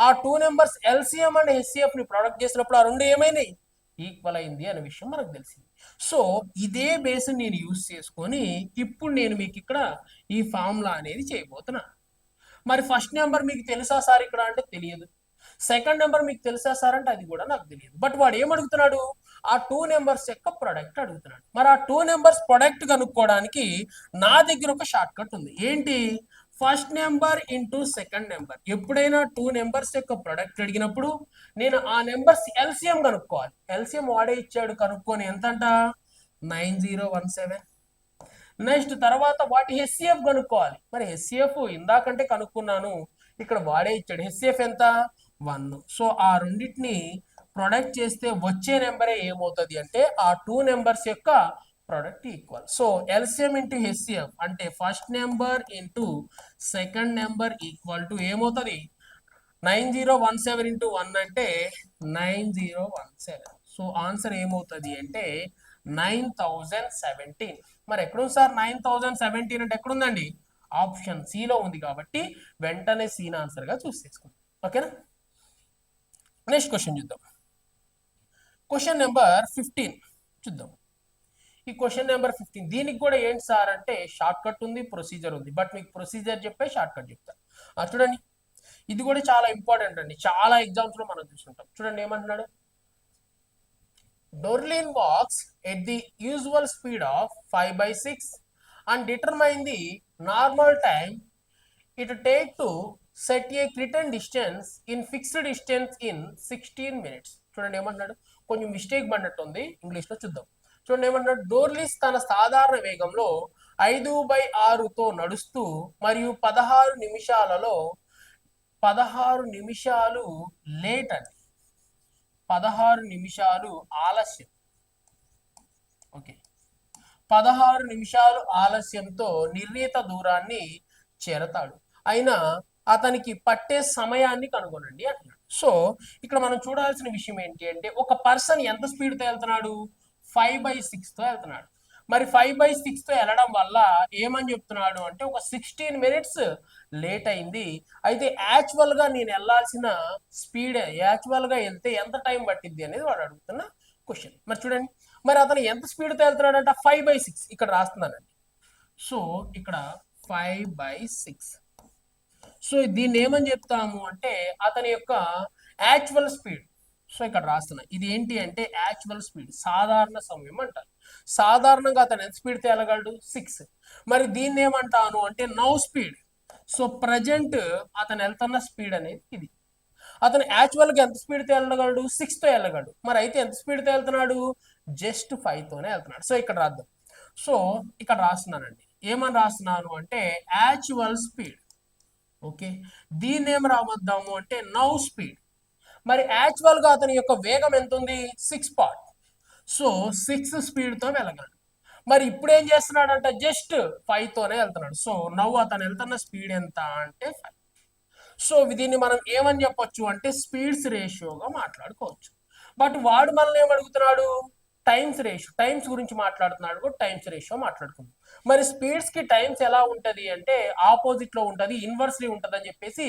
S1: ఆ 2 నెంబర్స్ ఎల్సిఎం అండ్ హెచ్సిఎఫ్ ని ప్రొడక్ట్ చేసినప్పుడు ఆ రెండు ఏమైనాయి, ఈక్వల్ అయింది అనే విషయం మనకు తెలిసింది. సో ఇదే బేస్ నేను యూజ్ చేసుకొని ఇప్పుడు నేను మీకు ఇక్కడ ఈ ఫార్ములా అనేది చేయబోతున్నా. మరి ఫస్ట్ నెంబర్ మీకు తెలుసా సార్ ఇక్కడ అంటే తెలియదు, సెకండ్ నెంబర్ మీకు తెలుసా సార్ అంటే అది కూడా నాకు తెలియదు. బట్ వాడు ఏమడుగుతున్నాడు, ఆ 2 నెంబర్స్ యొక్క ప్రొడక్ట్ అడుగుతున్నాడు. మరి ఆ 2 నెంబర్స్ ప్రొడక్ట్ కనుక్కోవడానికి నా దగ్గర ఒక షార్ట్ కట్ ఉంది. ఏంటి, first number into second number. ఎప్పుడైనా 2 నెంబర్స్ యొక్క ప్రొడక్ట్ అడిగినప్పుడు నేను ఆ నెంబర్స్ ఎల్సిఎం కనుక్కోవాలి. ఎల్సిఎం వాడే ఇచ్చాడు, కనుక్కొని ఎంతంట 9017. నెక్స్ట్ తర్వాత వాటి హెచ్సిఎఫ్ కనుక్కోవాలి. మరి హెచ్సిఎఫ్ ఇందాకంటే కనుక్కున్నాను, ఇక్కడ వాడే ఇచ్చాడు. హెచ్సిఎఫ్ ఎంత 1. సో ఆ రెండింటిని ప్రొడక్ట్ చేస్తే వచ్చే నెంబరే ఏమవుతుంది అంటే ఆ 2 నెంబర్స్ యొక్క product equal. So LCM into HCF అంటే first number into second number equal to ఏమవుతుంది 9017 ఇంటూ 1 అంటే 9017. సో ఆన్సర్ ఏమవుతుంది అంటే 9017. మరి ఎక్కడుంది సార్ 9017 అంటే ఎక్కడుందండి, ఆప్షన్ సిలో ఉంది. కాబట్టి వెంటనే సీన్ ఆన్సర్ గా చూస్ చేసుకుందాం. ఓకేనా, నెక్స్ట్ క్వశ్చన్ చూద్దాం. క్వశ్చన్ నెంబర్ 15 చూద్దాం. ఈ క్వశ్చన్ నెంబర్ 15 దీనికి కూడా ఏంటి సార్ అంటే షార్ట్ కట్ ఉంది, ప్రొసీజర్ ఉంది. బట్ మీకు ప్రొసీజర్ చెప్పే షార్ట్ కట్ చెప్తా. చూడండి, ఇది కూడా చాలా ఇంపార్టెంట్ అండి, చాలా ఎగ్జామ్స్ లో మనం చూస్తుంటాం. చూడండి ఏమంటున్నాడు, Dorlin walks at the usual speed of 5/6 and determine the normal time it take to set a written distance in fixed distance in 16 minutes. చూడండి ఏమంటున్నాడు, కొంచెం మిస్టేక్ పడినట్టు ఉంది, ఇంగ్లీష్ లో చూద్దాం. చూడండి ఏమంటున్నాడు, డోర్లిస్ తన సాధారణ వేగంలో 5/6తో నడుస్తూ మరియు 16 నిమిషాలు లేట్ అని, 16 నిమిషాలు ఆలస్యం. ఓకే, 16 నిమిషాలు ఆలస్యంతో నిర్ణీత దూరాన్ని చేరతాడు. అయినా అతనికి పట్టే సమయాన్ని కనుగొనండి అంటున్నాడు. సో ఇక్కడ మనం చూడాల్సిన విషయం ఏంటి అంటే ఒక పర్సన్ ఎంత స్పీడ్తో వెళ్తున్నాడు, 5/6తో వెళ్తున్నాడు. మరి 5/6తో వెళ్ళడం వల్ల ఏమని చెప్తున్నాడు అంటే ఒక 16 మినిట్స్ లేట్ అయింది. అయితే యాక్చువల్గా నేను వెళ్ళాల్సిన స్పీడ్ యాక్చువల్గా వెళ్తే ఎంత టైం పట్టిద్ది అనేది వాడు అడుగుతున్న క్వశ్చన్. మరి చూడండి, మరి అతను ఎంత స్పీడ్తో వెళ్తున్నాడంట, 5/6 ఇక్కడ రాస్తున్నానండి. సో ఇక్కడ 5/6. సో దీన్ని ఏమని చెప్తాము అంటే అతని యొక్క యాక్చువల్ స్పీడ్. సో ఇక్కడ రాస్తున్నా, ఇది ఏంటి అంటే యాక్చువల్ స్పీడ్, సాధారణ సమయం అంటారు. సాధారణంగా అతను ఎంత స్పీడ్తో వెళ్ళగలడు, 6. మరి దీన్ని ఏమంటాను అంటే నౌ స్పీడ్. సో ప్రజెంట్ అతను వెళ్తున్న స్పీడ్ అనేది ఇది. అతను యాక్చువల్గా ఎంత స్పీడ్తో వెళ్ళగలడు, 6తో వెళ్ళగలడు. మరి అయితే ఎంత స్పీడ్తో వెళ్తున్నాడు, జస్ట్ 5తోనే వెళ్తున్నాడు. సో ఇక్కడ రాద్దాం. సో ఇక్కడ రాస్తున్నానండి, ఏమని రాస్తున్నాను అంటే యాక్చువల్ స్పీడ్. ఓకే, దీన్ని ఏం రావద్దాము అంటే నౌ స్పీడ్. మరి యాక్చువల్గా అతని యొక్క వేగం ఎంత ఉంది, 6 పార్ట్. సో 6 స్పీడ్తో వెళ్ళగలడు. మరి ఇప్పుడు ఏం చేస్తున్నాడంట, జస్ట్ 5తోనే వెళ్తున్నాడు. సో నవ్వు అతను వెళ్తున్న స్పీడ్ ఎంత అంటే 5. సో దీన్ని మనం ఏమని చెప్పొచ్చు అంటే స్పీడ్స్ రేషియోగా మాట్లాడుకోవచ్చు. బట్ వాడు మనల్ని ఏమడుగుతున్నాడు, టైమ్స్ రేషియో, టైమ్స్ గురించి మాట్లాడుతున్నాడు, టైమ్స్ రేషియో మాట్లాడుకుందాం. మరి స్పీడ్స్ కి టైమ్స్ ఎలా ఉంటది అంటే ఆపోజిట్ లో ఉంటది, ఇన్వర్స్లీ ఉంటది అని చెప్పేసి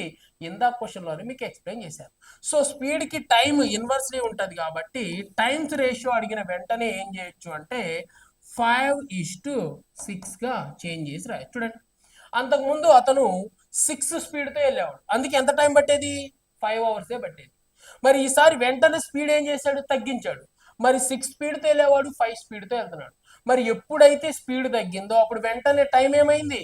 S1: ఇందా క్వశ్చన్ లోనే మీకు ఎక్స్ప్లెయిన్ చేశాను. సో స్పీడ్ కి టైం ఇన్వర్స్లీ ఉంటది కాబట్టి టైమ్స్ రేషియో అడిగిన వెంటనే ఏం చేయొచ్చు అంటే 5:6 గా చేంజ్ చేసి రాయొచ్చు. చూడండి, అంతకుముందు అతను 6 స్పీడ్తో వెళ్ళేవాడు, అందుకే ఎంత టైం పట్టేది, 5 అవర్సే పట్టేది. మరి ఈసారి వెంటనే స్పీడ్ ఏం చేశాడు, తగ్గించాడు. మరి 6 స్పీడ్తో వెళ్ళేవాడు 5 స్పీడ్తో వెళ్తున్నాడు. మరి ఎప్పుడైతే స్పీడ్ తగ్గిందో అప్పుడు వెంటనే టైం ఏమైంది,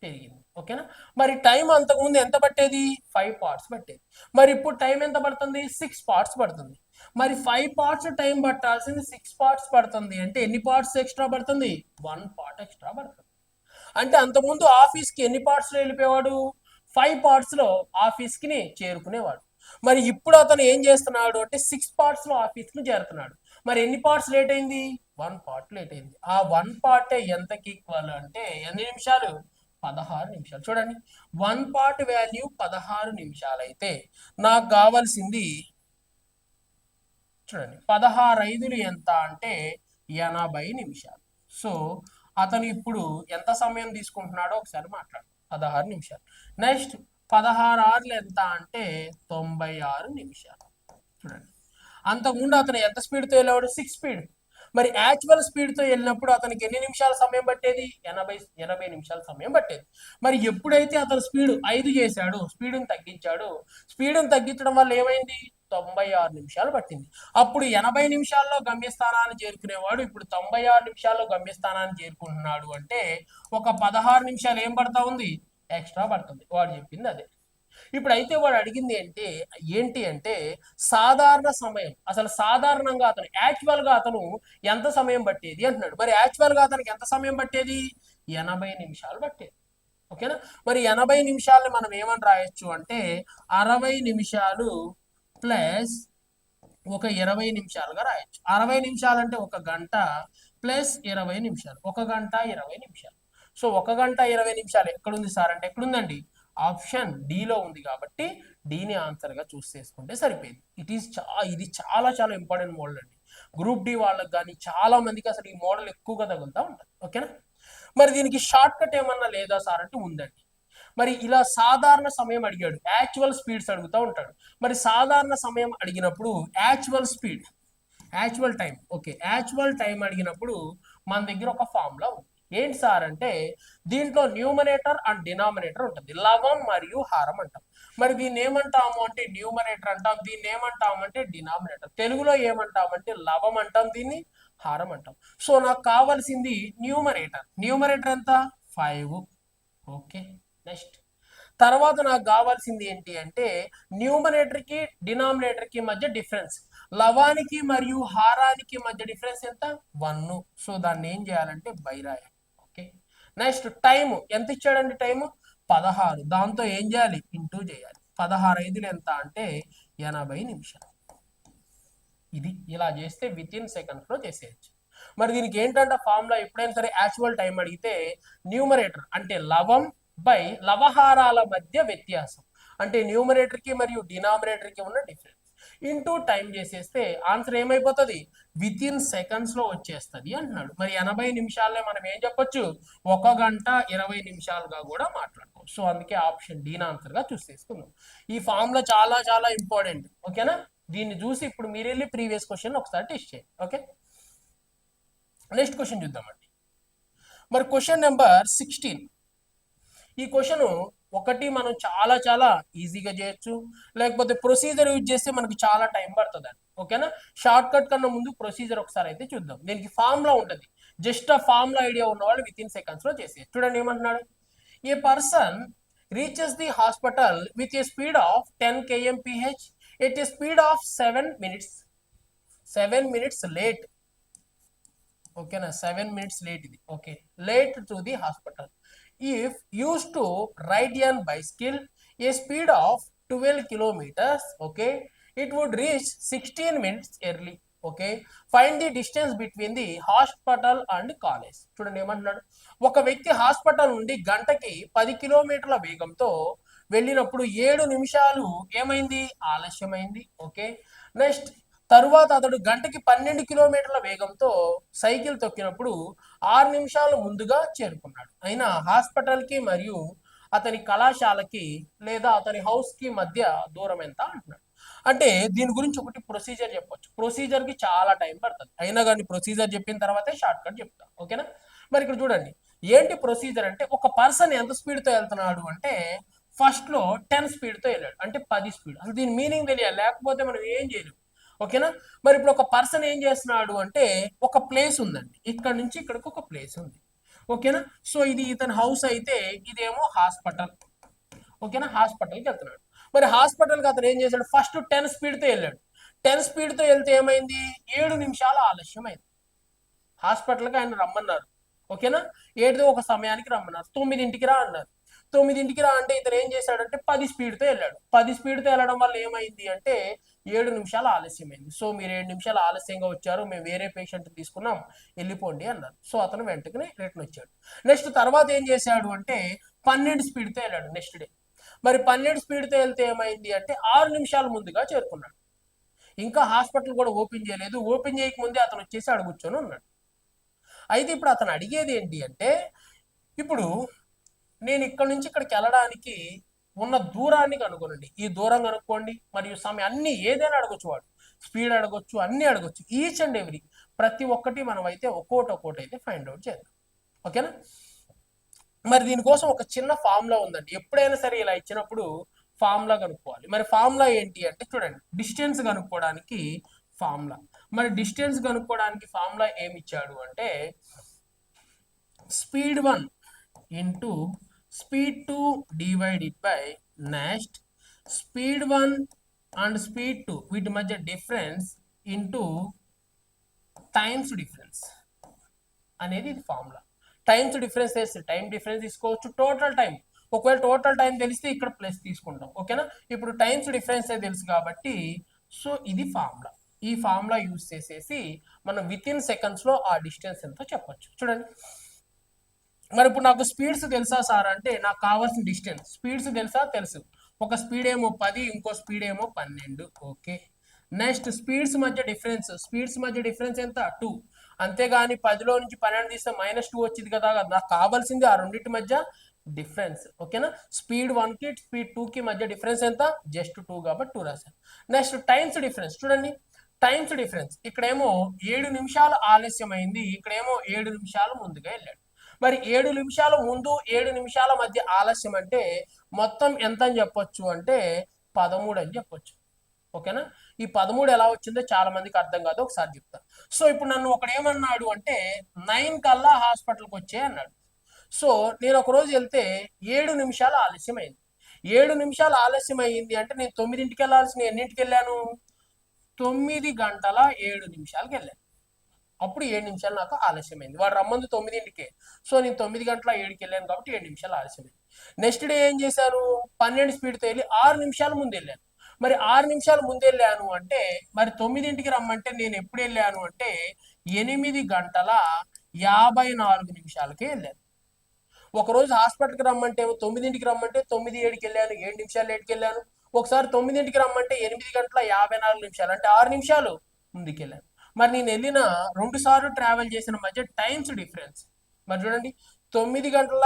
S1: పెరిగింది. ఓకేనా, మరి టైం అంతకుముందు ఎంత పట్టేది, 5 పార్ట్స్ పట్టేది. మరి ఇప్పుడు టైం ఎంత పడుతుంది, 6 పార్ట్స్ పడుతుంది. మరి 5 పార్ట్స్ టైం పట్టాల్సింది 6 పార్ట్స్ పడుతుంది అంటే ఎన్ని పార్ట్స్ ఎక్స్ట్రా పడుతుంది, 1 పార్ట్ ఎక్స్ట్రా పడుతుంది. అంటే అంతకుముందు ఆఫీస్కి ఎన్ని పార్ట్స్లో వెళ్ళిపోయేవాడు, 5 పార్ట్స్లో ఆఫీస్కి చేరుకునేవాడు. మరి ఇప్పుడు అతను ఏం చేస్తున్నాడు అంటే 6 పార్ట్స్లో ఆఫీస్కి చేరుతున్నాడు. మరి ఎన్ని పార్ట్స్ లేట్ అయింది, 1 పార్ట్ లేట్ అయింది. ఆ 1 పార్ట్ ఎంతకి ఈక్వల్ అంటే ఎన్ని నిమిషాలు, 16 నిమిషాలు. చూడండి, 1 పార్ట్ వాల్యూ 16 నిమిషాలు అయితే నాకు కావాల్సింది చూడండి 16 ఎంత అంటే 80 నిమిషాలు. సో అతను ఇప్పుడు ఎంత సమయం తీసుకుంటున్నాడో ఒకసారి మాట్లాడు, 16 నిమిషాలు. నెక్స్ట్ 16 ఆర్లు ఎంత అంటే 96 నిమిషాలు. చూడండి, అంతకుముందు అతను ఎంత స్పీడ్తో వెళ్ళేవాడు, 6 స్పీడ్. మరి యాక్చువల్ స్పీడ్తో వెళ్ళినప్పుడు అతనికి ఎన్ని నిమిషాల సమయం పట్టేది, 80 నిమిషాల సమయం పట్టేది. మరి ఎప్పుడైతే అతను స్పీడ్ 5 చేశాడు, స్పీడ్ని తగ్గించాడు, స్పీడ్ని తగ్గించడం వల్ల ఏమైంది, 96 నిమిషాలు పట్టింది. అప్పుడు 80 నిమిషాల్లో గమ్యస్థానాన్ని చేరుకునేవాడు ఇప్పుడు 96 నిమిషాల్లో గమ్యస్థానాన్ని చేరుకుంటున్నాడు. అంటే ఒక 16 నిమిషాలు ఏం పడతా ఉంది, ఎక్స్ట్రా పడుతుంది. వాడు చెప్పింది అదే. ఇప్పుడు అయితే వాడు అడిగింది ఏంటి అంటే సాధారణ సమయం, అసలు సాధారణంగా అతను యాక్చువల్గా అతను ఎంత సమయం పట్టేది అంటున్నాడు. మరి యాక్చువల్గా అతనికి ఎంత సమయం పట్టేది, 80 నిమిషాలు పట్టేది. ఓకేనా, మరి 80 నిమిషాలని మనం ఏమని రాయొచ్చు అంటే 60 నిమిషాలు ప్లస్ ఒక 20 నిమిషాలుగా రాయొచ్చు. 60 నిమిషాలు అంటే 1 గంట ప్లస్ 20 నిమిషాలు, 1 గంట 20 నిమిషాలు. సో 1 గంట 20 నిమిషాలు ఎక్కడుంది సార్ అంటే ఎక్కడుందండి, ఆప్షన్ డిలో ఉంది కాబట్టి డిని ఆన్సర్గా చూస్ చేసుకుంటే సరిపోయింది. ఇది చాలా చాలా ఇంపార్టెంట్ మోడల్ అండి. గ్రూప్ డి వాళ్ళకి కానీ చాలా మందికి అసలు ఈ మోడల్ ఎక్కువగా తగులుతూ ఉంటుంది. ఓకేనా, మరి దీనికి షార్ట్ కట్ ఏమన్నా లేదా సార్ అంటే ఉందండి. మరి ఇలా సాధారణ సమయం అడిగాడు, యాక్చువల్ స్పీడ్స్ అడుగుతూ ఉంటాడు. మరి సాధారణ సమయం అడిగినప్పుడు actual speed, actual time, okay actual time అడిగినప్పుడు మన దగ్గర ఒక ఫార్ములా ఉంది. ఏంటి సార్ అంటే దీంట్లో న్యూమరేటర్ అండ్ డినామినేటర్ ఉంటుంది, లవం మరియు హారం అంటాం. మరి దీన్ని ఏమంటాము అంటే న్యూమరేటర్ అంటాం, దీన్ని ఏమంటాము అంటే డినామినేటర్. తెలుగులో ఏమంటామంటే లవం అంటాం, దీన్ని హారం అంటాం. సో నాకు కావాల్సింది న్యూమరేటర్. న్యూమరేటర్ ఎంత, 5. ఓకే, నెక్స్ట్ తర్వాత నాకు కావాల్సింది ఏంటి అంటే న్యూమరేటర్కి డినామినేటర్కి మధ్య డిఫరెన్స్. లవానికి మరియు హారానికి మధ్య డిఫరెన్స్ ఎంత, 1. సో దాన్ని ఏం చేయాలంటే బై రాయాలి. ఓకే, నెక్స్ట్ టైము ఎంత ఇచ్చాడండి, టైము 16. దాంతో ఏం చేయాలి, ఇంటూ చేయాలి. 16 ఎంత అంటే 80 నిమిషాలు. ఇది ఇలా చేస్తే విత్ ఇన్ సెకండ్స్లో చేసేయచ్చు. మరి దీనికి ఏంటంటే ఫార్ములా ఎప్పుడైనా సరే యాక్చువల్ టైం అడిగితే న్యూమరేటర్ అంటే లవం బై లవహారాల మధ్య వ్యత్యాసం, అంటే న్యూమరేటర్ కి మరియు డినామినేటర్ కి ఉన్న డిఫరెన్స్ ఇంటూ టైం చేసేస్తే ఆన్సర్ ఏమైపోతుంది, విత్ ఇన్ సెకండ్స్ లో వచ్చేస్తుంది అంటున్నాడు. మరి 80 నిమిషాలనే మనం ఏం చెప్పొచ్చు, 1 గంట 20 నిమిషాలుగా కూడా మాట్లాడుకోవచ్చు. సో అందుకే ఆప్షన్ డి ఆన్సర్ గా చూస్ చేసుకుందాం. ఈ ఫార్ములా చాలా చాలా ఇంపార్టెంట్. ఓకేనా, దీన్ని చూసి ఇప్పుడు మీరు వెళ్ళి ప్రీవియస్ క్వశ్చన్ ఒకసారి టెస్ట్ చేయండి. ఓకే, నెక్స్ట్ క్వశ్చన్ చూద్దామండి. మరి క్వశ్చన్ నెంబర్ 16. ఈ క్వశ్చన్ ఒకటి మనం చాలా చాలా ఈజీగా చేయొచ్చు, లేకపోతే ప్రొసీజర్ యూజ్ చేస్తే మనకి చాలా టైం పడుతుంది అండి. ఓకేనా, షార్ట్ కట్ కన్నా ముందు ప్రొసీజర్ ఒకసారి అయితే చూద్దాం. దీనికి ఫార్ములా ఉంటుంది, జస్ట్ ఆ ఫార్ములా ఐడియా ఉన్న వాళ్ళు విత్ ఇన్ సెకండ్స్ లో చేసేది. చూడండి ఏమంటున్నాడు, a person reaches the hospital with a speed of 10 kmph at a speed of 7 minutes late. ఓకేనా, 7 minutes లేట్ ఇది. Okay, late to the hospital if used to ride an bicycle a speed of 12 kilometers, okay, it would reach 16 minutes early. Okay, find the distance between the hospital and college. చూడండి ఏమంటున్నాడు, ఒక వ్యక్తి hospital నుండి గంటకి 10 కిలోమీటర్ల వేగంతో వెళ్ళినప్పుడు 7 నిమిషాలు ఏమైంది, ఆలస్యమైంది. ఓకే, నెక్స్ట్ తరువాత అతడు గంటకి 12 కిలోమీటర్ల వేగంతో సైకిల్ తొక్కినప్పుడు 6 నిమిషాలు ముందుగా చేరుకున్నాడు. అయినా హాస్పిటల్కి మరియు అతని కళాశాలకి లేదా అతని హౌస్ కి మధ్య దూరం ఎంత అంటున్నాడు. అంటే దీని గురించి ఒకటి ప్రొసీజర్ చెప్పొచ్చు. ప్రొసీజర్ కి చాలా టైం పడుతుంది, అయినా కానీ ప్రొసీజర్ చెప్పిన తర్వాతే షార్ట్ కట్ చెప్తా. ఓకేనా, మరి ఇక్కడ చూడండి ఏంటి ప్రొసీజర్ అంటే, ఒక పర్సన్ ఎంత స్పీడ్ తో వెళ్తున్నాడు అంటే ఫస్ట్ లో 10 స్పీడ్ తో వెళ్ళాడు, అంటే 10 స్పీడ్. అసలు దీని మీనింగ్ తెలియాలి, లేకపోతే మనం ఏం చేయలేము. ఓకేనా, మరి ఇప్పుడు ఒక పర్సన్ ఏం చేస్తున్నాడు అంటే, ఒక ప్లేస్ ఉందండి, ఇక్కడ నుంచి ఇక్కడికి ఒక ప్లేస్ ఉంది. ఓకేనా, సో ఇది ఇతని హౌస్ అయితే ఇదేమో హాస్పిటల్. ఓకేనా, హాస్పిటల్కి వెళ్తున్నాడు. మరి హాస్పిటల్కి అతను ఏం చేశాడు, ఫస్ట్ 10 స్పీడ్తో వెళ్ళాడు. 10 స్పీడ్తో వెళ్తే ఏమైంది, 7 నిమిషాలు ఆలస్యం అయింది. హాస్పిటల్కి ఆయన రమ్మన్నారు. ఓకేనా, ఏదో ఒక సమయానికి రమ్మన్నారు, 9ంటికి రా అన్నారు. 9ంటికి రా అంటే ఇతను ఏం చేశాడంటే 10 స్పీడ్తో వెళ్ళాడు. 10 స్పీడ్తో వెళ్ళడం వల్ల ఏమైంది అంటే 7 నిమిషాలు ఆలస్యమైంది. సో మీరు 7 నిమిషాలు ఆలస్యంగా వచ్చారు, మేము వేరే పేషెంట్ తీసుకున్నాం, వెళ్ళిపోండి అన్నారు. సో అతను వెంటనే రిటర్న్ వచ్చాడు. నెక్స్ట్ తర్వాత ఏం చేశాడు అంటే 12 స్పీడ్తో వెళ్ళాడు నెక్స్ట్ డే. మరి 12 స్పీడ్తో వెళ్తే ఏమైంది అంటే 6 నిమిషాలు ముందుగా చేరుకున్నాడు. ఇంకా హాస్పిటల్ కూడా ఓపెన్ చేయలేదు, ఓపెన్ చేయకముందే అతను వచ్చేసి అక్కడ కూర్చొని ఉన్నాడు. అయితే ఇప్పుడు అతను అడిగేది ఏంటి అంటే, ఇప్పుడు నేను ఇక్కడ నుంచి ఇక్కడికి వెళ్ళడానికి ఉన్న దూరాన్ని కనుగొనండి. ఈ దూరం కనుక్కోండి, మరియు సమయం, అన్ని ఏదైనా అడగొచ్చు, వాడు స్పీడ్ అడగొచ్చు, అన్ని అడగొచ్చు. ఈచ్ అండ్ ఎవ్రీ ప్రతి ఒక్కటి మనం అయితే ఒక్కోటి అయితే ఫైండ్ అవుట్ చేద్దాం. ఓకేనా, మరి దీనికోసం ఒక చిన్న ఫార్ములా ఉందండి. ఎప్పుడైనా సరే ఇలా ఇచ్చినప్పుడు ఫార్ములా కనుక్కోవాలి. మరి ఫార్ములా ఏంటి అంటే చూడండి, డిస్టెన్స్ కనుక్కోవడానికి ఫార్ములా. మరి డిస్టెన్స్ కనుక్కోవడానికి ఫార్ములా ఏమి ఇచ్చాడు అంటే, speed 1 into speed 2 divided by next speed 1 and speed 2 వీటి మధ్య డిఫరెన్స్ ఇంటూ టైమ్స్ డిఫరెన్స్ అనేది ఇది ఫార్ములా. టైమ్స్ డిఫరెన్స్ చేస్తే టైం డిఫరెన్స్ తీసుకోవచ్చు, టోటల్ టైం, ఒకవేళ టోటల్ టైం తెలిస్తే ఇక్కడ ప్లస్ తీసుకుంటాం. ఓకేనా, ఇప్పుడు టైమ్స్ డిఫరెన్స్ తెలుసు కాబట్టి సో ఇది ఫార్ములా. ఈ ఫార్ములా యూజ్ చేసేసి మనం విత్ ఇన్ సెకండ్స్ లో ఆ డిస్టెన్స్ ఎంతో చెప్పొచ్చు. చూడండి, మరి ఇప్పుడు నాకు స్పీడ్స్ తెలుసా సార్ అంటే, నాకు కావాల్సిన డిస్టెన్స్ స్పీడ్స్ తెలుసు. ఒక స్పీడ్ ఏమో 10, ఇంకో స్పీడ్ ఏమో 12. ఓకే, నెక్స్ట్ స్పీడ్స్ మధ్య డిఫరెన్స్ ఎంత, 2. అంతేగాని 10లో నుంచి 12 తీస్తే -2 వచ్చింది కదా, నాకు కావాల్సింది ఆ రెండింటి మధ్య డిఫరెన్స్. ఓకేనా, స్పీడ్ 1కి స్పీడ్ 2కి మధ్య డిఫరెన్స్ ఎంత, జస్ట్ 2 కాబట్టి 2 రాశాను. Next times difference. చూడండి, టైమ్స్ డిఫరెన్స్ ఇక్కడేమో 7 నిమిషాలు ఆలస్యం అయింది, ఇక్కడేమో 7 నిమిషాలు ముందుగా వెళ్ళాడు. మరి 7 నిమిషాల ముందు 7 నిమిషాల మధ్య ఆలస్యం అంటే మొత్తం ఎంత అని చెప్పొచ్చు అంటే 13 అని చెప్పొచ్చు. ఓకేనా, ఈ 13 ఎలా వచ్చిందో చాలా మందికి అర్థం కాదు, ఒకసారి చెప్తా. సో ఇప్పుడు నన్ను ఒకడు ఏమన్నాడు అంటే 9 కల్లా హాస్పిటల్కి వచ్చే అన్నాడు. సో నేను ఒక రోజు వెళ్తే 7 నిమిషాలు ఆలస్యం అయింది. 7 నిమిషాలు ఆలస్యం అయ్యింది అంటే నేను 9ంటికి వెళ్ళాల్సిన ఎన్నింటికి వెళ్ళాను, 9 గంటల 7 నిమిషాలకి వెళ్ళాను. అప్పుడు 7 నిమిషాలు నాకు ఆలస్యమైంది. వాడు రమ్మంది 9ంటికే, సో నేను 9 గంటల 7కి వెళ్ళాను కాబట్టి 7 నిమిషాలు ఆలస్యమైంది. నెక్స్ట్ డే ఏం చేశాను, 12 స్పీడ్తో వెళ్ళి 6 నిమిషాల ముందు వెళ్ళాను. మరి 6 నిమిషాలు ముందు వెళ్ళాను అంటే మరి 9ంటికి రమ్మంటే నేను ఎప్పుడు వెళ్ళాను అంటే 8 గంటల 54 నిమిషాలకే వెళ్ళాను. ఒకరోజు హాస్పిటల్కి రమ్మంటే 9ంటికి రమ్మంటే 9:07కి వెళ్ళాను, 7 నిమిషాలు లేట్కి వెళ్ళాను. ఒకసారి 9ంటికి రమ్మంటే 8 గంటల 54 నిమిషాలు అంటే 6 నిమిషాలు ముందుకెళ్ళాను. మరి నేను వెళ్ళిన 2 సార్లు ట్రావెల్ చేసిన మధ్య టైమ్స్ డిఫరెన్స్ మరి చూడండి, 8 గంటల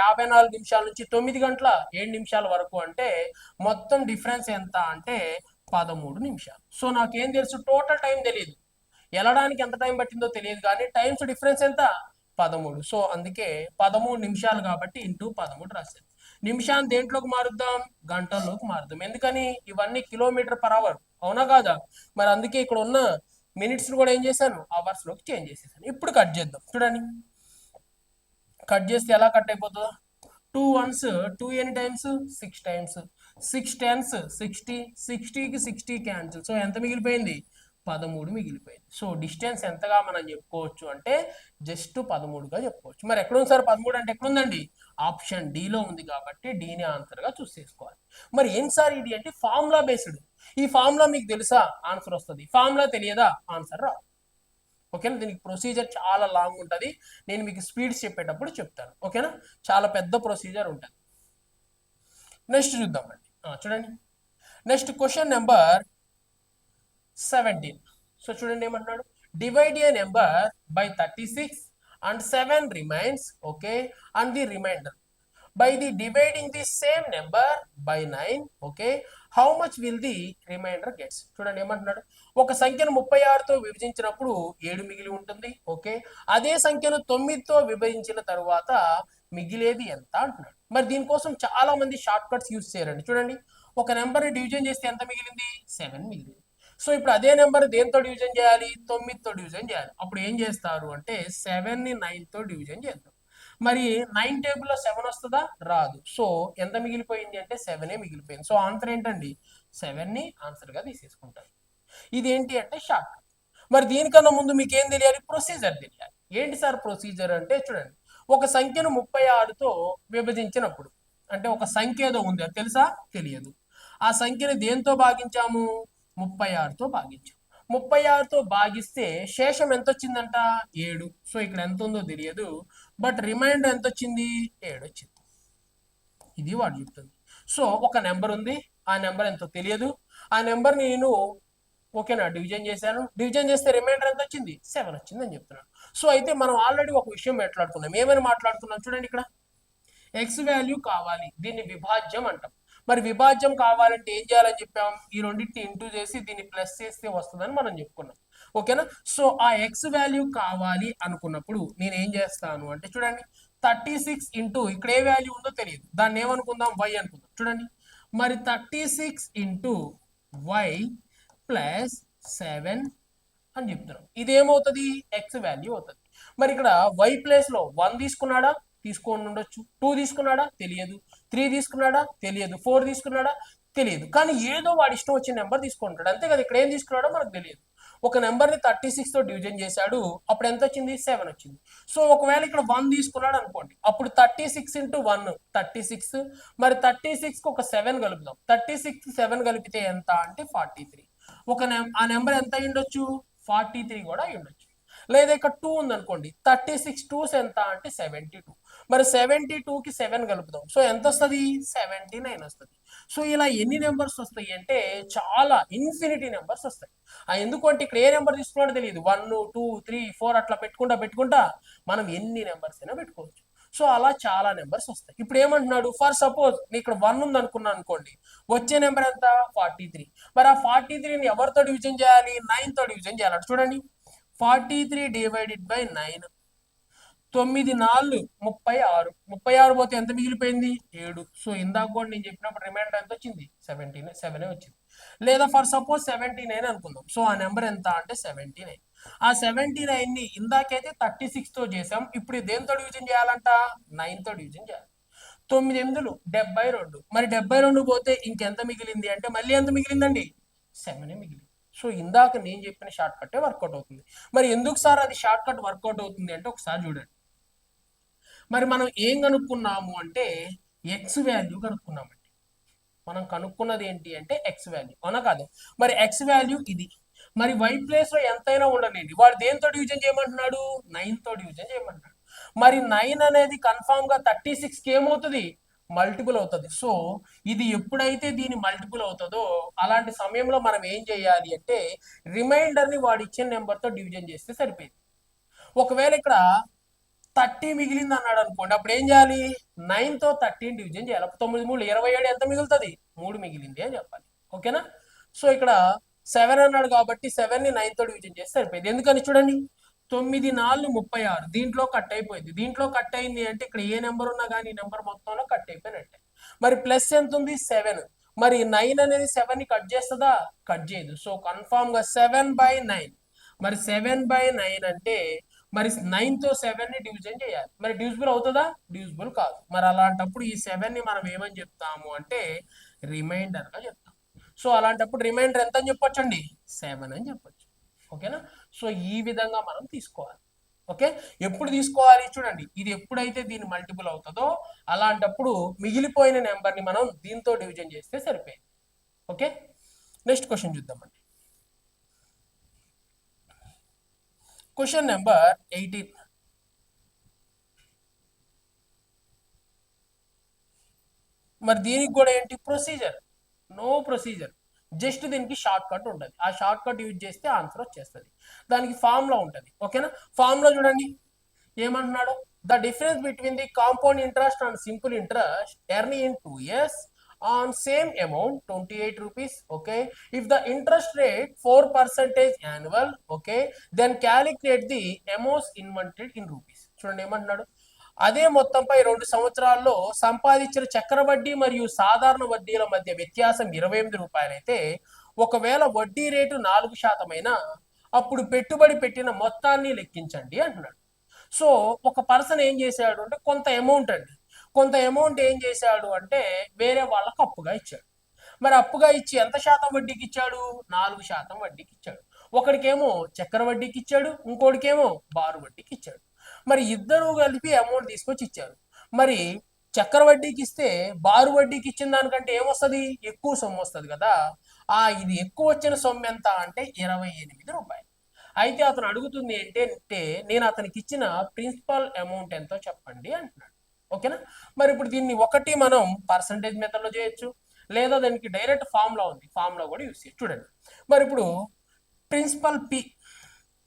S1: 54 నిమిషాల నుంచి 9 గంటల 7 నిమిషాల వరకు అంటే మొత్తం డిఫరెన్స్ ఎంత అంటే 13 నిమిషాలు. సో నాకేం తెలుసు, టోటల్ టైం తెలియదు, వెళ్ళడానికి ఎంత టైం పట్టిందో తెలియదు, కానీ టైమ్స్ డిఫరెన్స్ ఎంత 13. సో అందుకే 13 నిమిషాలు కాబట్టి ఇంటూ 13 రాశాను. నిమిషాన్ని దేంట్లోకి మారుద్దాం, గంటల్లోకి మారుద్దాం. ఎందుకని, ఇవన్నీ km/h, అవునా కాదా? మరి అందుకే ఇక్కడ ఉన్న మినిట్స్ కూడా ఏం చేశాను, అవర్స్ లోకి చేంజ్ చేసేసాను. ఇప్పుడు కట్ చేద్దాం. చూడండి, కట్ చేస్తే ఎలా కట్ అయిపోతుందో, 2 ones 2 ఎన్ని times, 6 times, 6 10s 60, 60కి 60 cancel. So ఎంత మిగిలిపోయింది, 13 మిగిలిపోయింది. సో డిస్టెన్స్ ఎంతగా మనం చెప్పుకోవచ్చు అంటే జస్ట్ 13గా చెప్పుకోవచ్చు. మరి ఎక్కడ ఉంది సార్ 13 అంటే, ఎక్కడుందండి, ఆప్షన్ డిలో ఉంది కాబట్టి డీని ఆన్సర్గా చూస్ చేసుకోవాలి. మరి ఏం సార్ ఇది అంటే ఫార్ములా బేస్డ్. ఈ ఫార్ములా మీకు తెలుసా, ఆన్సర్ వస్తుంది. ఫార్ములా తెలియదా, ఆన్సర్ రా. ఓకేనా, దీనికి ప్రొసీజర్ చాలా లాంగ్ ఉంటుంది, నేను మీకు స్పీడ్స్ చెప్పేటప్పుడు చెప్తాను. ఓకేనా, చాలా పెద్ద ప్రొసీజర్ ఉంటుంది. నెక్స్ట్ చూద్దామండి. చూడండి, నెక్స్ట్ క్వశ్చన్ నెంబర్ 17. సో చూడండి ఏమంటున్నాడు, divide A number by 36 and 7 remains, okay, and the remainder by the dividing the same number by 9, okay, how much will the remainder gets. చూడండి ఏమంటున్నాడు, ఒక సంఖ్యను 36తో విభజించినప్పుడు 7 మిగిలి ఉంటుంది. ఓకే, అదే సంఖ్యను 9తో విభజించిన తర్వాత మిగిలేది ఎంత అంటున్నాడు. మరి దీనికోసం చాలా మంది షార్ట్ కట్స్ యూజ్ చేయరండి. చూడండి, ఒక నెంబర్ని డివిజన్ చేస్తే ఎంత మిగిలింది, 7 మిగిలింది. సో ఇప్పుడు అదే నెంబర్ దేంతో డివిజన్ చేయాలి, 9తో డివిజన్ చేయాలి. అప్పుడు ఏం చేస్తారు అంటే 7ని 9తో డివిజన్ చేద్దాం. మరి 9 టేబుల్లో 7 వస్తుందా, రాదు. సో ఎంత మిగిలిపోయింది అంటే 7ఏ మిగిలిపోయింది. సో ఆన్సర్ ఏంటండి, 7ని ఆన్సర్గా తీసేసుకుంటారు. ఇది ఏంటి అంటే షార్ట్. మరి దీనికన్నా ముందు మీకు ఏం తెలియాలి, ప్రొసీజర్ తెలియాలి. ఏంటి సార్ ప్రొసీజర్ అంటే, చూడండి, ఒక సంఖ్యను 36తో విభజించినప్పుడు అంటే ఒక సంఖ్య ఏదో ఉంది, అది తెలుసా, తెలియదు. ఆ సంఖ్యను దేంతో భాగించాము, 36తో భాగించాము. 36తో భాగిస్తే శేషం ఎంత వచ్చిందంట, 7. సో ఇక్కడ ఎంత ఉందో తెలియదు, బట్ రిమైండర్ ఎంత వచ్చింది, 7 వచ్చింది. ఇది వాడు చెప్తుంది. సో ఒక నెంబర్ ఉంది, ఆ నెంబర్ ఎంతో తెలియదు, ఆ నెంబర్ నేను ఓకేనా డివిజన్ చేశాను. డివిజన్ చేస్తే రిమైండర్ ఎంత వచ్చింది, 7 వచ్చింది అని చెప్తున్నాను. సో అయితే మనం ఆల్రెడీ ఒక విషయం మాట్లాడుకున్నాం. ఏమైనా మాట్లాడుకున్నాం, చూడండి ఇక్కడ ఎక్స్ వాల్యూ కావాలి, దీన్ని విభాజ్యం అంటాం. మరి విభాజ్యం కావాలంటే ఏం చేయాలని చెప్పాం, ఈ రెండింటిని ఇంటూ చేసి దీన్ని ప్లస్ చేస్తే వస్తుందని మనం చెప్పుకున్నాం. ఓకేనా, సో ఆ ఎక్స్ వాల్యూ కావాలి అనుకున్నప్పుడు నేను ఏం చేస్తాను అంటే, చూడండి 36 ఇంటూ ఇక్కడ ఏ వాల్యూ ఉందో తెలియదు, దాన్ని ఏమనుకుందాం, వై అనుకుందాం. చూడండి, మరి 36 ఇంటూ వై ప్లస్ 7 అని చెప్తున్నాం. ఇదేమవుతుంది, ఎక్స్ వాల్యూ అవుతుంది. మరి ఇక్కడ వై ప్లేస్ లో 1 తీసుకున్నాడా, తీసుకొని ఉండొచ్చు. 2 తీసుకున్నాడా, తెలియదు. 3 తీసుకున్నాడా, తెలియదు. 4 తీసుకున్నాడా, తెలియదు. కానీ ఏదో వాడి ఇష్టం వచ్చిన నెంబర్ తీసుకుంటాడు, అంతే కదా. ఇక్కడ ఏం తీసుకున్నాడో మనకు తెలియదు. ఒక నెంబర్ని 36తో డివిజన్ చేశాడు, అప్పుడు ఎంత వచ్చింది, 7 వచ్చింది. సో ఒకవేళ ఇక్కడ 1 తీసుకున్నాడు అనుకోండి, అప్పుడు 36 ఇంటూ 1 36. మరి 36కి ఒక 7 కలుపుదాం. 36 7 కలిపితే ఎంత అంటే 43. ఆ నెంబర్ ఎంత అయి ఉండొచ్చు, 43 కూడా అయి ఉండొచ్చు. లేదా ఇక్కడ 2 ఉంది అనుకోండి, 36 2s ఎంత అంటే 72. మరి 72కి 7 కలుపుదాం. సో ఎంత వస్తుంది, 79 వస్తుంది. సో ఇలా ఎన్ని నెంబర్స్ వస్తాయి అంటే చాలా ఇన్ఫినిటీ నెంబర్స్ వస్తాయి. ఎందుకంటే ఇక్కడ ఏ నెంబర్ తీసుకున్నాడో తెలియదు. 1 2 3 4 అట్లా పెట్టుకుంటా మనం ఎన్ని నెంబర్స్ అయినా పెట్టుకోవచ్చు. సో అలా చాలా నెంబర్స్ వస్తాయి. ఇప్పుడు ఏమంటున్నాడు, ఫర్ సపోజ్ ఇక్కడ 1 ఉంది అనుకున్నాను అనుకోండి, వచ్చే నెంబర్ ఎంత 43. మరి ఆ 43ని ఎవరితో డివిజన్ చేయాలి, 9తో డివిజన్ చేయాలి. చూడండి, 43 డివైడెడ్ బై 9, 9 4 36. 36 పోతే ఎంత మిగిలిపోయింది, 7. సో ఇందాక కూడా నేను చెప్పినప్పుడు రిమైండర్ ఎంత వచ్చింది, 7 వచ్చింది. లేదా ఫర్ సపోజ్ 79 అనుకుందాం. సో ఆ నెంబర్ ఎంత అంటే 79. ఆ 79ని ఇందాకైతే 36తో చేసాం, ఇప్పుడు దేంతో డివిజన్ చేయాలంట, 9తో డివిజన్ చేయాలి. 9 8 72. మరి 72 పోతే ఇంకెంత మిగిలింది అంటే మళ్ళీ ఎంత మిగిలిందండి, 7 మిగిలింది. సో ఇందాక నేను చెప్పిన షార్ట్ కట్టే వర్కౌట్ అవుతుంది. మరి ఎందుకు సార్ అది షార్ట్ కట్ వర్కౌట్ అవుతుంది అంటే ఒకసారి చూడండి. మరి మనం ఏం కనుక్కున్నాము అంటే ఎక్స్ వాల్యూ కనుక్కున్నామండి. మనం కనుక్కున్నది ఏంటి అంటే ఎక్స్ వాల్యూ, అవునా కాదు? మరి ఎక్స్ వాల్యూ ఇది. మరి వై ప్లేస్ లో ఎంతైనా ఉండనండి, వాడు దేంతో డివిజన్ చేయమంటున్నాడు? 9 తో డివిజన్ చేయమంటున్నాడు. మరి 9 అనేది కన్ఫామ్ గా 36కి ఏమవుతుంది? మల్టిపుల్ అవుతుంది. సో ఇది ఎప్పుడైతే దీని మల్టిపుల్ అవుతుందో అలాంటి సమయంలో మనం ఏం చేయాలి అంటే రిమైండర్ ని వాడు ఇచ్చిన నెంబర్ తో డివిజన్ చేస్తే సరిపోయింది. ఒకవేళ ఇక్కడ 30 మిగిలింది అన్నాడు అనుకోండి, అప్పుడు ఏం చేయాలి? 9 తో 13 డివిజన్ చేయాలి. 9 3 27 ఎంత మిగులుతుంది? 3 మిగిలింది అని చెప్పాలి. ఓకేనా? సో ఇక్కడ 7 అన్నాడు కాబట్టి 7 ని 9 తో డివిజన్ చేస్తే సరిపోయింది. ఎందుకని చూడండి, 9 4 36 దీంట్లో కట్ అయిపోయింది. దీంట్లో కట్ అయింది అంటే ఇక్కడ ఏ నెంబర్ ఉన్నా కానీ ఈ నెంబర్ మొత్తంలో కట్ అయిపోయినట్టే. మరి ప్లస్ ఎంత ఉంది? 7. మరి 9 అనేది 7 ని కట్ చేస్తుందా? కట్ చేయదు. సో కన్ఫామ్ గా 7/9. మరి 7/9 అంటే మరి 9 తో 7 ని డివిజన్ చేయాలి. మరి డివిజిబుల్ అవుతుందా? డివిజిబుల్ కాదు. మరి అలాంటప్పుడు ఈ 7 ని మనం ఏమని చెప్తాము అంటే రిమైండర్ గా చెప్తాం. సో అలాంటప్పుడు రిమైండర్ ఎంత అని చెప్పొచ్చండి? 7 అని చెప్పొచ్చు. ఓకేనా? సో ఈ విధంగా మనం తీసుకోవాలి. ఓకే, ఎప్పుడు తీసుకోవాలి చూడండి, ఇది ఎప్పుడైతే దీని మల్టిపుల్ అవుతుందో అలాంటప్పుడు మిగిలిపోయిన నెంబర్ ని మనం దీంతో డివిజన్ చేస్తే సరిపోయింది. ఓకే, నెక్స్ట్ క్వశ్చన్ చూద్దామండి. Question number 18. మరి దీనికి కూడా ఏంటి ప్రొసీజర్? నో ప్రొసీజర్, జస్ట్ దీనికి షార్ట్ కట్ ఉంటుంది. ఆ షార్ట్ కట్ యూజ్ చేస్తే ఆన్సర్ వచ్చేస్తుంది. దానికి ఫార్ములా ఉంటుంది. ఓకేనా? ఫార్ములా చూడండి ఏమంటున్నాడు, the difference between the compound interest and simple interest earn in 2 years on same amount 28 rupees. Okay, if the interest rate 4% annual, okay, then calculate the amounts invented in rupees. చూడండి ఏమంటున్నాడు, అదే మొత్తంపై 2 సంవత్సరాల్లో సంపాదించిన చక్ర వడ్డీ మరియు సాధారణ వడ్డీల మధ్య వ్యత్యాసం 28 రూపాయలు అయితే ఒకవేళ వడ్డీ రేటు 4% అయినా అప్పుడు పెట్టుబడి పెట్టిన మొత్తాన్ని లెక్కించండి అంటున్నాడు. సో ఒక పర్సన్ ఏం చేశాడు అంటే కొంత అమౌంట్ అండి, కొంత అమౌంట్ ఏం చేశాడు అంటే వేరే వాళ్ళకు అప్పుగా ఇచ్చాడు. మరి అప్పుగా ఇచ్చి ఎంత శాతం వడ్డీకి ఇచ్చాడు? 4% వడ్డీకి ఇచ్చాడు. ఒకడికేమో చక్కెర వడ్డీకి ఇచ్చాడు, ఇంకోటికేమో బారు వడ్డీకి ఇచ్చాడు. మరి ఇద్దరు కలిపి అమౌంట్ తీసుకొచ్చి ఇచ్చారు. మరి చక్కెర వడ్డీకి ఇస్తే బారు వడ్డీకి ఇచ్చిన దానికంటే ఏమొస్తుంది? ఎక్కువ సొమ్ము వస్తుంది కదా. ఇది ఎక్కువ వచ్చిన సొమ్ము ఎంత అంటే 28 రూపాయలు. అయితే అతను అడుగుతుంది ఏంటంటే నేను అతనికి ఇచ్చిన ప్రిన్సిపల్ అమౌంట్ ఎంతో చెప్పండి అంటున్నాడు. ఓకేనా? మరి ఇప్పుడు దీన్ని ఒకటి మనం పర్సంటేజ్ మెథడ్ లో చేయొచ్చు, లేదా దానికి డైరెక్ట్ ఫార్ములా ఉంది, ఫార్ములా కూడా యూస్ చేయొచ్చు. చూడండి మరి ఇప్పుడు ప్రిన్సిపల్ పి,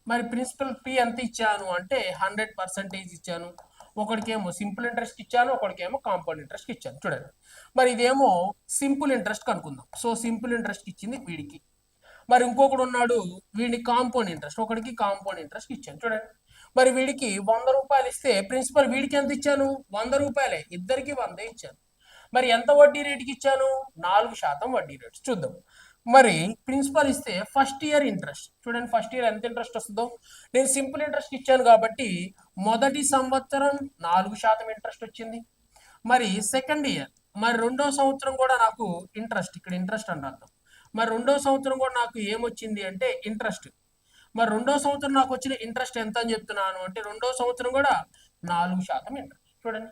S1: మరి ప్రిన్సిపల్ పి ఎంత ఇచ్చాను అంటే 100% ఇచ్చాను. ఒకడికేమో సింపుల్ ఇంట్రెస్ట్ ఇచ్చాను, ఒకడికేమో కాంపౌండ్ ఇంట్రెస్ట్ ఇచ్చాను. చూడండి మరి ఇదేమో సింపుల్ ఇంట్రెస్ట్ కనుక్కుందాం. సో సింపుల్ ఇంట్రెస్ట్ ఇచ్చింది వీడికి, మరి ఇంకొకడు ఉన్నాడు వీడికి కాంపౌండ్ ఇంట్రెస్ట్, ఒకడికి కాంపౌండ్ ఇంట్రెస్ట్ ఇచ్చాను. చూడండి మరి వీడికి 100 రూపాయలు ఇస్తే ప్రిన్సిపల్ వీడికి ఎంత ఇచ్చాను? 100 రూపాయలే, ఇద్దరికి 100 ఇచ్చాను. మరి ఎంత వడ్డీ రేటుకి ఇచ్చాను? 4% వడ్డీ రేటు. చూద్దాం. మరి ప్రిన్సిపల్ ఇస్తే ఫస్ట్ ఇయర్ ఇంట్రెస్ట్, చూడండి ఫస్ట్ ఇయర్ ఎంత ఇంట్రెస్ట్ వస్తుందో. నేను సింపుల్ ఇంట్రెస్ట్ ఇచ్చాను కాబట్టి మొదటి సంవత్సరం 4% ఇంట్రెస్ట్ వచ్చింది. మరి సెకండ్ ఇయర్, మరి రెండో సంవత్సరం కూడా నాకు ఇంట్రెస్ట్, ఇక్కడ ఇంట్రెస్ట్ అని అర్థం. మరి రెండో సంవత్సరం కూడా నాకు ఏమొచ్చింది అంటే ఇంట్రెస్ట్. మరి రెండో సంవత్సరం నాకు వచ్చిన ఇంట్రెస్ట్ ఎంత అని చెప్తున్నాను అంటే రెండో సంవత్సరం కూడా 4% ఇంట్రెస్ట్. చూడండి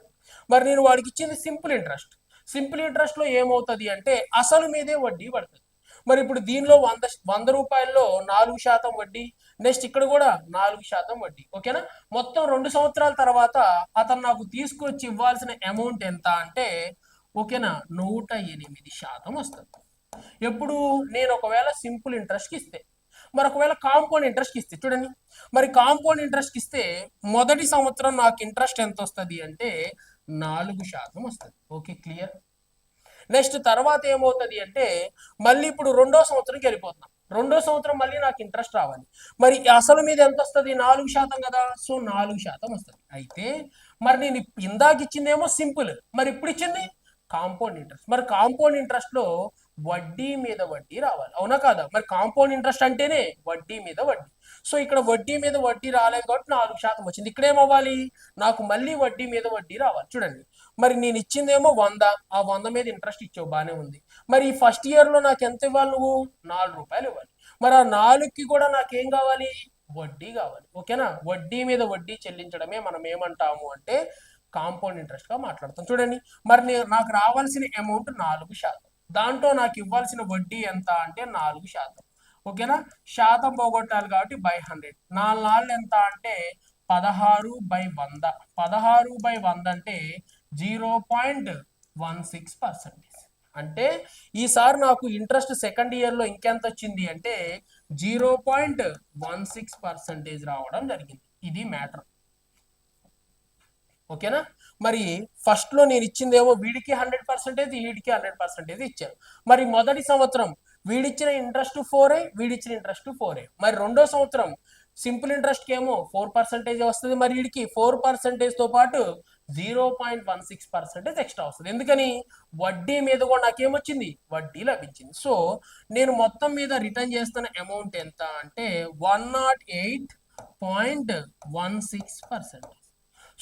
S1: మరి నేను వాడికి ఇచ్చింది సింపుల్ ఇంట్రెస్ట్. సింపుల్ ఇంట్రెస్ట్ లో ఏమవుతుంది అంటే అసలు మీదే వడ్డీ పడుతుంది. మరి ఇప్పుడు దీనిలో 100 రూపాయల్లో 4% వడ్డీ, నెక్స్ట్ ఇక్కడ కూడా 4% వడ్డీ. ఓకేనా? మొత్తం 2 సంవత్సరాల తర్వాత అతను నాకు తీసుకొచ్చి ఇవ్వాల్సిన అమౌంట్ ఎంత అంటే ఓకేనా 108% వస్తుంది. ఎప్పుడు నేను ఒకవేళ సింపుల్ ఇంట్రెస్ట్కి ఇస్తే. మరి ఒకవేళ కాంపౌండ్ ఇంట్రెస్ట్కి ఇస్తే చూడండి, మరి కాంపౌండ్ ఇంట్రెస్ట్కి ఇస్తే మొదటి సంవత్సరం నాకు ఇంట్రెస్ట్ ఎంత వస్తుంది అంటే 4% వస్తుంది. Okay, clear. నెక్స్ట్ తర్వాత ఏమవుతుంది అంటే మళ్ళీ ఇప్పుడు రెండో సంవత్సరంకి వెళ్ళిపోతున్నాం. రెండో సంవత్సరం మళ్ళీ నాకు ఇంట్రెస్ట్ రావాలి. మరి అసలు మీద ఎంత వస్తుంది? 4% కదా. సో 4% వస్తుంది. అయితే మరి నేను ఇందాక ఇచ్చిందేమో సింపుల్, మరి ఇప్పుడు ఇచ్చింది కాంపౌండ్ ఇంట్రెస్ట్. మరి కాంపౌండ్ ఇంట్రెస్ట్ లో వడ్డీ మీద వడ్డీ రావాలి, అవునా కాదా? మరి కాంపౌండ్ ఇంట్రెస్ట్ అంటేనే వడ్డీ మీద వడ్డీ. సో ఇక్కడ వడ్డీ మీద వడ్డీ రాలేదు కాబట్టి 4% వచ్చింది. ఇక్కడ ఏమవ్వాలి? నాకు మళ్ళీ వడ్డీ మీద వడ్డీ రావాలి. చూడండి మరి నేను ఇచ్చిందేమో 100, ఆ 100 మీద ఇంట్రెస్ట్ ఇచ్చావు, బాగానే ఉంది. మరి ఈ ఫస్ట్ ఇయర్ లో నాకు ఎంత ఇవ్వాలి? నువ్వు 4 రూపాయలు ఇవ్వాలి. మరి ఆ 4కి కూడా నాకేం కావాలి? వడ్డీ కావాలి. ఓకేనా? వడ్డీ మీద వడ్డీ చెల్లించడమే మనం ఏమంటాము అంటే కాంపౌండ్ ఇంట్రెస్ట్ గా మాట్లాడతాం. చూడండి మరి నాకు రావాల్సిన అమౌంట్ 4%. దాంట్లో నాకు ఇవ్వాల్సిన వడ్డీ ఎంత అంటే 4%. ఓకేనా, శాతం పోగొట్టాలి కాబట్టి బై 100. 4 నాళ్ళు ఎంత అంటే 16/100. 16/100 అంటే 0.16%. అంటే ఈసారి నాకు ఇంట్రెస్ట్ సెకండ్ ఇయర్లో ఇంకెంత వచ్చింది అంటే 0.16% రావడం జరిగింది. ఇది మ్యాటర్. ఓకేనా, మరి ఫస్ట్ లో నేను ఇచ్చిందేమో వీడికి 100%, వీడికి 100% ఇచ్చాను. మరి మొదటి సంవత్సరం వీడిచ్చిన ఇంట్రెస్ట్ 4 వీడిచ్చిన ఇంట్రెస్ట్ 4. మరి రెండో సంవత్సరం సింపుల్ ఇంట్రెస్ట్ కి ఏమో 4% వస్తుంది, మరి వీడికి 4% తో పాటు 0.16% ఎక్స్ట్రా వస్తుంది. ఎందుకని వడ్డీ మీద కూడా నాకేమొచ్చింది, వడ్డీ లభించింది. సో నేను మొత్తం మీద రిటర్న్ చేస్తున్న అమౌంట్ ఎంత అంటే 108.16%.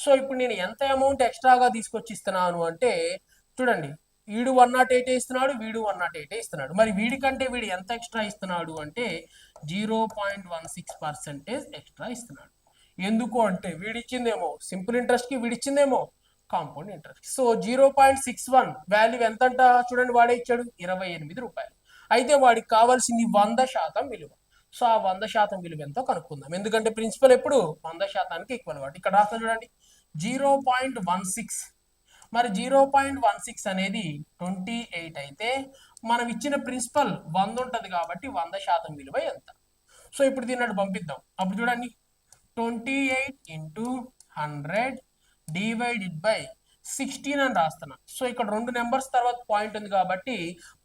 S1: సో ఇప్పుడు నేను ఎంత అమౌంట్ ఎక్స్ట్రాగా తీసుకొచ్చి ఇస్తున్నాను అంటే చూడండి, వీడు 108 ఇస్తున్నాడు, వీడు 108 ఇస్తున్నాడు. మరి వీడికంటే వీడు ఎంత ఎక్స్ట్రా ఇస్తున్నాడు అంటే 0.16% ఎక్స్ట్రా ఇస్తున్నాడు. ఎందుకు అంటే వీడిచ్చిందేమో సింపుల్ ఇంట్రెస్ట్ కి, వీడిచ్చిందేమో కాంపౌండ్ ఇంట్రెస్ట్. సో 0.61 వాల్యూ ఎంత అంట చూడండి, వాడే ఇచ్చాడు 28 రూపాయలు. అయితే వాడికి కావాల్సింది 100% విలువ. సో ఆ 100% విలువ ఎంతో కనుక్కుందాం. ఎందుకంటే ప్రిన్సిపల్ ఎప్పుడు 100%కి ఈక్వల్ కాబట్టి. ఇక్కడ రాస్తా చూడండి 0.16. మరి 0.16 అనేది 28 అయితే మనం ఇచ్చిన ప్రిన్సిపల్ 100 ఉంటుంది కాబట్టి 100% విలువ ఎంత. సో ఇప్పుడు దీన్ని పంపిద్దాం. అప్పుడు చూడండి 28 × 100 డివైడెడ్ బై 16 అని రాస్తున్నా. సో ఇక్కడ 2 నెంబర్స్ తర్వాత పాయింట్ ఉంది కాబట్టి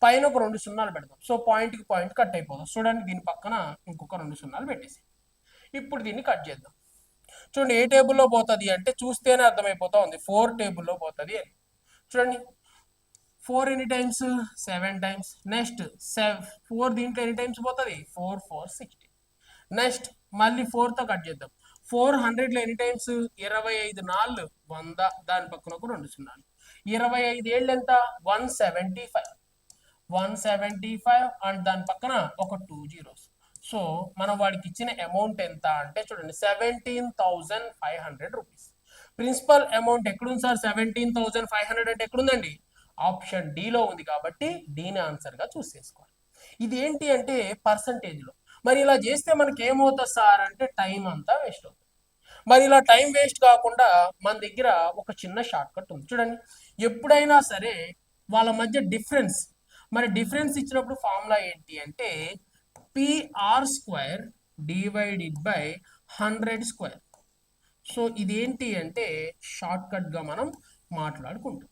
S1: పైన ఒక 2 సున్నాలు పెడదాం. సో పాయింట్కి పాయింట్ కట్ అయిపోతాం. చూడండి దీని పక్కన ఇంకొక 2 సున్నాలు పెట్టేసి ఇప్పుడు దీన్ని కట్ చేద్దాం. చూడండి ఏ టేబుల్లో పోతుంది అంటే చూస్తేనే అర్థమైపోతా ఉంది, 4 టేబుల్లో పోతుంది అని. చూడండి 4 ఎన్ని టైమ్స్, 7 టైమ్స్. నెక్స్ట్ 4 దీంట్లో ఎన్ని టైమ్స్ పోతుంది, 4 4 16. నెక్స్ట్ మళ్ళీ 4తో కట్ చేద్దాం. 400లో ఎన్ని టైమ్స్, 25 నాళ్ళు 100, దాని పక్కన ఒక 2 సున్నాలు. 25 ఏళ్ళు ఎంత, 175. 175 అండ్ దాని పక్కన ఒక 2 zeros. సో మనం వాడికి ఇచ్చిన అమౌంట్ ఎంత అంటే చూడండి 17,500 రూపీస్. ప్రిన్సిపల్ అమౌంట్ ఎక్కడుంది సార్, 17,500 అంటే ఎక్కడుందండి, ఆప్షన్ డిలో ఉంది కాబట్టి డీని ఆన్సర్గా చూస్ చేసుకోవాలి. ఇది ఏంటి అంటే పర్సంటేజ్లో. మరి ఇలా చేస్తే మనకి ఏమవుతుంది సార్ అంటే టైం అంతా వేస్ట్ అవుతుంది. మరి ఇలా టైం వేస్ట్ కాకుండా మన దగ్గర ఒక చిన్న షార్ట్ కట్ ఉంది. చూడండి ఎప్పుడైనా సరే వాళ్ళ మధ్య డిఫరెన్స్, మరి డిఫరెన్స్ ఇచ్చినప్పుడు ఫార్ములా ఏంటి అంటే PR² డివైడెడ్ బై 100². సో ఇదేంటి అంటే షార్ట్ కట్గా మనం మాట్లాడుకుంటాం.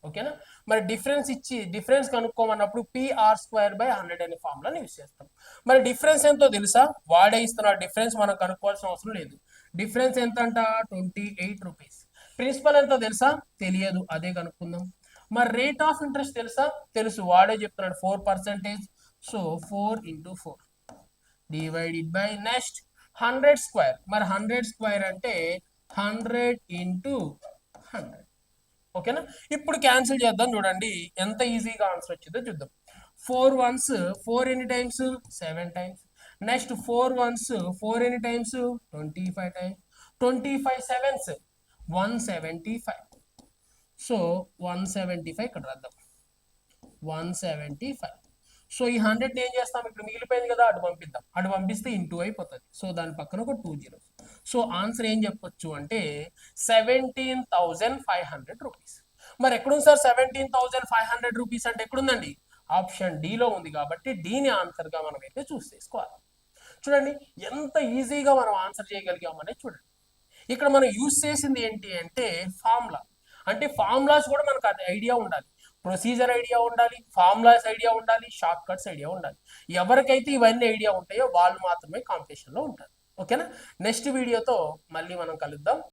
S1: ఓకేనా, మరి డిఫరెన్స్ ఇచ్చి డిఫరెన్స్ కనుక్కోమన్నప్పుడు PR²/100 అనే ఫార్ములాని యూజ్ చేస్తాం. మరి డిఫరెన్స్ ఎంతో తెలుసా, వాడే ఇస్తున్నాడు డిఫరెన్స్, మనం కనుక్కోవాల్సిన అవసరం లేదు. డిఫరెన్స్ ఎంత అంట 28 రూపీస్. ప్రిన్సిపల్ ఎంతో తెలుసా, తెలియదు, అదే కనుక్కుందాం. మరి రేట్ ఆఫ్ ఇంట్రెస్ట్ తెలుసా, తెలుసు, వాడే చెప్తున్నాడు 4%. So 4 × 4 divided by next 100². మరి 100² అంటే 100 × 100. ఓకేనా, ఇప్పుడు క్యాన్సిల్ చేద్దాం. చూడండి ఎంత ఈజీగా ఆన్సర్ వచ్చిందో చూద్దాం. 4 ones 4 ఎన్ని టైమ్స్, 7 టైమ్స్. నెక్స్ట్ 4 ones 4 ఎన్ని టైమ్స్, 25 టైమ్స్. 25 sevens 175. సో 175 ఇక్కడ రాద్దాం, 175. సో ఈ 100 ఏం చేస్తాం, ఇక్కడ మిగిలిపోయింది కదా, అటు పంపిద్దాం. అటు పంపిస్తే ఇంటూ అయిపోతుంది. సో దాని పక్కన ఒక 2 zeros. సో ఆన్సర్ ఏం చెప్పొచ్చు అంటే 17,500 రూపీస్. మరి ఎక్కడుంది సార్ 17,500 రూపీస్ అంటే ఎక్కడుందండి, ఆప్షన్ డిలో ఉంది కాబట్టి డీని ఆన్సర్గా మనం అయితే చూస్ చేసుకోవాలి. చూడండి ఎంత ఈజీగా మనం ఆన్సర్ చేయగలిగామనేది చూడండి. ఇక్కడ మనం యూజ్ చేసింది ఏంటి అంటే ఫార్ములా. అంటే ఫార్ములాస్ కూడా మనకు ఐడియా ఉండాలి, ప్రొసీజర్ ఐడియా ఉండాలి, ఫార్ములాస్ ఐడియా ఉండాలి, షార్ట్ కట్స్ ఐడియా ఉండాలి. ఎవరికైతే ఇవన్నీ ఐడియా ఉంటాయో వాళ్ళు మాత్రమే కాంపిటీషన్లో ఉంటారు. ఓకేనా, నెక్స్ట్ వీడియోతో మళ్ళీ మనం కలుద్దాం.